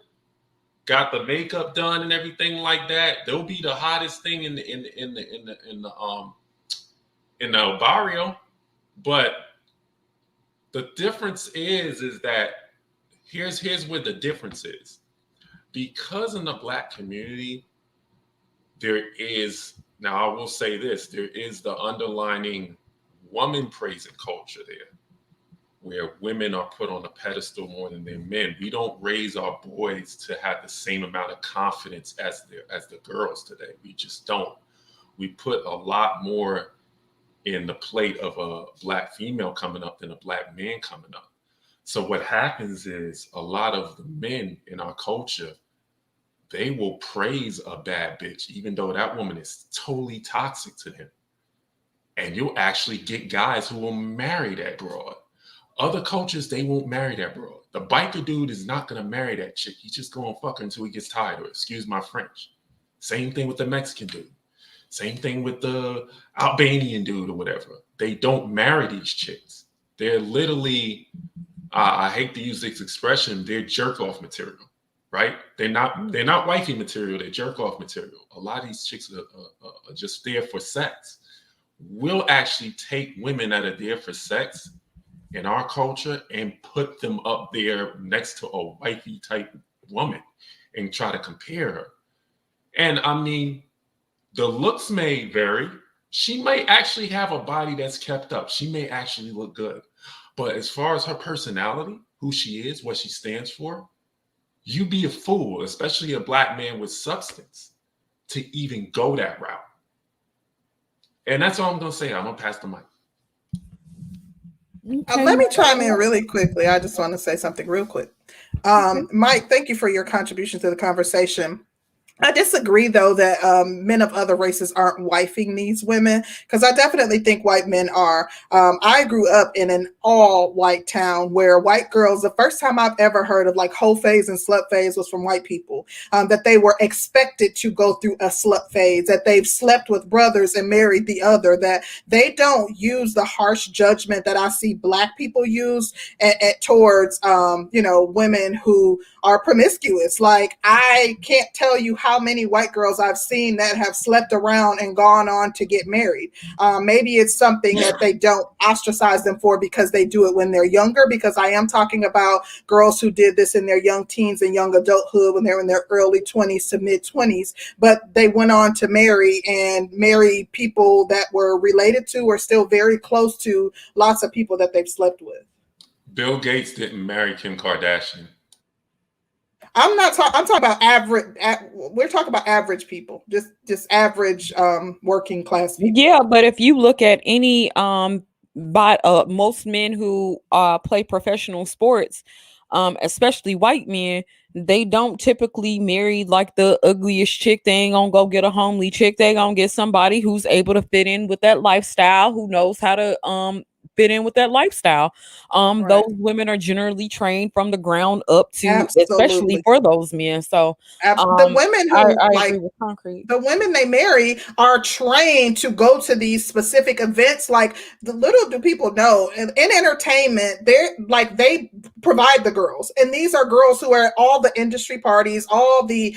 Got the makeup done and everything like that. They'll be the hottest thing in the barrio. But the difference is that here's where the difference is. Because in the Black community, there is, now I will say this, there is the underlining woman praising culture there, where women are put on a pedestal more than their men. We don't raise our boys to have the same amount of confidence as the girls today. We just don't. We put a lot more in the plate of a Black female coming up than a Black man coming up. So what happens is a lot of the men in our culture, they will praise a bad bitch, even though that woman is totally toxic to them. And you'll actually get guys who will marry that broad. Other cultures, they won't marry that broad. The biker dude is not going to marry that chick. He's just going to fuck her until he gets tired of it. Excuse my French. Same thing with the Mexican dude. Same thing with the Albanian dude or whatever. They don't marry these chicks. They're literally, I hate to use this expression, they're jerk-off material. Right? They're not wifey material. They're jerk off material. A lot of these chicks are just there for sex. We'll actually take women that are there for sex in our culture and put them up there next to a wifey type woman and try to compare her. And I mean, the looks may vary. She may actually have a body that's kept up. She may actually look good. But as far as her personality, who she is, what she stands for, you'd be a fool, especially a Black man with substance, to even go that route. And that's all I'm going to say. I'm going to pass the mic. Okay. Let me chime in really quickly. I just want to say something real quick. Mike, thank you for your contribution to the conversation. I disagree, though, that men of other races aren't wifing these women, because I definitely think white men are. I grew up in an all-white town where white girls, the first time I've ever heard of like hoe phase and slut phase was from white people, that they were expected to go through a slut phase, that they've slept with brothers and married the other, that they don't use the harsh judgment that I see Black people use towards, women who are promiscuous. Like, I can't tell you how many white girls I've seen that have slept around and gone on to get married. Maybe it's something that they don't ostracize them for because they do it when they're younger, because I am talking about girls who did this in their young teens and young adulthood when they're in their early 20s to mid 20s, but they went on to marry people that were related to or still very close to lots of people that they've slept with. Bill Gates didn't marry Kim Kardashian. I'm talking about average. We're talking about average people, just average working class people. Yeah, but if you look at any most men who play professional sports, especially white men, they don't typically marry like the ugliest chick. They ain't gonna go get a homely chick. They gonna get somebody who's able to fit in with that lifestyle, who knows how to fit in with that lifestyle. Right. Those women are generally trained from the ground up to, especially Absolutely. for those men. So The women who I like agree with Concrete. the women they marry are trained to go to these specific events. Like, the little do people know, in entertainment, they provide the girls, and these are girls who are at all the industry parties, all the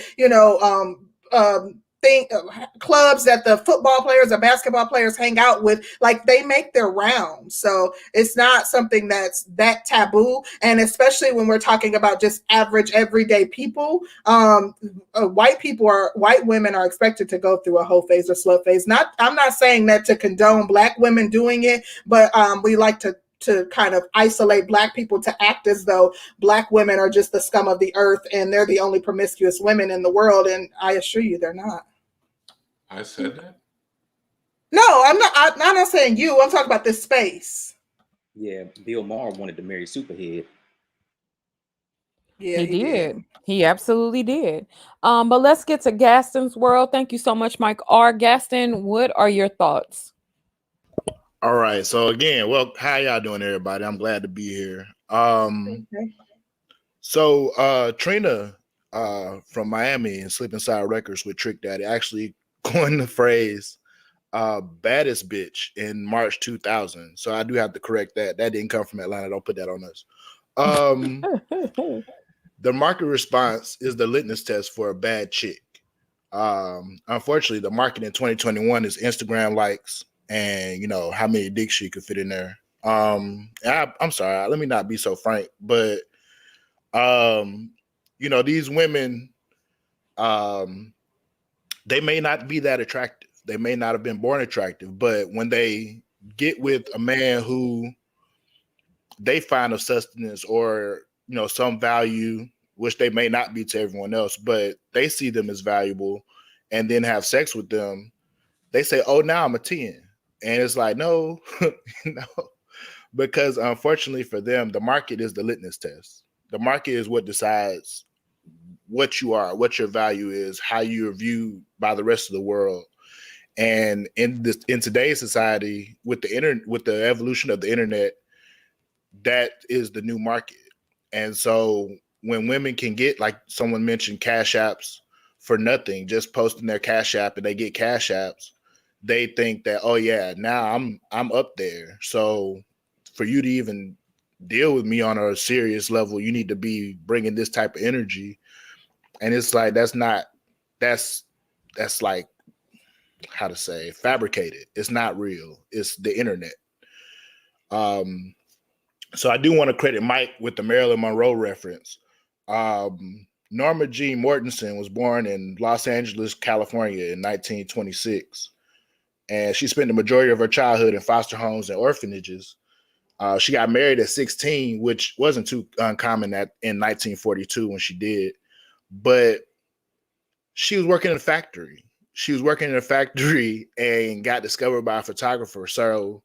clubs that the football players or basketball players hang out with. Like, they make their rounds, so it's not something that's that taboo. And especially when we're talking about just average everyday people, white women are expected to go through a hoe phase or slut phase. I'm not saying that to condone Black women doing it, but we like to kind of isolate Black people to act as though Black women are just the scum of the earth and they're the only promiscuous women in the world. And I assure you, they're not. I said that? No, I'm not. I'm not saying you. I'm talking about this space. Yeah, Bill Maher wanted to marry Superhead. Yeah, He did. He absolutely did. But let's get to Gaston's world. Thank you so much, Mike R. Gaston, what are your thoughts? All right. So again, well, how y'all doing, everybody? I'm glad to be here. Okay. So Trina from Miami and Sleep Inside Records with Trick Daddy actually coined the phrase baddest bitch in March 2000. So I do have to correct that. That didn't come from Atlanta. Don't put that on us. The market response is the litmus test for a bad chick. Unfortunately, the market in 2021 is Instagram likes and, you know, how many dicks she could fit in there. I'm sorry, let me not be so frank, but you know, these women, they may not be that attractive. They may not have been born attractive, but when they get with a man who they find of sustenance or, you know, some value, which they may not be to everyone else, but they see them as valuable and then have sex with them, they say, oh, now I'm a 10. And it's like, no, no, because unfortunately for them, the market is the litmus test. The market is what decides what you are, what your value is, how you're viewed by the rest of the world. And in today's society, with the evolution of the internet, that is the new market. And so when women can get, like someone mentioned, cash apps for nothing, just posting their cash app and they get cash apps, they think that, oh yeah, now I'm up there. So for you to even deal with me on a serious level, you need to be bringing this type of energy. And it's like, that's like, how to say, fabricated. It's not real. It's the internet. So I do want to credit Mike with the Marilyn Monroe reference. Norma Jean Mortensen was born in Los Angeles, California in 1926. And she spent the majority of her childhood in foster homes and orphanages. She got married at 16, which wasn't too uncommon in 1942 when she did. But she was working in a factory. She was working in a factory and got discovered by a photographer. So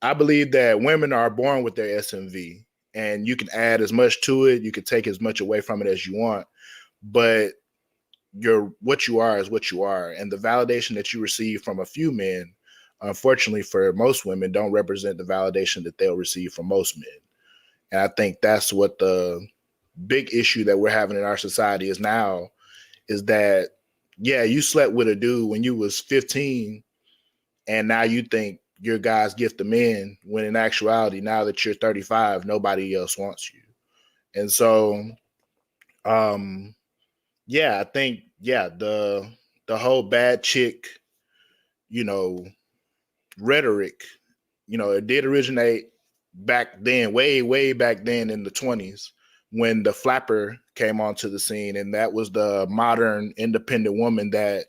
I believe that women are born with their SMV, and you can add as much to it. You can take as much away from it as you want, but what you are is what you are. And the validation that you receive from a few men, unfortunately for most women, don't represent the validation that they'll receive from most men. And I think that's what the big issue that we're having in our society is now, is that, yeah, you slept with a dude when you was 15, and now you think you're God's gift to men, when in actuality, now that you're 35, nobody else wants you. And so, yeah, I think, yeah, the whole bad chick, you know, rhetoric, you know, it did originate back then, way back then in the 20s, when the flapper came onto the scene. And that was the modern independent woman that,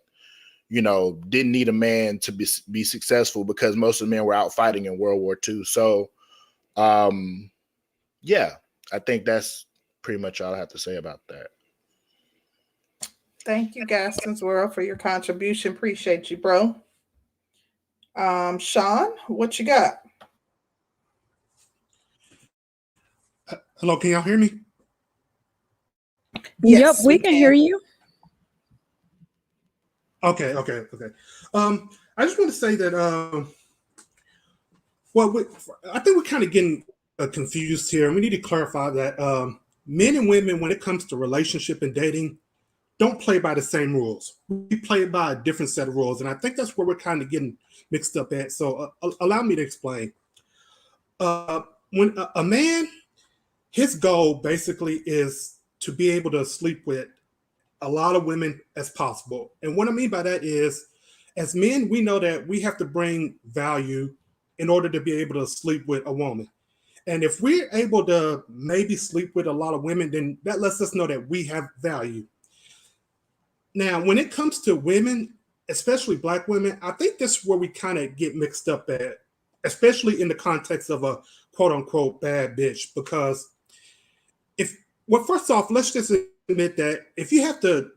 you know, didn't need a man to be successful, because most of the men were out fighting in World War II. So, yeah, I think that's pretty much all I have to say about that. Thank you, Gaston's World, for your contribution. Appreciate you, bro. Sean, what you got? Hello, can y'all hear me? Yes, we can hear you. Okay. I just want to say that Well, I think we're kind of getting confused here. We need to clarify that men and women, when it comes to relationship and dating, don't play by the same rules. We play by a different set of rules, and I think that's where we're kind of getting mixed up at. So allow me to explain. When a man, his goal basically is to be able to sleep with a lot of women as possible. And what I mean by that is, as men, we know that we have to bring value in order to be able to sleep with a woman. And if we're able to maybe sleep with a lot of women, then that lets us know that we have value. Now, when it comes to women, especially Black women, I think this is where we kind of get mixed up at, especially in the context of a quote unquote bad bitch. Because first off, let's just admit that if you have to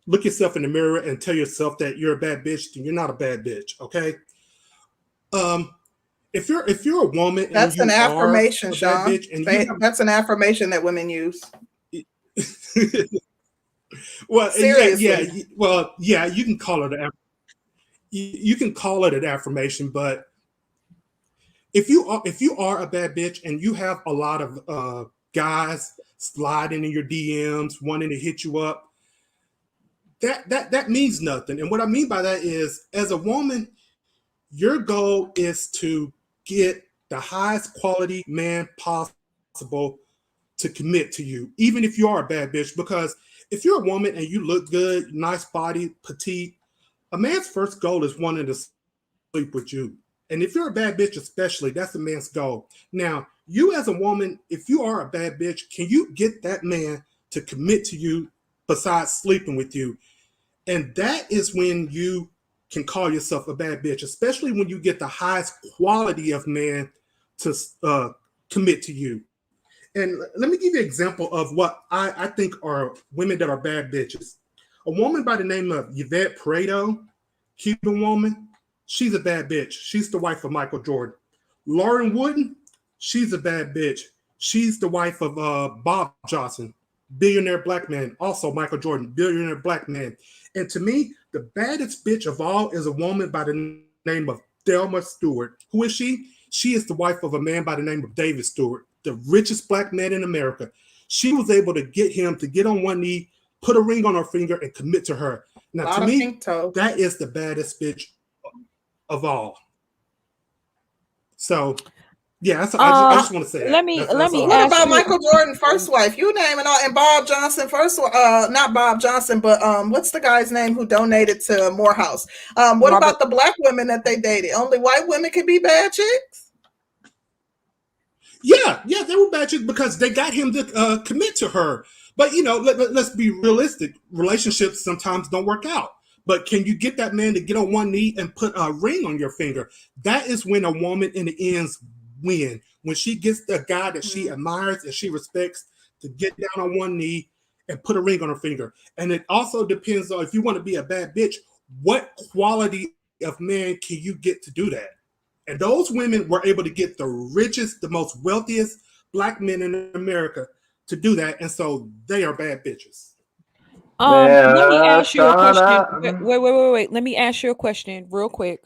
look yourself in the mirror and tell yourself that you're a bad bitch, then you're not a bad bitch, okay? If you're a woman, that's an affirmation, Sean. Bitch, that's an affirmation that women use. Well, seriously. Yeah, you can call it an affirmation, but if you are a bad bitch and you have a lot of guys sliding in your DMs, wanting to hit you up, that means nothing. And what I mean by that is, as a woman, your goal is to get the highest quality man possible to commit to you, even if you are a bad bitch. Because if you're a woman and you look good, nice body, petite, a man's first goal is wanting to sleep with you. And if you're a bad bitch especially, that's a man's goal. Now, you as a woman, if you are a bad bitch, can you get that man to commit to you besides sleeping with you? And that is when you can call yourself a bad bitch, especially when you get the highest quality of man to commit to you. And let me give you an example of what I think are women that are bad bitches. A woman by the name of Yvette Prado, Cuban woman, she's a bad bitch. She's the wife of Michael Jordan. Lauren Wooden, she's a bad bitch. She's the wife of Bob Johnson, billionaire Black man. Also Michael Jordan, billionaire Black man. And to me, the baddest bitch of all is a woman by the name of Thelma Stewart. Who is she? She is the wife of a man by the name of David Stewart, the richest Black man in America. She was able to get him to get on one knee, put a ring on her finger, and commit to her. Now, to me, that is the baddest bitch of all. So, yeah, I just want to say that. Let me what about Michael Jordan first wife? You name it all, and Bob Johnson not Bob Johnson, but what's the guy's name who donated to Morehouse? What about the Black women that they dated? Only white women can be bad chicks? Yeah, they were bad chicks because they got him to commit to her. But let's be realistic. Relationships sometimes don't work out. But can you get that man to get on one knee and put a ring on your finger? That is when a woman in the ends win. When she gets the guy that she admires and she respects to get down on one knee and put a ring on her finger. And it also depends on, if you want to be a bad bitch, what quality of man can you get to do that? And those women were able to get the richest, the most wealthiest Black men in America to do that. And so they are bad bitches. Let me ask you a question. Wait. Let me ask you a question real quick.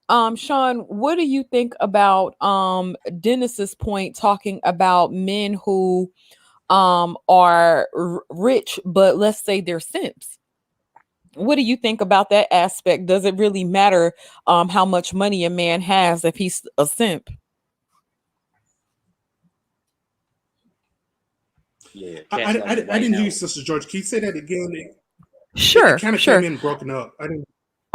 Sean, what do you think about Dennis's point talking about men who are rich, but let's say they're simps? What do you think about that aspect? Does it really matter how much money a man has if he's a simp? Yeah, I didn't hear you, Sister George. Can you say that again? Sure. It kind of came in broken up. I didn't.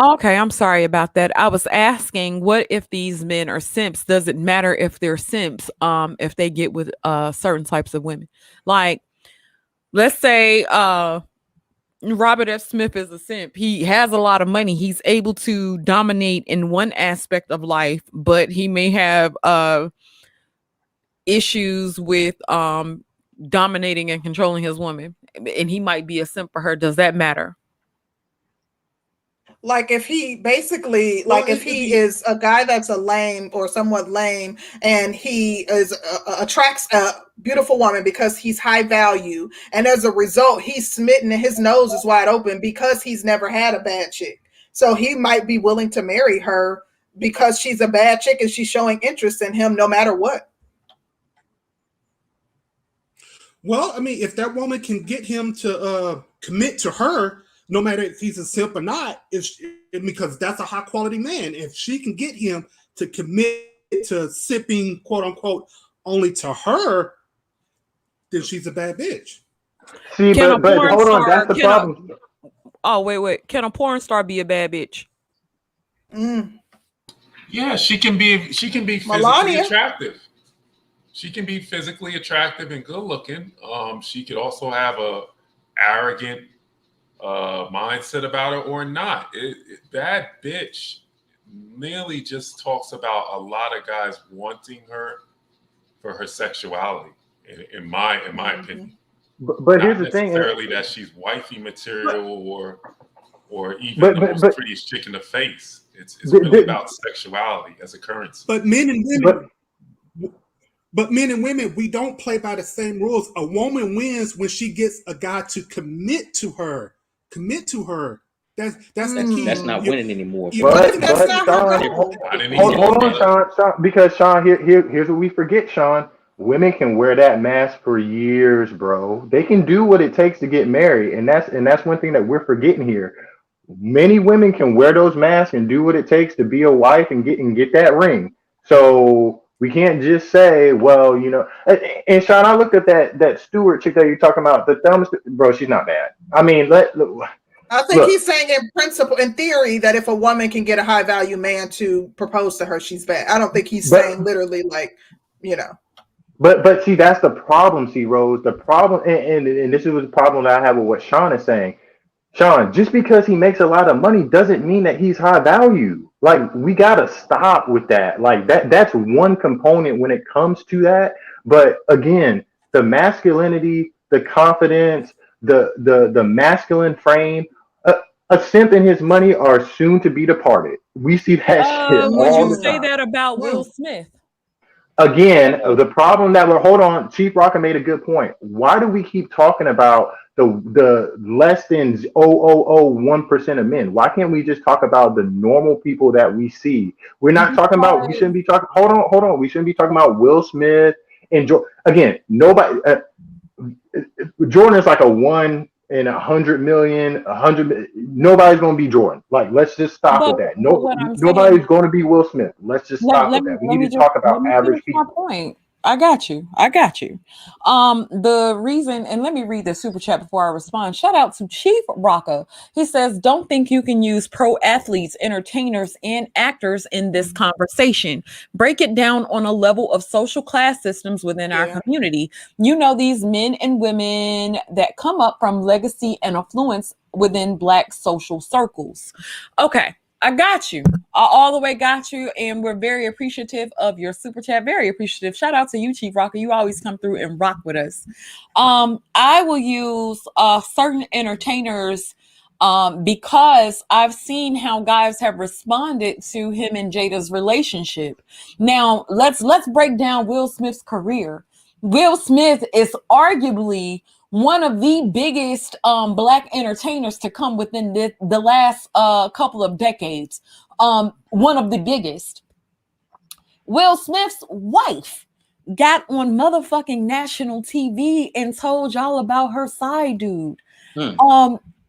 Okay, I'm sorry about that. I was asking, what if these men are simps? Does it matter if they're simps if they get with certain types of women? Like, let's say Robert F. Smith is a simp. He has a lot of money. He's able to dominate in one aspect of life, but he may have issues with dominating and controlling his woman, and he might be a simp for her. Does that matter? Like if he basically, like if he is a guy that's a lame or somewhat lame, and he is attracts a beautiful woman because he's high value, and as a result, he's smitten and his nose is wide open because he's never had a bad chick. So he might be willing to marry her because she's a bad chick and she's showing interest in him no matter what. Well, I mean, if that woman can get him to commit to her, no matter if he's a simp or not, because that's a high quality man. If she can get him to commit to sipping, quote unquote, only to her, then she's a bad bitch. See, but hold on, that's the problem. Oh, wait. Can a porn star be a bad bitch? Yeah, she can be physically attractive. She can be physically attractive and good looking. She could also have a arrogant mindset about it or not. Bad bitch merely just talks about a lot of guys wanting her for her sexuality, in my opinion. But here's the thing: necessarily that she's wifey material or even the most prettiest chick in the face. It's really about sexuality as a currency. But men and women, we don't play by the same rules. A woman wins when she gets a guy to commit to her. That's the key. That's not winning anymore. But Sean, hold on, Sean, because Sean, here's what we forget, Sean. Women can wear that mask for years, bro. They can do what it takes to get married, and that's one thing that we're forgetting here. Many women can wear those masks and do what it takes to be a wife and get that ring. So we can't just say, well, you know. And Sean, I looked at that Stewart chick that you're talking about. The Thelma, bro, she's not bad. I mean, I think he's saying in principle, in theory, that if a woman can get a high value man to propose to her, she's bad. I don't think he's saying literally like, you know. But see, that's the problem. See, Rose, the problem, and this is the problem that I have with what Sean is saying. Sean, just because he makes a lot of money doesn't mean that he's high value. Like, we gotta stop with that. Like that's one component when it comes to that. But again, the masculinity, the confidence, the masculine frame, a simp and his money are soon to be departed. We see that shit all the time. Would you say that about Will Smith? Again, the problem that hold on, Chief Rocker made a good point. Why do we keep talking about the less than 0.001% of men? Why can't we just talk about the normal people that we see? We're not talking about, we shouldn't be talking, hold on. We shouldn't be talking about Will Smith and again, nobody, Jordan is like a 1 in 100 million, 100, nobody's going to be Jordan. Like, let's just stop with that. Nobody's going to be Will Smith. Let's just stop with that. We need to talk about average people. My point. I got you. The reason, and let me read the super chat before I respond. Shout out to Chief Rocka. He says, don't think you can use pro athletes, entertainers, and actors in this conversation. Break it down on a level of social class systems within our community. You know, these men and women that come up from legacy and affluence within Black social circles. Okay. I got you. I all the way got you. And we're very appreciative of your super chat. Very appreciative. Shout out to you, Chief Rocker. You always come through and rock with us. I will use certain entertainers because I've seen how guys have responded to him and Jada's relationship. Now, let's break down Will Smith's career. Will Smith is arguably one of the biggest Black entertainers to come within the last couple of decades. One of the biggest. Will Smith's wife got on motherfucking national TV and told y'all about her side dude.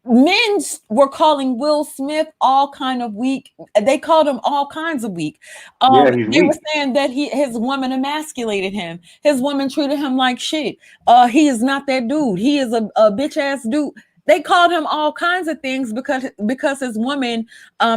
Men were calling Will Smith all kind of weak. They called him all kinds of weak. They were saying that his woman emasculated him. His woman treated him like shit. He is not that dude. He is a bitch ass dude. They called him all kinds of things because his woman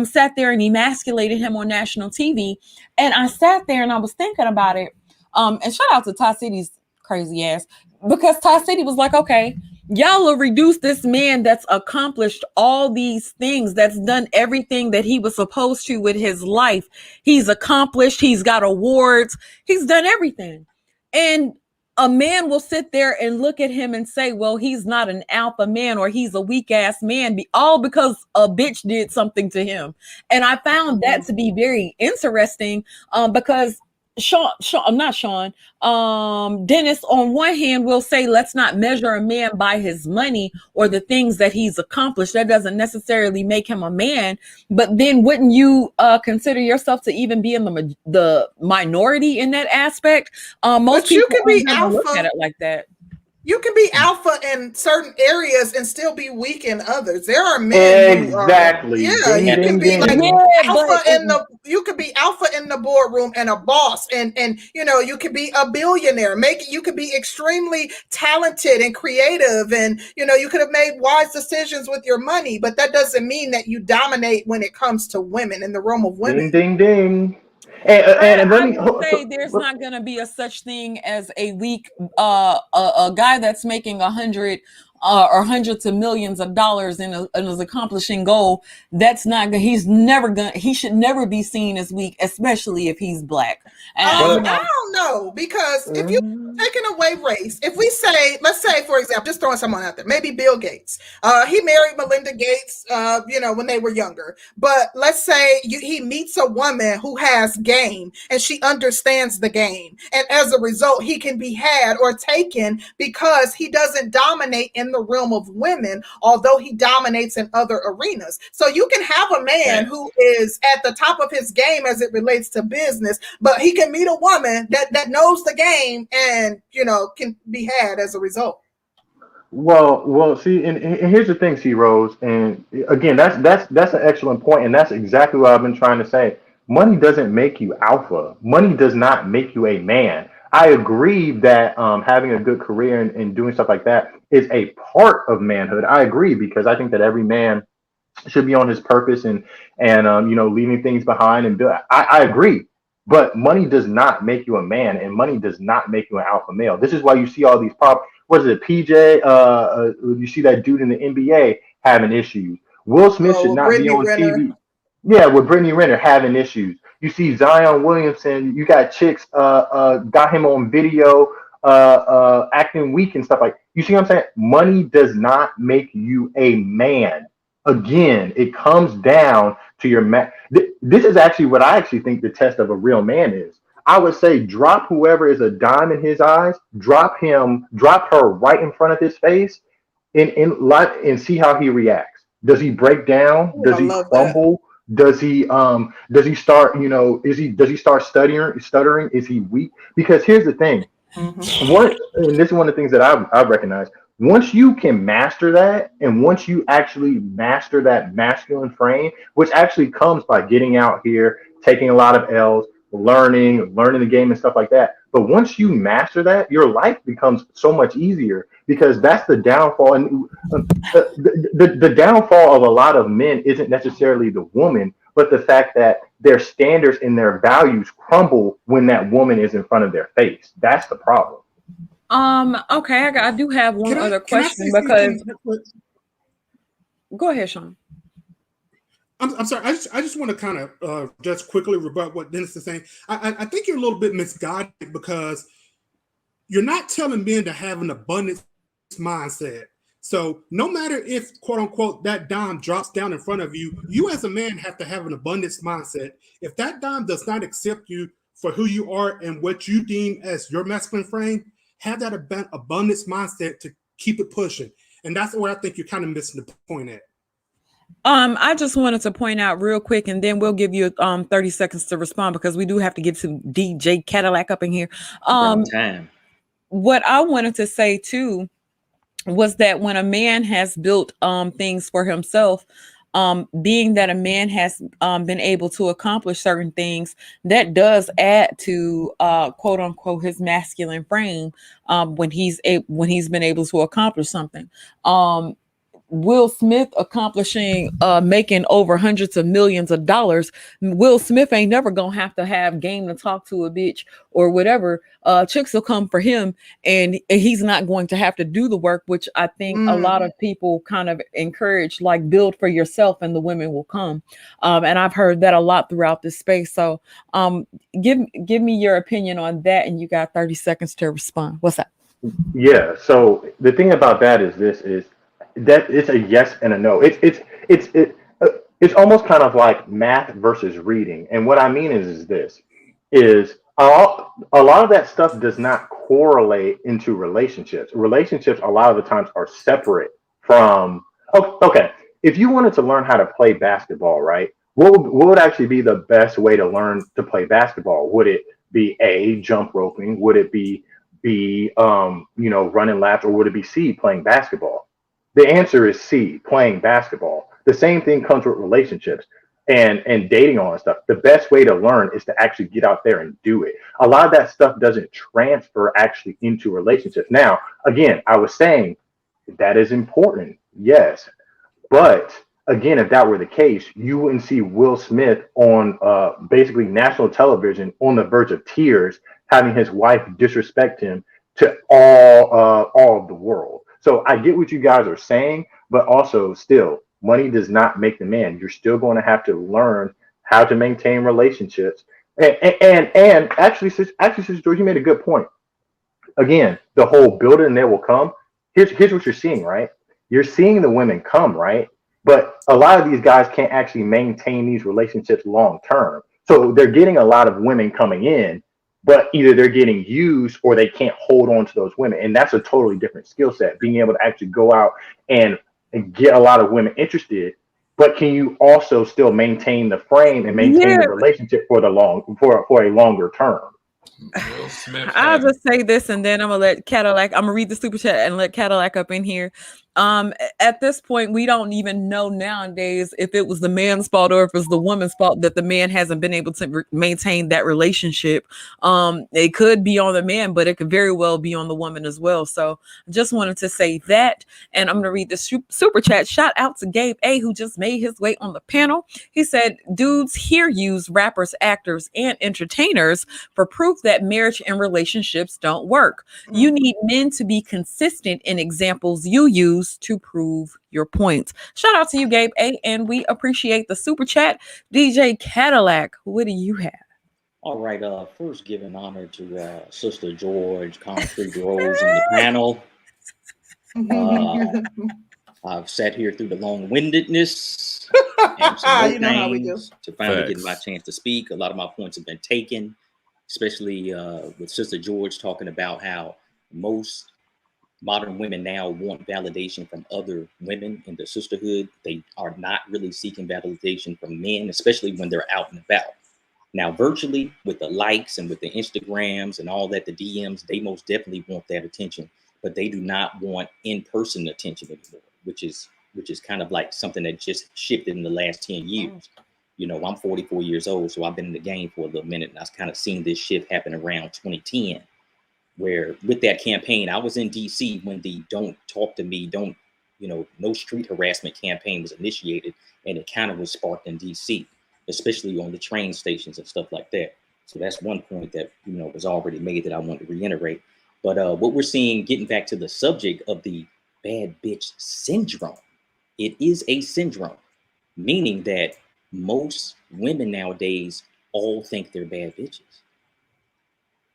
sat there and emasculated him on national TV. And I sat there and I was thinking about it. And shout out to Ty City's crazy ass, because Ty City was like, okay, y'all will reduce this man that's accomplished all these things, that's done everything that he was supposed to with his life. He's accomplished. He's got awards. He's done everything. And a man will sit there and look at him and say, well, he's not an alpha man, or he's a weak ass man, all because a bitch did something to him. And I found that to be very interesting because I'm not Sean. Dennis, on one hand, will say, let's not measure a man by his money or the things that he's accomplished. That doesn't necessarily make him a man. But then wouldn't you consider yourself to even be in the minority in that aspect? Most But you people can be aren't gonna look alpha. at it like that. You can be alpha in certain areas and still be weak in others. There are men exactly. who are, Ding, you can ding, be like ding. you could be alpha in the boardroom and a boss, and you could be a billionaire. You could be extremely talented and creative, and you could have made wise decisions with your money, but that doesn't mean that you dominate when it comes to women, in the realm of women. Ding, ding, ding. And let I me would say there's not going to be a such thing as a weak a guy that's making 100 or hundreds of millions of dollars and is accomplishing goal. That's not he should never be seen as weak, especially if he's black. And I don't know, because if you taking away race, if we say, let's say, for example, just throwing someone out there, maybe Bill Gates, he married Melinda Gates, when they were younger, but let's say he meets a woman who has game and she understands the game, and as a result he can be had or taken because he doesn't dominate in the realm of women, although he dominates in other arenas. So you can have a man who is at the top of his game as it relates to business, but he can meet a woman that knows the game and can be had as a result. Well, see, and here's the thing, C Rose, and again, that's an excellent point, and that's exactly what I've been trying to say. Money doesn't make you alpha. Money does not make you a man. I agree that having a good career and doing stuff like that is a part of manhood. I agree, because I think that every man should be on his purpose and leaving things behind and build. I agree. But money does not make you a man, and money does not make you an alpha male. This is why you see all these what is it, PJ? You see that dude in the NBA having issues. Will Smith should not be on TV. Yeah, with Brittany Renner having issues. You see Zion Williamson. You got chicks got him on video acting weak and stuff like. You see what I'm saying? Money does not make you a man. Again, it comes down to your man. This is actually what I actually think the test of a real man is. I would say drop whoever is a dime in his eyes, drop her right in front of his face and see how he reacts. Does he break down? Does he crumble? Does he start, does he start stuttering? Is he weak? Because here's the thing. Mm-hmm. And this is one of the things that I've recognized. Once you can master that, and once you actually master that masculine frame, which actually comes by getting out here, taking a lot of L's, learning the game and stuff like that. But once you master that, your life becomes so much easier, because that's the downfall. And the downfall of a lot of men isn't necessarily the woman, but the fact that their standards and their values crumble when that woman is in front of their face. That's the problem. Okay, I do have one other question, because go ahead, Sean. I'm sorry. I just want to kind of just quickly rebut what Dennis is saying. I think you're a little bit misguided, because you're not telling men to have an abundance mindset. So no matter if, quote unquote, that dime drops down in front of you, you as a man have to have an abundance mindset. If that dime does not accept you for who you are and what you deem as your masculine frame, have that abundance mindset to keep it pushing. And that's where I think you're kind of missing the point at. I just wanted to point out real quick, and then we'll give you 30 seconds to respond, because we do have to get to DJ Cadillac up in here. What I wanted to say too was that when a man has built things for himself, being that a man has been able to accomplish certain things, that does add to quote unquote his masculine frame when he's been able to accomplish something. Will Smith accomplishing making over hundreds of millions of dollars, Will Smith ain't never gonna have to have game to talk to a bitch or whatever. Chicks will come for him, and he's not going to have to do the work, which I think a lot of people kind of encourage, like, build for yourself and the women will come. And I've heard that a lot throughout this space. So give me your opinion on that, and you got 30 seconds to respond. What's up? Yeah, so the thing about that is that it's a yes and a no. It's almost kind of like math versus reading. And what I mean is A lot of that stuff does not correlate into relationships. Relationships a lot of the times are separate from. Oh, okay, if you wanted to learn how to play basketball, right? What would actually be the best way to learn to play basketball? Would it be A, jump roping? Would it be B, running laps, or would it be C, playing basketball? The answer is C, playing basketball. The same thing comes with relationships and dating all that stuff. The best way to learn is to actually get out there and do it. A lot of that stuff doesn't transfer actually into relationships. Now, again, I was saying that is important, yes, but again, if that were the case, you wouldn't see Will Smith on basically national television on the verge of tears, having his wife disrespect him to all of the world. So I get what you guys are saying, but also still, money does not make the man. You're still going to have to learn how to maintain relationships. And actually, Sister George, you made a good point. Again, the whole build it and they will come. Here's what you're seeing, right? You're seeing the women come, right? But a lot of these guys can't actually maintain these relationships long term. So they're getting a lot of women coming in, but either they're getting used or they can't hold on to those women. And that's a totally different skill set, being able to actually go out and get a lot of women interested. But can you also still maintain the frame and maintain the relationship for a longer term? Will Smith. I'll just say this, and then I'm gonna let Cadillac. I'm gonna read the super chat and let Cadillac up in here. At this point, we don't even know nowadays if it was the man's fault or if it was the woman's fault that the man hasn't been able to maintain that relationship. It could be on the man, but it could very well be on the woman as well. So I just wanted to say that, and I'm gonna read the super chat. Shout out to Gabe A, who just made his way on the panel. He said, "Dudes here use rappers, actors, and entertainers for proof that marriage and relationships don't work. You need men to be consistent in examples you use to prove your points." Shout out to you, Gabe A, and we appreciate the super chat. DJ Cadillac, what do you have? All right, first giving honor to Sister George, concreterose in the panel. I've sat here through the long-windedness and some you know how we do. to finally get my chance to speak. A lot of my points have been taken, especially with Sister George talking about how most modern women now want validation from other women in the sisterhood. They are not really seeking validation from men, especially when they're out and about. Now, virtually with the likes and with the Instagrams and all that, the DMs, they most definitely want that attention, but they do not want in-person attention anymore, which is kind of like something that just shifted in the last 10 years. You know, I'm 44 years old, so I've been in the game for a little minute, and I've kind of seen this shift happen around 2010, where with that campaign, I was in DC when the Don't Talk to Me, No Street Harassment campaign was initiated, and it kind of was sparked in DC, especially on the train stations and stuff like that. So that's one point that, was already made that I want to reiterate. But what we're seeing, getting back to the subject of the bad bitch syndrome, it is a syndrome, meaning that most women nowadays all think they're bad bitches.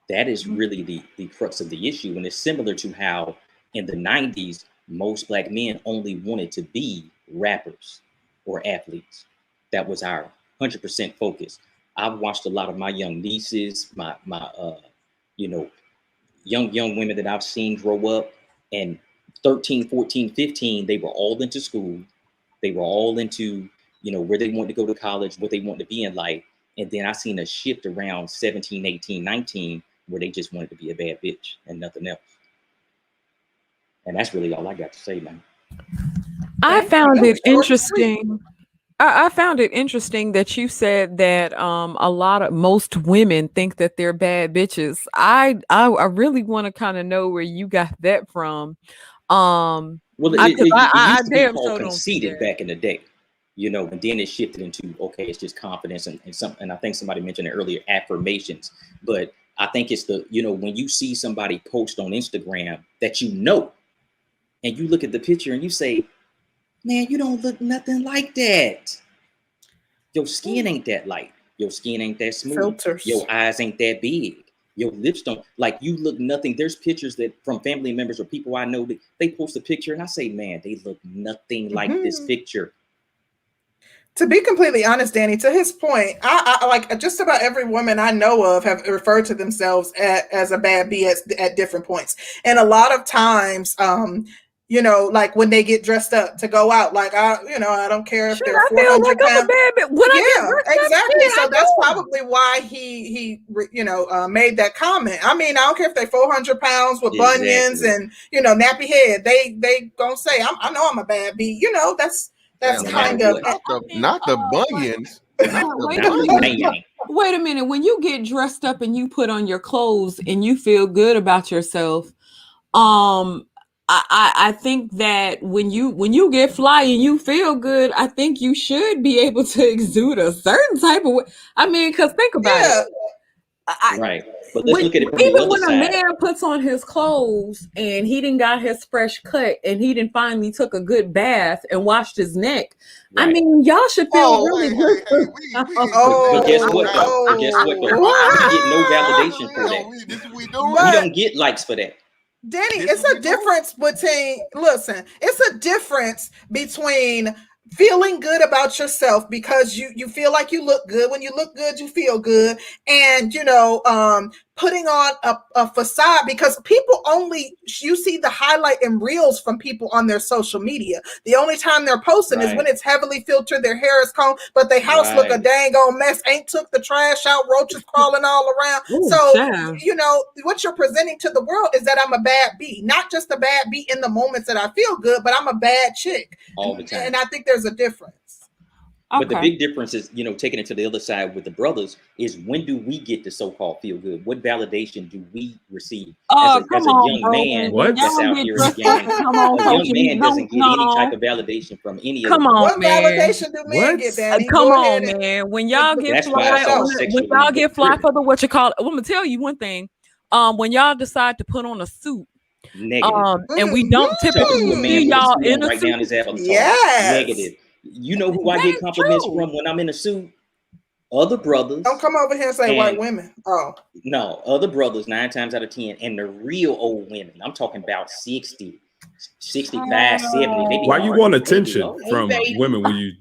That is really the crux of the issue. And it's similar to how in the 90s, most Black men only wanted to be rappers or athletes. That was our 100% focus. I've watched a lot of my young nieces, my young women that I've seen grow up, and 13, 14, 15, they were all into school. They were all into, where they wanted to go to college, what they wanted to be in life. And then I seen a shift around 17, 18, 19, where they just wanted to be a bad bitch and nothing else. And that's really all I got to say, man. I found it interesting. I found it interesting that you said that most women think that they're bad bitches. I really want to kind of know where you got that from. Well, it used to be called conceited back in the day, and then it shifted into, okay, it's just confidence and I think somebody mentioned it earlier, affirmations. But I think it's when you see somebody post on Instagram that and you look at the picture and you say, man, you don't look nothing like that. Your skin ain't that light. Your skin ain't that smooth. Filters. Your eyes ain't that big. Your lips don't, you look nothing. There's pictures that from family members or people I know that they post a picture and I say, man, they look nothing like this picture. To be completely honest, Danny, to his point, I like just about every woman I know of have referred to themselves as a bad B at different points. And a lot of times, like when they get dressed up to go out, like I don't care if they're 400 pounds. I'm a bad bitch. When I get dressed exactly. Up, so that's probably why he made that comment. I mean, I don't care if they're 400 pounds with bunions and nappy head. They gonna say, I know I'm a bad B. That's kind of not the bunions. Wait a minute. When you get dressed up and you put on your clothes and you feel good about yourself, I think that when you get fly and you feel good, I think you should be able to exude a certain type of way. I mean, because think about it. Right. But let's look at it from even the other when side. a man puts on his clothes and he didn't got his fresh cut and he didn't finally took a good bath and washed his neck. Right. I mean, y'all should feel really good. But guess what? Though? We get no validation for that. We don't get likes for that. Danny, it's a difference between feeling good about yourself because you feel like you look good. When you look good, you feel good. And, putting on a facade, because people you see the highlight and reels from people on their social media. The only time they're posting is when it's heavily filtered, their hair is combed, but their house look a dang old mess, ain't took the trash out, roaches crawling all around. Ooh, so, what you're presenting to the world is that I'm a bad B, not just a bad B in the moments that I feel good, but I'm a bad chick. All the time. And I think there's a difference. But the big difference is, taking it to the other side with the brothers is when do we get the so-called feel good? What validation do we receive as a young man that's out here in the game? A young man doesn't get any type of validation from any of them. What validation do men get, Danny? Come on, man. When y'all get fly, for the what you call it, I'm gonna tell you one thing. When y'all decide to put on a suit, negative, and we don't typically see y'all in a suit. Negative. You know who I get compliments from when I'm in a suit? Other brothers. Don't come over here and say white women. Oh. No, other brothers 9 times out of 10. And the real old women. I'm talking about 60, 65, 70. Why you want attention from women when you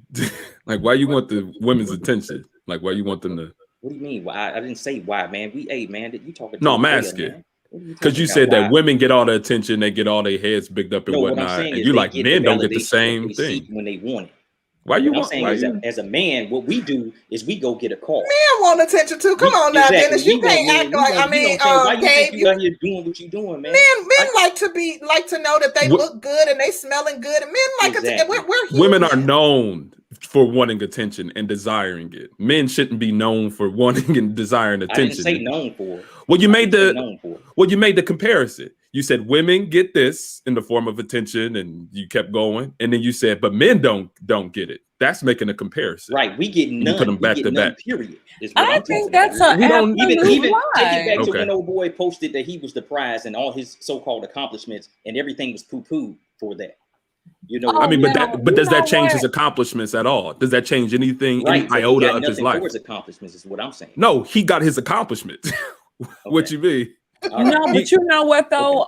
why you want the women's attention? Like, why you want them to? What do you mean? Why? I didn't say why, man. You talking? No, I'm asking. Because you said that women get all the attention, they get all their heads bigged up and whatnot. And you like men don't get the same thing when they want it. Why you want? As a man, what we do is we go get a car. Men want attention too. Come on now, Dennis. You can't act like Gabe, you out here doing what you doing, man. Men like to know that they look good and they smelling good. And men like we're women are known for wanting attention and desiring it. Men shouldn't be known for wanting and desiring attention. I didn't say known for it. Well, you made the comparison. You said women get this in the form of attention, and you kept going, and then you said, but men don't get it. That's making a comparison, right? We get none. You put them back to back. Period. I think that's a even take it back to when old boy posted that he was the prize and all his so-called accomplishments, and everything was poo-poo for that. But does that change his accomplishments at all? Does that change anything, any iota of his life? His accomplishments is what I'm saying. No, he got his accomplishments. What you mean? No, but you know what though?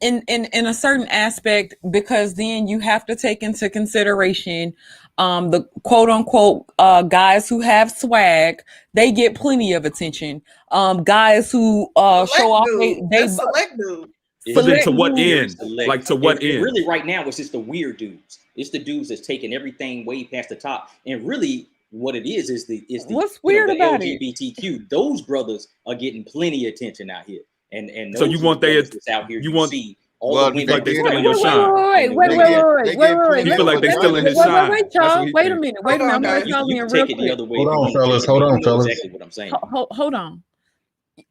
In a certain aspect, because then you have to take into consideration the quote unquote guys who have swag, they get plenty of attention. Guys who show off they select dude. But then to what end? Like to what end? Really, right now it's just the weird dudes. It's the dudes that's taking everything way past the top, and really. What it is the what's weird about LGBTQ. Those brothers are getting plenty of attention out here, and so you want they out here. You want see all the women like they stealing your shine. Wait. You feel like they stealing his shine. Wait, y'all. Wait a minute. I'm gonna tell you real quick. Hold on, fellas. Exactly what I'm saying. Hold on.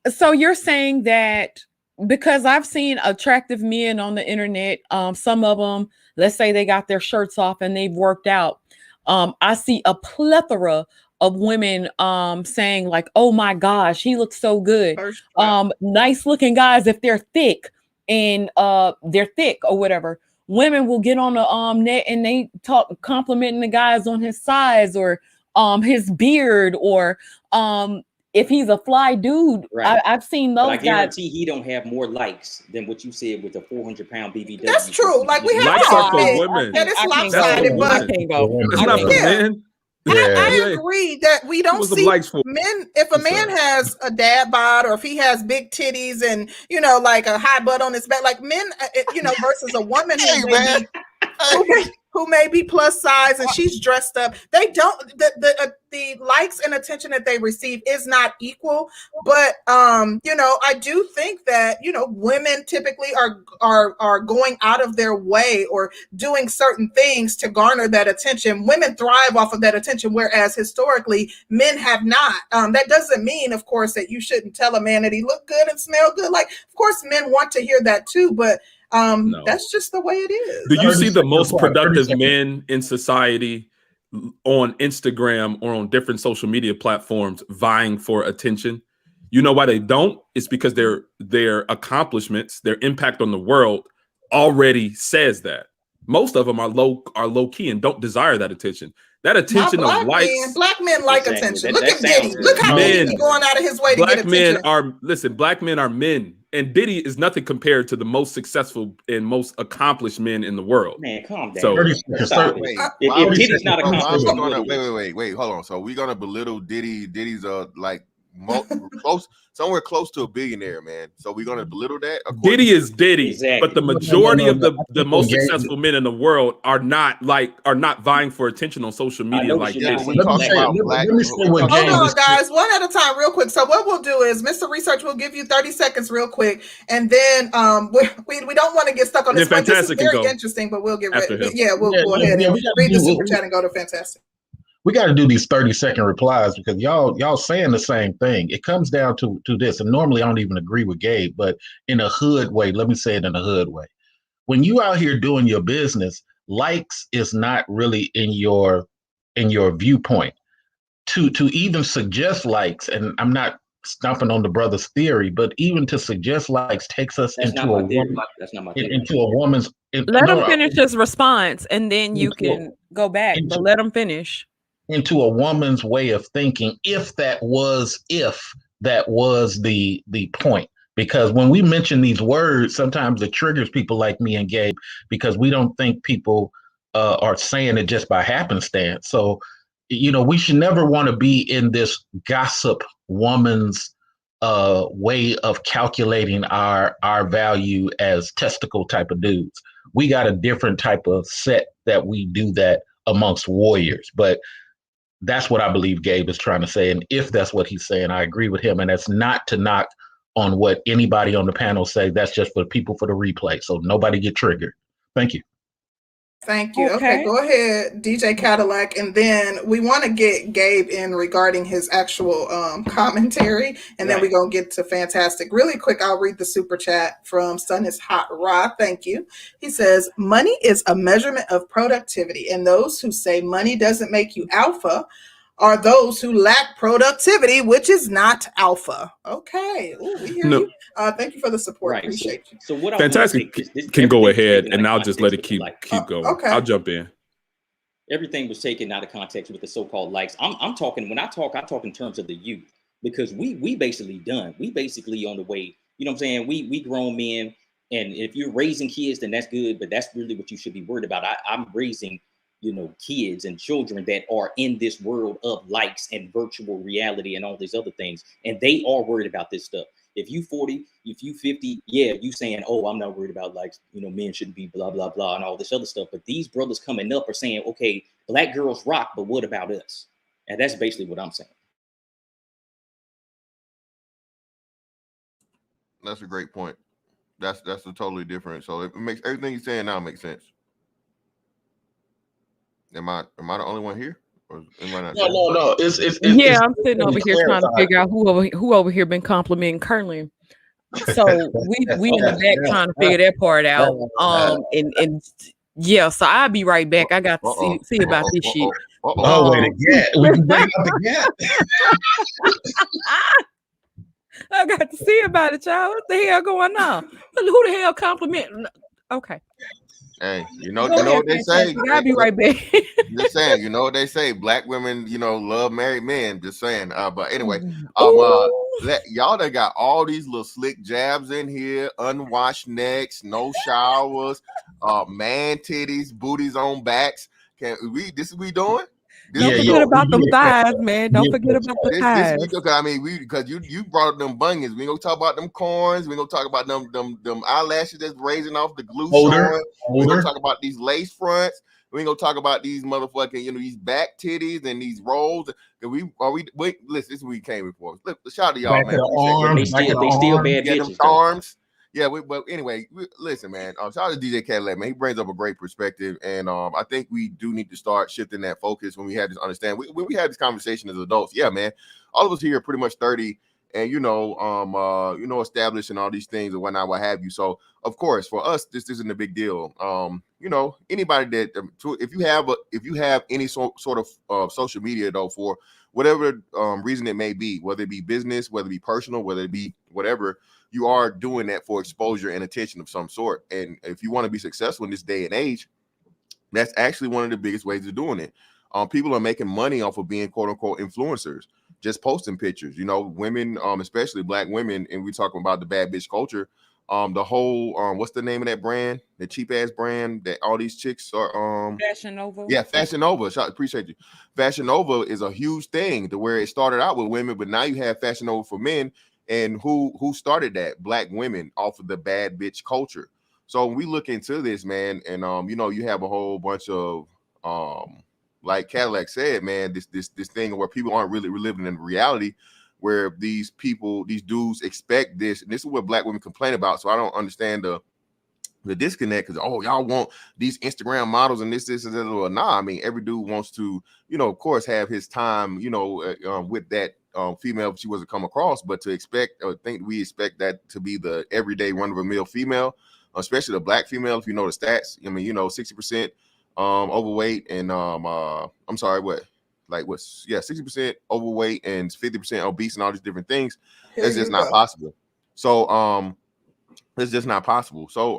So you're saying that because I've seen attractive men on the internet, some of them, let's say they got their shirts off and they've worked out. I see a plethora of women saying like, oh my gosh, he looks so good. Nice looking guys, if they're thick and they're thick or whatever, women will get on the net and they talk complimenting the guys on his size or his beard or if he's a fly dude. Right. I've seen those guys. I guarantee he don't have more likes than what you said with the 400-pound BBW. That's true. Like we have likes are for women. That is lopsided, but it's not for men. I agree that we don't see men. If a man has a dad bod, or if he has big titties and like a high butt on his back, like men, versus a woman who may be plus size and she's dressed up, they don't. The likes and attention that they receive is not equal. But I do think that women typically are going out of their way or doing certain things to garner that attention. Women thrive off of that attention, whereas historically men have not. That doesn't mean, of course, that you shouldn't tell a man that he look good and smell good. Like, of course, men want to hear that too, but no. That's just the way it is. Do you see the most productive men in society on Instagram or on different social media platforms vying for attention? You know why they don't? It's because their accomplishments, their impact on the world already says that. Most of them are low key and don't desire that attention. That attention of likes. Black men like attention. Look at Diddy. Look how Diddy going out of his way to get attention. Black men are men. And Diddy is nothing compared to the most successful and most accomplished men in the world. Man, calm down. So, if Diddy's not accomplished, wait, hold on. So we're gonna belittle Diddy. Diddy's close, somewhere close to a billionaire, man. So we're gonna belittle that. Diddy is Diddy, exactly. But the majority of the most successful men in the world are not vying for attention on social media like this. Hold on, guys, one at a time, real quick. So what we'll do is, Mr. Research will give you 30 seconds, real quick, and then we don't want to get stuck on this. This is very interesting, but we'll get ready. We'll go ahead and read the super chat and go to Fantastic. We got to do these 30-second replies because y'all saying the same thing. It comes down to this, and normally I don't even agree with Gabe, but in a hood way, let me say it in a hood way. When you out here doing your business, likes is not really in your viewpoint. To even suggest likes, and I'm not stomping on the brother's theory, but even to suggest likes takes us into a woman's. Let him finish his response, and then you can go back. But let him finish. Into a woman's way of thinking, if that was the point. Because when we mention these words, sometimes it triggers people like me and Gabe because we don't think people are saying it just by happenstance. So, we should never want to be in this gossip woman's way of calculating our value as testicle type of dudes. We got a different type of set that we do that amongst warriors. But that's what I believe Gabe is trying to say. And if that's what he's saying, I agree with him. And that's not to knock on what anybody on the panel say. That's just for people for the replay. So nobody get triggered. Thank you. Thank you. Okay, go ahead, DJ Cadillac. And then we want to get Gabe in regarding his actual commentary. And then we're going to get to Fantastic. Really quick, I'll read the super chat from Sun is Hot Raw. Thank you. He says, money is a measurement of productivity. And those who say money doesn't make you alpha are those who lack productivity, which is not alpha. Okay. Ooh, we hear you. Thank you for the support. Appreciate you. So what Fantastic can go ahead, and I'll just let it keep going. Okay. I'll jump in. Everything was taken out of context with the so-called likes. I'm talking, when I talk in terms of the youth, because we basically done. We basically on the way, you know what I'm saying? We grown men, and if you're raising kids, then that's good, but that's really what you should be worried about. I'm raising kids and children that are in this world of likes and virtual reality and all these other things. And they are worried about this stuff. If you 40, if you 50, you saying, oh, I'm not worried about likes, men shouldn't be blah, blah, blah, and all this other stuff. But these brothers coming up are saying, okay, black girls rock, but what about us? And that's basically what I'm saying. That's a great point. That's a totally different. So it makes everything you're saying now makes sense. Am I the only one here? Or am I not? No. It's I'm sitting over here trying to figure out who over here been complimenting Curling. So we in the back trying to figure that part out. So I'll be right back. I got to see about this shit. Wait again. We can bring up the gap. I got to see about it, y'all. What the hell going on? Who the hell complimenting? Okay. Hey, you know what they say. I'll be right back. Just saying, you know what they say. Black women, love married men. Just saying. But anyway, y'all that got all these little slick jabs in here, unwashed necks, no showers, man titties, booties on backs. This is what we doing? Don't forget about them thighs, man. Don't forget about the thighs. I mean, because you brought up them bunions. We gonna talk about them corns. We gonna talk about them eyelashes that's raising off the glue showing. We gonna talk about these lace fronts. We ain't gonna talk about these motherfucking, these back titties and these rolls. Wait, listen, this is what we came before. Look, shout out to y'all, man. They still bad bitches. Arms. Yeah, but anyway, listen, man. Shout out to DJ Cadillac, man. He brings up a great perspective, and I think we do need to start shifting that focus when we had this understand. When we had this conversation as adults, yeah, man. All of us here are pretty much 30, and established and all these things and whatnot, what have you. So, of course, for us, this isn't a big deal. Anybody that if you have any sort of social media though, for whatever reason it may be, whether it be business, whether it be personal, whether it be whatever. You are doing that for exposure and attention of some sort. And if you want to be successful in this day and age, that's actually one of the biggest ways of doing it. People are making money off of being quote unquote influencers, just posting pictures, women, especially black women. And we're talking about the bad bitch culture. The whole, what's the name of that brand? The cheap ass brand that all these chicks are, Fashion Nova. Yeah, Fashion Nova. Appreciate you. Fashion Nova is a huge thing to where it started out with women, but now you have Fashion Nova for men. And who started that? Black women off of the bad bitch culture. So when we look into this, man, and you have a whole bunch of like Cadillac said, man, this thing where people aren't really living in reality, where these dudes expect this, and this is what black women complain about. So I don't understand the disconnect, because y'all want these Instagram models and this and that. Well, nah, I mean, every dude wants to, of course, have his time, with that female if she wasn't come across, but to expect or think we expect that to be the everyday run-of-the-mill female, especially the black female. If you know the stats, 60% overweight, and 60% overweight and 50% obese and all these different things. That's just not possible. So it's just not possible. So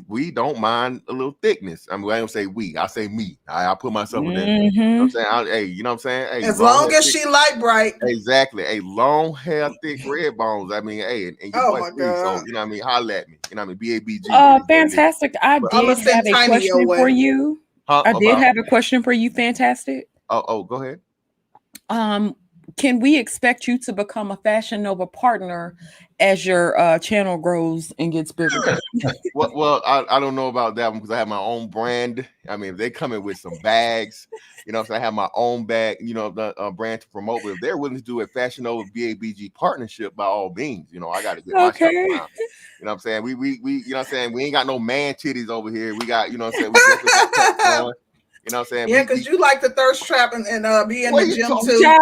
we don't mind a little thickness. I mean, I don't say we, I say me. I put myself in there. You know what I'm saying? You know what I'm saying? Hey, as long as she light bright. Exactly. Hey, long hair, thick red bones. I mean, hey, and your boy free, so you know what I mean, holla at me. You know what I mean? BABG. Fantastic. I did have a question for you. I did have a question for you, Fantastic. Oh, go ahead. Can we expect you to become a Fashion Nova partner as your channel grows and gets bigger? Well, I don't know about that one because I have my own brand. I mean, if they come in with some bags, so I have my own bag, the brand to promote. But if they're willing to do a Fashion Nova BABG partnership, by all means, I got to get my stuff around. You know what I'm saying? We you know what I'm saying? We ain't got no man titties over here. We got, we definitely got cuts going. You know what I'm saying? Yeah, because you like the thirst trap and be in the gym too. Yeah.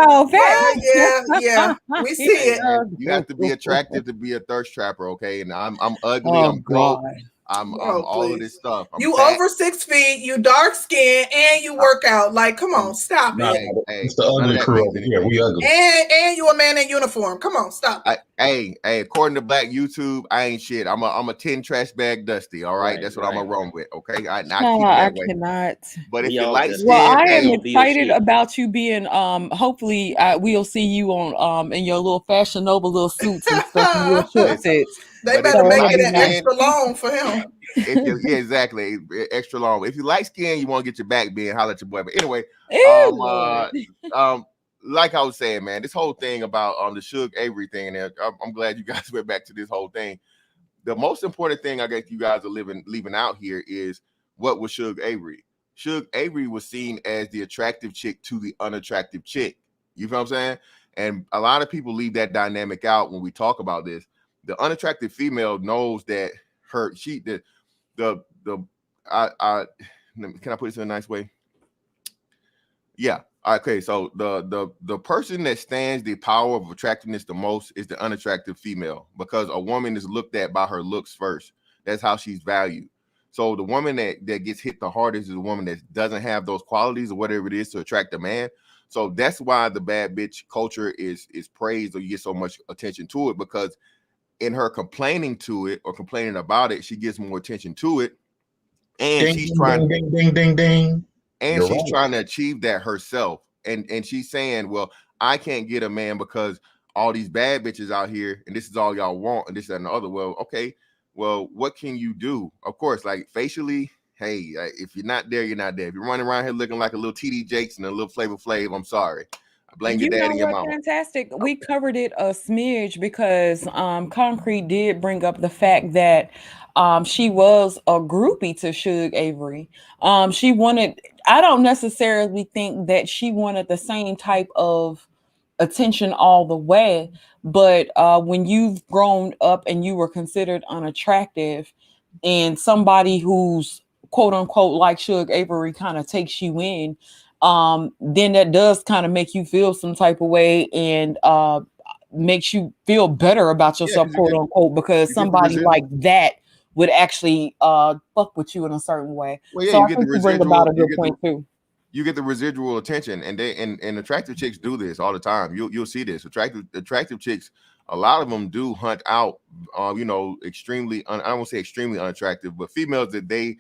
We see it. You have to be attractive to be a thirst trapper, okay? And I'm ugly, I'm broke, I'm all of this stuff. You fat. Over 6 feet, you dark skin, and you work out. Like, come on, stop it. It's the ugly crew over here. We ugly. And you a man in uniform. Come on, stop. Hey, according to Black YouTube, I ain't shit. I'm a 10 trash bag Dusty. All right, that's what I'm gonna run with. Okay, I cannot. But if you like, I am excited about you being. Hopefully, we'll see you on in your little Fashion Nova little suits and stuff. And your short sets. They better make it an extra long for him. Exactly, extra long. If you like skin, you want to get your back bent, holler at your boy. But anyway, like I was saying, man, this whole thing about the Shug Avery thing, and I'm glad you guys went back to this whole thing. The most important thing I guess you guys are leaving out here is what was Shug Avery. Shug Avery was seen as the attractive chick to the unattractive chick. You feel what I'm saying? And a lot of people leave that dynamic out when we talk about this. The unattractive female knows that can I put this in a nice way? Yeah. Okay. So the person that stands the power of attractiveness the most is the unattractive female, because a woman is looked at by her looks first. That's how she's valued. So the woman that gets hit the hardest is a woman that doesn't have those qualities or whatever it is to attract a man. So that's why the bad bitch culture is praised, or you get so much attention to it, because in her complaining to it or complaining about it, she gets more attention to it. And she's trying trying to achieve that herself. And she's saying, well, I can't get a man because all these bad bitches out here, and this is all y'all want, and this and the other. Well, okay. Well, what can you do? Of course, like facially hey, if you're not there, you're not there. If you're running around here looking like a little TD Jakes and a little Flavor Flav, I'm sorry. I blame your You dad know and your what? mama. Fantastic. We covered it a smidge because Concrete did bring up the fact that she was a groupie to Shug Avery. She wanted. I don't necessarily think that she wanted the same type of attention all the way, but when you've grown up and you were considered unattractive, and somebody who's quote unquote like Shug Avery kind of takes you in, then that does kind of make you feel some type of way and makes you feel better about yourself, quote unquote, because somebody like that would actually fuck with you in a certain way. Well, yeah, so you I get think the you bring residual, about a good point too. You get the residual attention, and attractive chicks do this all the time. You'll see this. Attractive chicks, a lot of them do hunt out, extremely. I don't want to say extremely unattractive, but females that they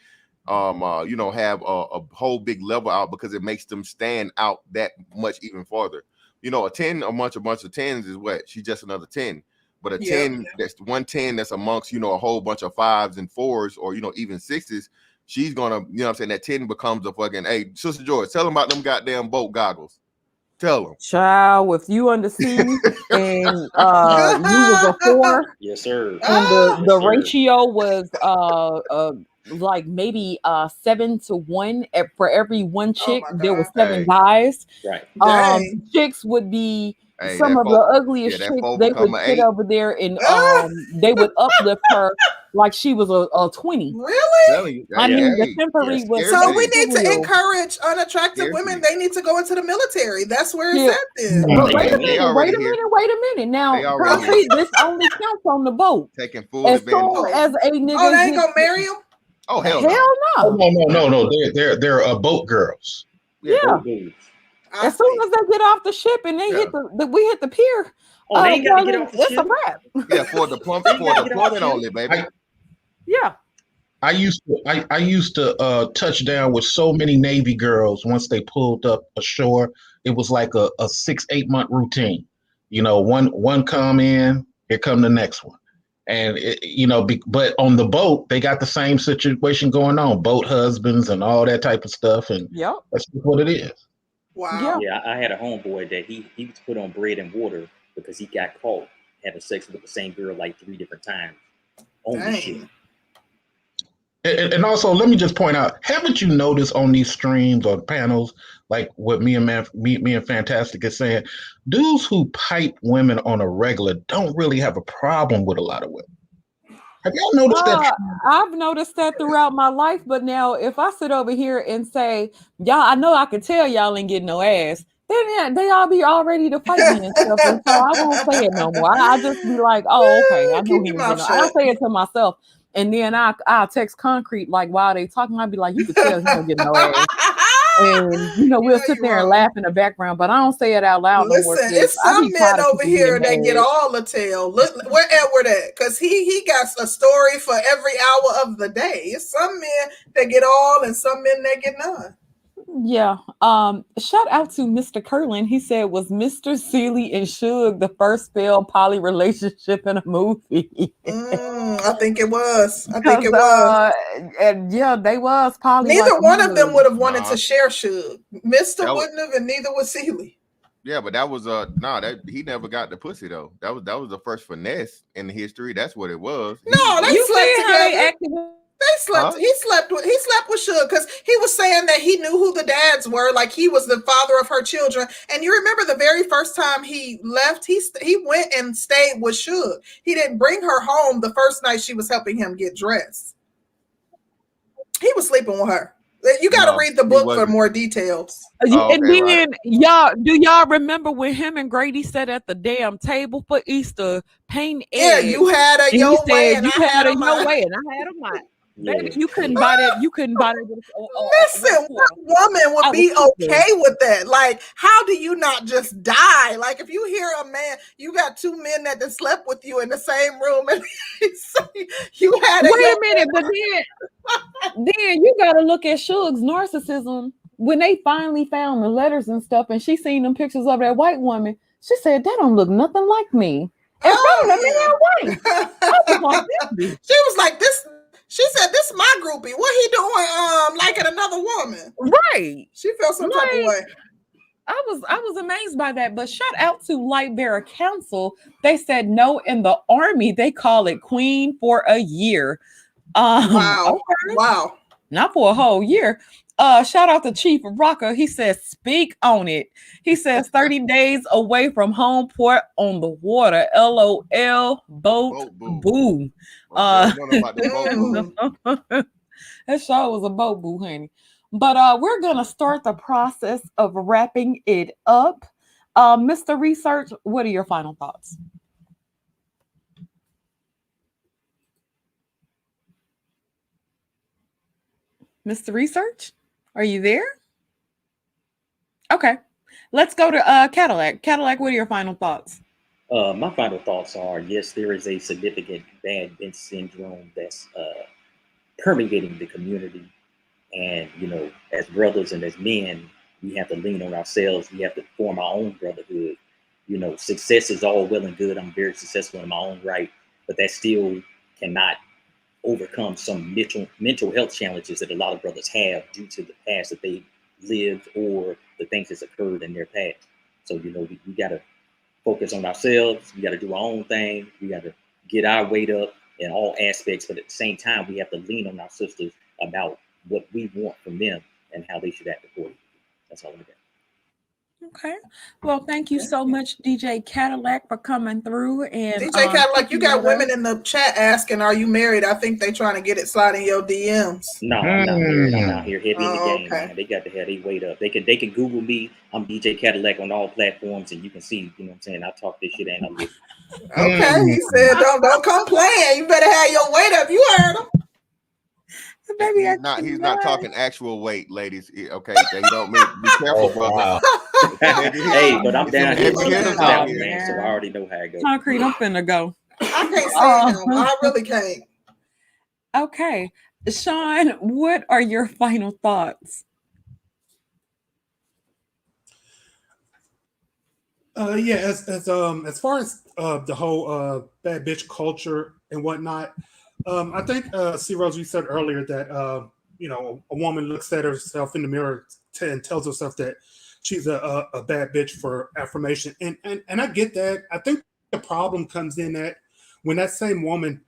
have a whole big level out because it makes them stand out that much even farther. A 10, a bunch of 10s is what? She's just another 10. But a 10, that's 110 that's amongst, a whole bunch of 5s and 4s or, even 6s. She's gonna, that 10 becomes a fucking, hey, Sister George, tell them about them goddamn boat goggles. Tell them. Child, if you under sea and you was a 4. Yes, sir. And the ratio was like maybe 7 to 1 for every one chick. There were 7 guys. Right. Chicks would be some of the ugliest chicks. They would sit over there and they would uplift her like she was a 20. Really? I mean, the temporary was. So we need to encourage unattractive women. They need to go into the military. That's where it's at then. But wait a minute. Now, Concrete, this only counts on the boat. Taking full as advantage. soon as a nigga. Oh, they ain't gonna marry him? Oh, hell no. No. They're boat girls. Yeah. As soon as they get off the ship and they hit we hit the pier. Oh, they ain't got to get off the ship. It's a wrap. Yeah, for the plumbing only, baby. Yeah. I used to touch down with so many Navy girls once they pulled up ashore. It was like a 6-8 month routine. One come in, here come the next one. And but on the boat, they got the same situation going on, boat husbands and all that type of stuff. And that's what it is. Wow. Yeah, I had a homeboy that he was put on bread and water because he got caught having sex with the same girl like 3 different times on the ship. And also, let me just point out: haven't you noticed on these streams or panels, like what me and Fantastic is saying, dudes who pipe women on a regular don't really have a problem with a lot of women. Have y'all noticed that? I've noticed that throughout my life, but now if I sit over here and say, y'all, I know I can tell y'all ain't getting no ass, then they all be all ready to fight me and stuff, and so I won't say it no more. I just be like, oh, okay, I know he ain't getting no. I'll say it to myself. And then I'll text Concrete like while they talking, I'll be like, you can tell he don't get no ass. And we'll sit there and laugh in the background, but I don't say it out loud. Listen, no more, it's some men over here that get all the tail. Look where Edward at, because he got a story for every hour of the day. It's some men that get all and some men that get none. Yeah. Shout out to Mr. Curlin. He said, was Mr. Celie and Shug the first failed poly relationship in a movie? I think it was. And yeah, they was poly. Neither one of them would have wanted to share Shug. Mr. wouldn't have, and neither was Celie. Yeah, but that was he never got the pussy though. That was the first finesse in the history. That's what it was. No, they slept together. They slept. Huh? He slept with Shug because he was saying that he knew who the dads were, like he was the father of her children. And you remember the very first time he left, he went and stayed with Shug. He didn't bring her home the first night she was helping him get dressed. He was sleeping with her. You got to read the book for more details. And then y'all remember when him and Grady sat at the damn table for Easter painting eggs? Yeah, you had a your way, and you had a your way, and I had a mine. Baby, you couldn't buy that. You couldn't buy that. Listen, what woman would be okay with that? Like, how do you not just die? Like, if you hear a man, you got 2 men that just slept with you in the same room, and you had. Wait a minute, but then you got to look at Shug's narcissism when they finally found the letters and stuff, and she seen them pictures of that white woman. She said, "That don't look nothing like me." And she was like, "This." She said, "This is my groupie. What he doing? Liking another woman?" Right. She felt some type of way. I was amazed by that. But shout out to Light Bearer Council. They said no in the Army. They call it Queen for a year. Wow. Okay. Wow. Not for a whole year. Shout out to Chief Rocker. He says, speak on it. He says 30 days away from home port on the water. LOL boat boo. I don't know about the boat boo. That show was a boat boo, honey. But we're gonna start the process of wrapping it up. Mr. Research, what are your final thoughts? Mr. Research, are you there? Okay, let's go to Cadillac. Cadillac, what are your final thoughts? My final thoughts are, yes, there is a significant bad bitch syndrome that's permeating the community. And, you know, as brothers and as men, we have to lean on ourselves. We have to form our own brotherhood. You know, success is all well and good. I'm very successful in my own right, but that still cannot overcome some mental health challenges that a lot of brothers have due to the past that they lived or the things that's occurred in their past. So, you know, we got to focus on ourselves. We got to do our own thing. We got to get our weight up in all aspects. But at the same time, we have to lean on our sisters about what we want from them and how they should act accordingly. That's all I got. Okay. Well, thank you so much, DJ Cadillac, for coming through. And DJ Cadillac, you got women in the chat asking, "Are you married?" I think they trying to get it sliding your DMs. No, I'm not married. I'm out here heavy in the game, okay. man. They got to have their weight up. They can Google me. I'm DJ Cadillac on all platforms, and you can see, you know what I'm saying? I talk this shit and I live. Okay, he said, don't come playing. You better have your weight up. You heard him. Baby, He's not talking actual weight, ladies. Okay, they don't be careful, brother. Hey, but I'm down here, man. man, so I already know how it goes. Concrete, I'm finna go. I can't say him. I really can't. Okay, Sean, what are your final thoughts? Yeah, as far as the whole bad bitch culture and whatnot, I think C Rose, you said earlier that you know, a woman looks at herself in the mirror and tells herself that she's a bad bitch for affirmation, and I get that. I think the problem comes in that when that same woman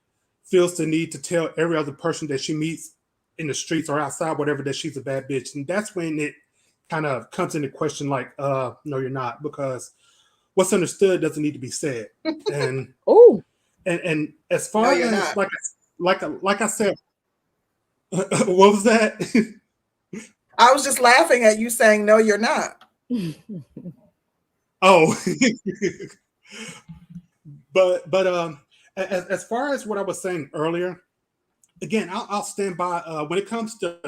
feels the need to tell every other person that she meets in the streets or outside, whatever, that she's a bad bitch, and that's when it kind of comes into question. Like, no, you're not, because what's understood doesn't need to be said. And and as far as like I said, what was that? I was just laughing at you saying, "No, you're not." Oh, but as far as what I was saying earlier, again, I'll stand by when it comes to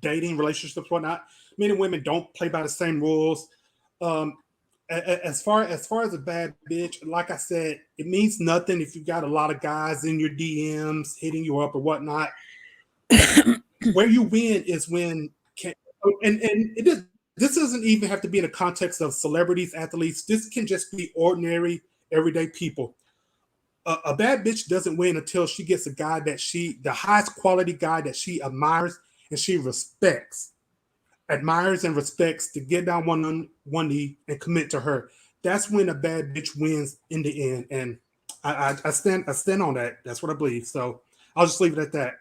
dating, relationships, whatnot. Men and women don't play by the same rules. As far as a bad bitch, like I said, it means nothing if you got a lot of guys in your DMs hitting you up or whatnot. Where you win is when this doesn't even have to be in the context of celebrities, athletes. This can just be ordinary, everyday people. A bad bitch doesn't win until she gets a guy that the highest quality guy that she admires and she admires and respects, to get down one knee and commit to her. That's when a bad bitch wins in the end. And I stand on that. That's what I believe. So I'll just leave it at that.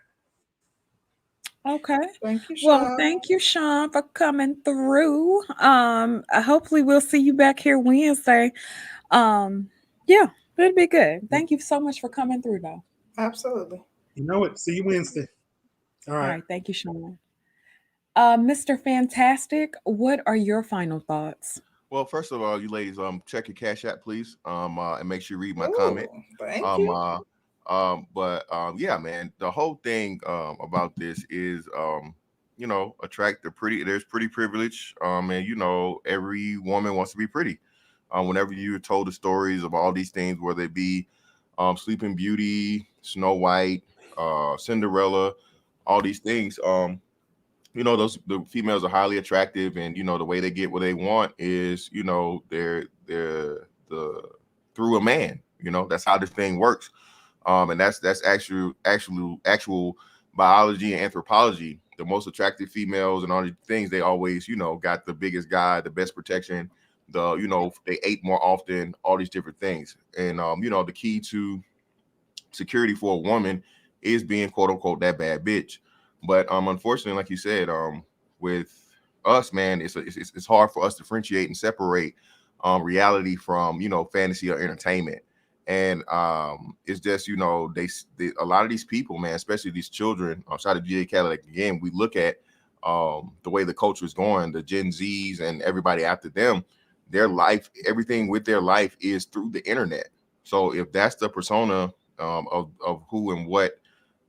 Okay. Thank you, Sean. Well, thank you, Sean, for coming through. Hopefully we'll see you back here Wednesday. Yeah, it'll be good. Thank you so much for coming through, though. Absolutely. You know it. See you Wednesday. All right. Thank you, Sean. Mr. Fantastic, what are your final thoughts? Well, first of all, you ladies, check your Cash App, please, and make sure you read my comment. Thank you. Yeah, man, the whole thing about this is, you know, attract the pretty. There's pretty privilege, and you know, every woman wants to be pretty. Whenever you're told the stories of all these things, whether it be Sleeping Beauty, Snow White, Cinderella, all these things, you know, the females are highly attractive, and you know, the way they get what they want is, you know, they're through a man. You know, that's how this thing works. And that's actual biology and anthropology. The most attractive females and all these things, they always, got the biggest guy, the best protection, they ate more often, all these different things. And the key to security for a woman is being quote unquote that bad bitch. But unfortunately, like you said, with us, man, it's hard for us to differentiate and separate reality from fantasy or entertainment. And it's just a lot of these people, man, especially these children. Shout out to DJ Khaled again. We look at the way the culture is going, the Gen Zs and everybody after them. Their life, everything with their life is through the internet. So if that's the persona of who and what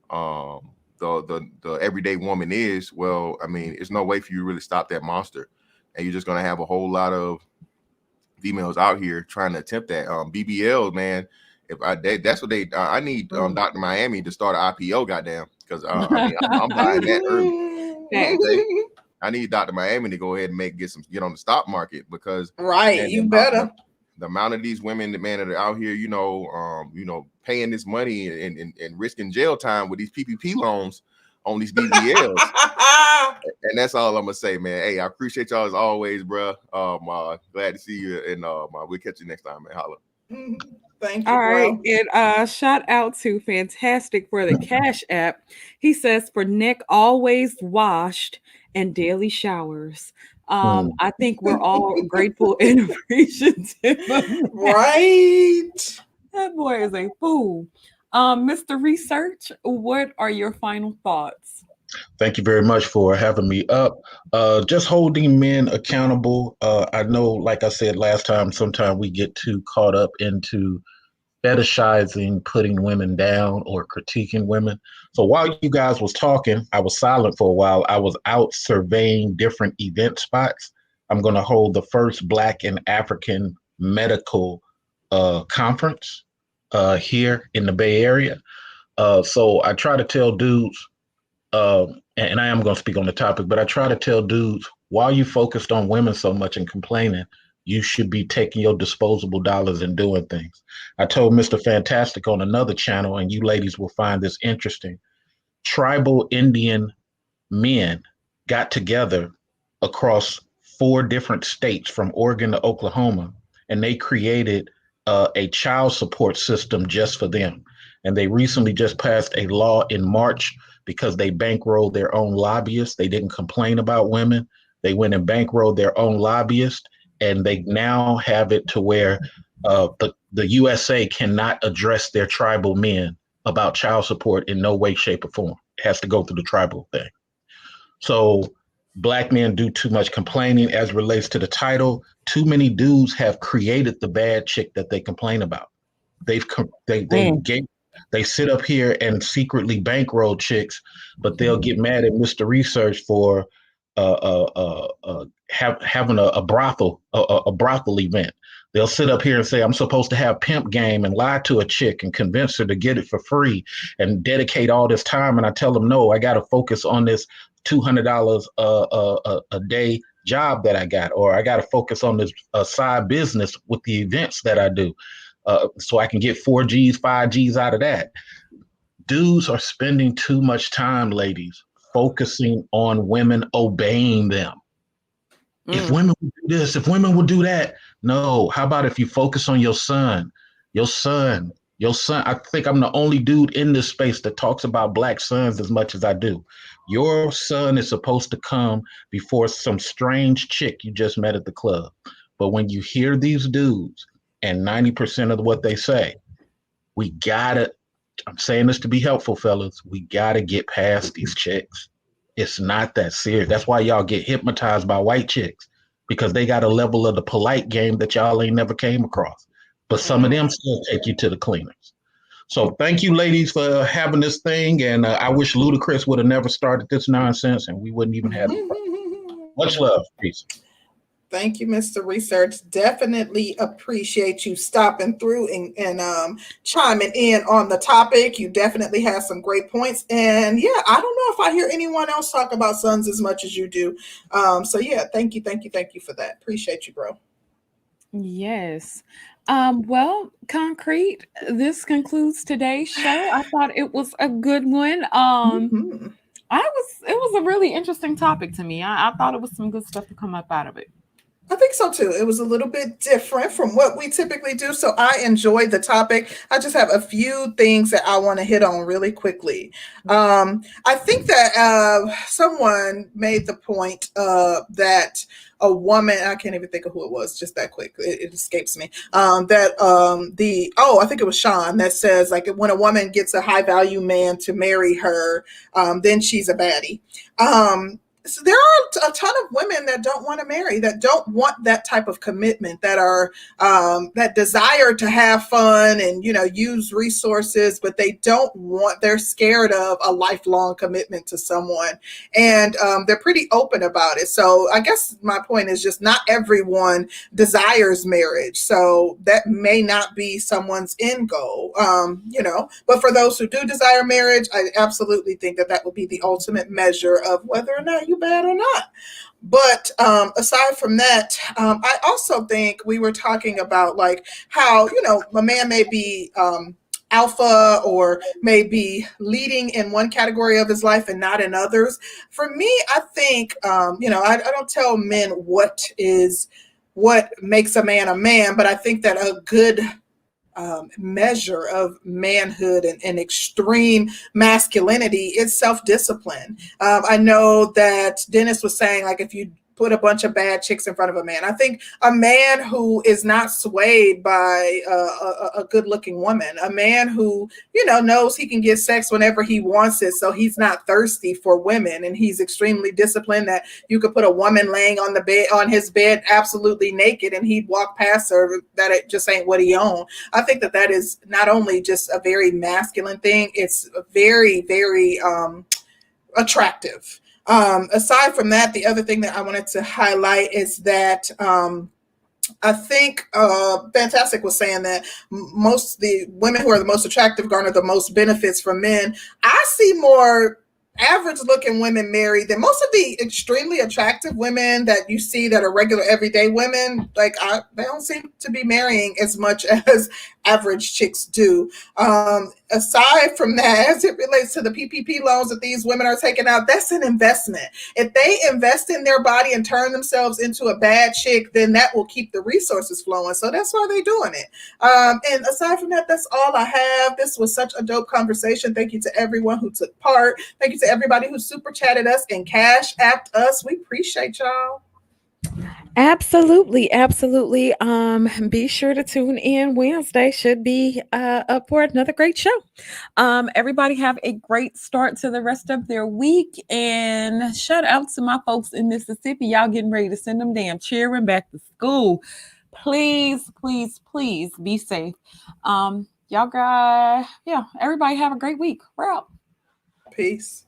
the everyday woman is, well, I mean, it's no way for you to really stop that monster, and you're just gonna have a whole lot of females out here trying to attempt that. BBL, man. That's what they. I need Dr. Miami to start an IPO, goddamn, because I'm buying that early. Okay? I need Dr. Miami to go ahead and get on the stock market, because you better. The amount of these women, man, that are out here, paying this money and risking jail time with these PPP loans on these BBLs. And that's all I'm gonna say, man. Hey, I appreciate y'all as always, bro. Glad to see you, and we'll catch you next time, man. Holla. Thank you, All bro. right. And shout out to Fantastic for the Cash App. He says, for neck always washed and daily showers. I think we're all grateful and appreciative of that. Right. That boy is a fool. Mr. Research, what are your final thoughts? Thank you very much for having me up. Just holding men accountable. I know, like I said last time, sometimes we get too caught up into fetishizing, putting women down, or critiquing women. So while you guys was talking, I was silent for a while. I was out surveying different event spots. I'm going to hold the first Black and African medical conference here in the Bay Area. So I try to tell dudes, and I am going to speak on the topic, but I try to tell dudes, while you focused on women so much and complaining, you should be taking your disposable dollars and doing things. I told Mr. Fantastic on another channel, and you ladies will find this interesting. Tribal Indian men got together across 4 different states from Oregon to Oklahoma, and they created a child support system just for them. And they recently just passed a law in March because they bankrolled their own lobbyists. They didn't complain about women. They went and bankrolled their own lobbyists, and they now have it to where the USA cannot address their tribal men about child support in no way, shape, or form. It has to go through the tribal thing. So Black men do too much complaining as relates to the title. Too many dudes have created the bad chick that they complain about. They sit up here and secretly bankroll chicks, but they'll get mad at Mr. Research for having a brothel event. They'll sit up here and say, I'm supposed to have pimp game, and lie to a chick and convince her to get it for free and dedicate all this time. And I tell them, no, I got to focus on this $200 a day job that I got, or I got to focus on this side business with the events that I do. So I can get 4Gs, 5Gs out of that. Dudes are spending too much time, ladies, focusing on women obeying them. If women would do this, if women would do that. No, how about if you focus on your son? Your son. I think I'm the only dude in this space that talks about Black sons as much as I do. Your son is supposed to come before some strange chick you just met at the club. But when you hear these dudes, and 90% of what they say, I'm saying this to be helpful, fellas, we gotta get past these chicks. It's not that serious. That's why y'all get hypnotized by white chicks, because they got a level of the polite game that y'all ain't never came across. But some of them still take you to the cleaners. So thank you, ladies, for having this thing. And I wish Ludacris would have never started this nonsense, and we wouldn't even have it. Much love. Peace. Thank you, Mr. Research. Definitely appreciate you stopping through and chiming in on the topic. You definitely have some great points. And yeah, I don't know if I hear anyone else talk about sons as much as you do. So yeah, thank you for that. Appreciate you, bro. Yes. Well, Concrete, this concludes today's show. I thought it was a good one. Mhm. It was a really interesting topic to me. I thought it was some good stuff to come up out of it. I think so too. It was a little bit different from what we typically do. So I enjoyed the topic. I just have a few things that I want to hit on really quickly. I think that someone made the point that a woman, I can't even think of who it was just that quick. It escapes me. I think it was Sean that says like when a woman gets a high value man to marry her, then she's a baddie. So there are a ton of women that don't want to marry, that don't want that type of commitment, that are that desire to have fun and use resources, but they're scared of a lifelong commitment to someone, and they're pretty open about it. So I guess my point is just not everyone desires marriage, so that may not be someone's end goal, But for those who do desire marriage, I absolutely think that would be the ultimate measure of whether or not you bad or not. But aside from that, I also think we were talking about like how a man may be alpha or may be leading in one category of his life and not in others. For me, I think I don't tell men what makes a man, but I think that a good measure of manhood and extreme masculinity is self-discipline. I know that Dennis was saying like if you put a bunch of bad chicks in front of a man, I think a man who is not swayed by a good-looking woman, a man who knows he can get sex whenever he wants it, so he's not thirsty for women, and he's extremely disciplined, that you could put a woman laying on his bed absolutely naked and he'd walk past her, that it just ain't what he owned. I think that is not only just a very masculine thing, it's very, very attractive. Aside from that, the other thing that I wanted to highlight is that I think Fantastic was saying that most the women who are the most attractive garner the most benefits from men. I see more average looking women married than most of the extremely attractive women that you see that are regular everyday women. Like they don't seem to be marrying as much as average chicks do. Aside from that, as it relates to the PPP loans that these women are taking out, that's an investment. If they invest in their body and turn themselves into a bad chick, then that will keep the resources flowing. So that's why they're doing it. And aside from that, that's all I have. This was such a dope conversation. Thank you to everyone who took part. Thank you to everybody who super chatted us and cash apped us. We appreciate y'all. Absolutely. Be sure to tune in. Wednesday should be up for another great show. Everybody have a great start to the rest of their week, and shout out to my folks in Mississippi. Y'all getting ready to send them damn children back to school. Please be safe. Y'all guys, everybody have a great week. We're out. Peace.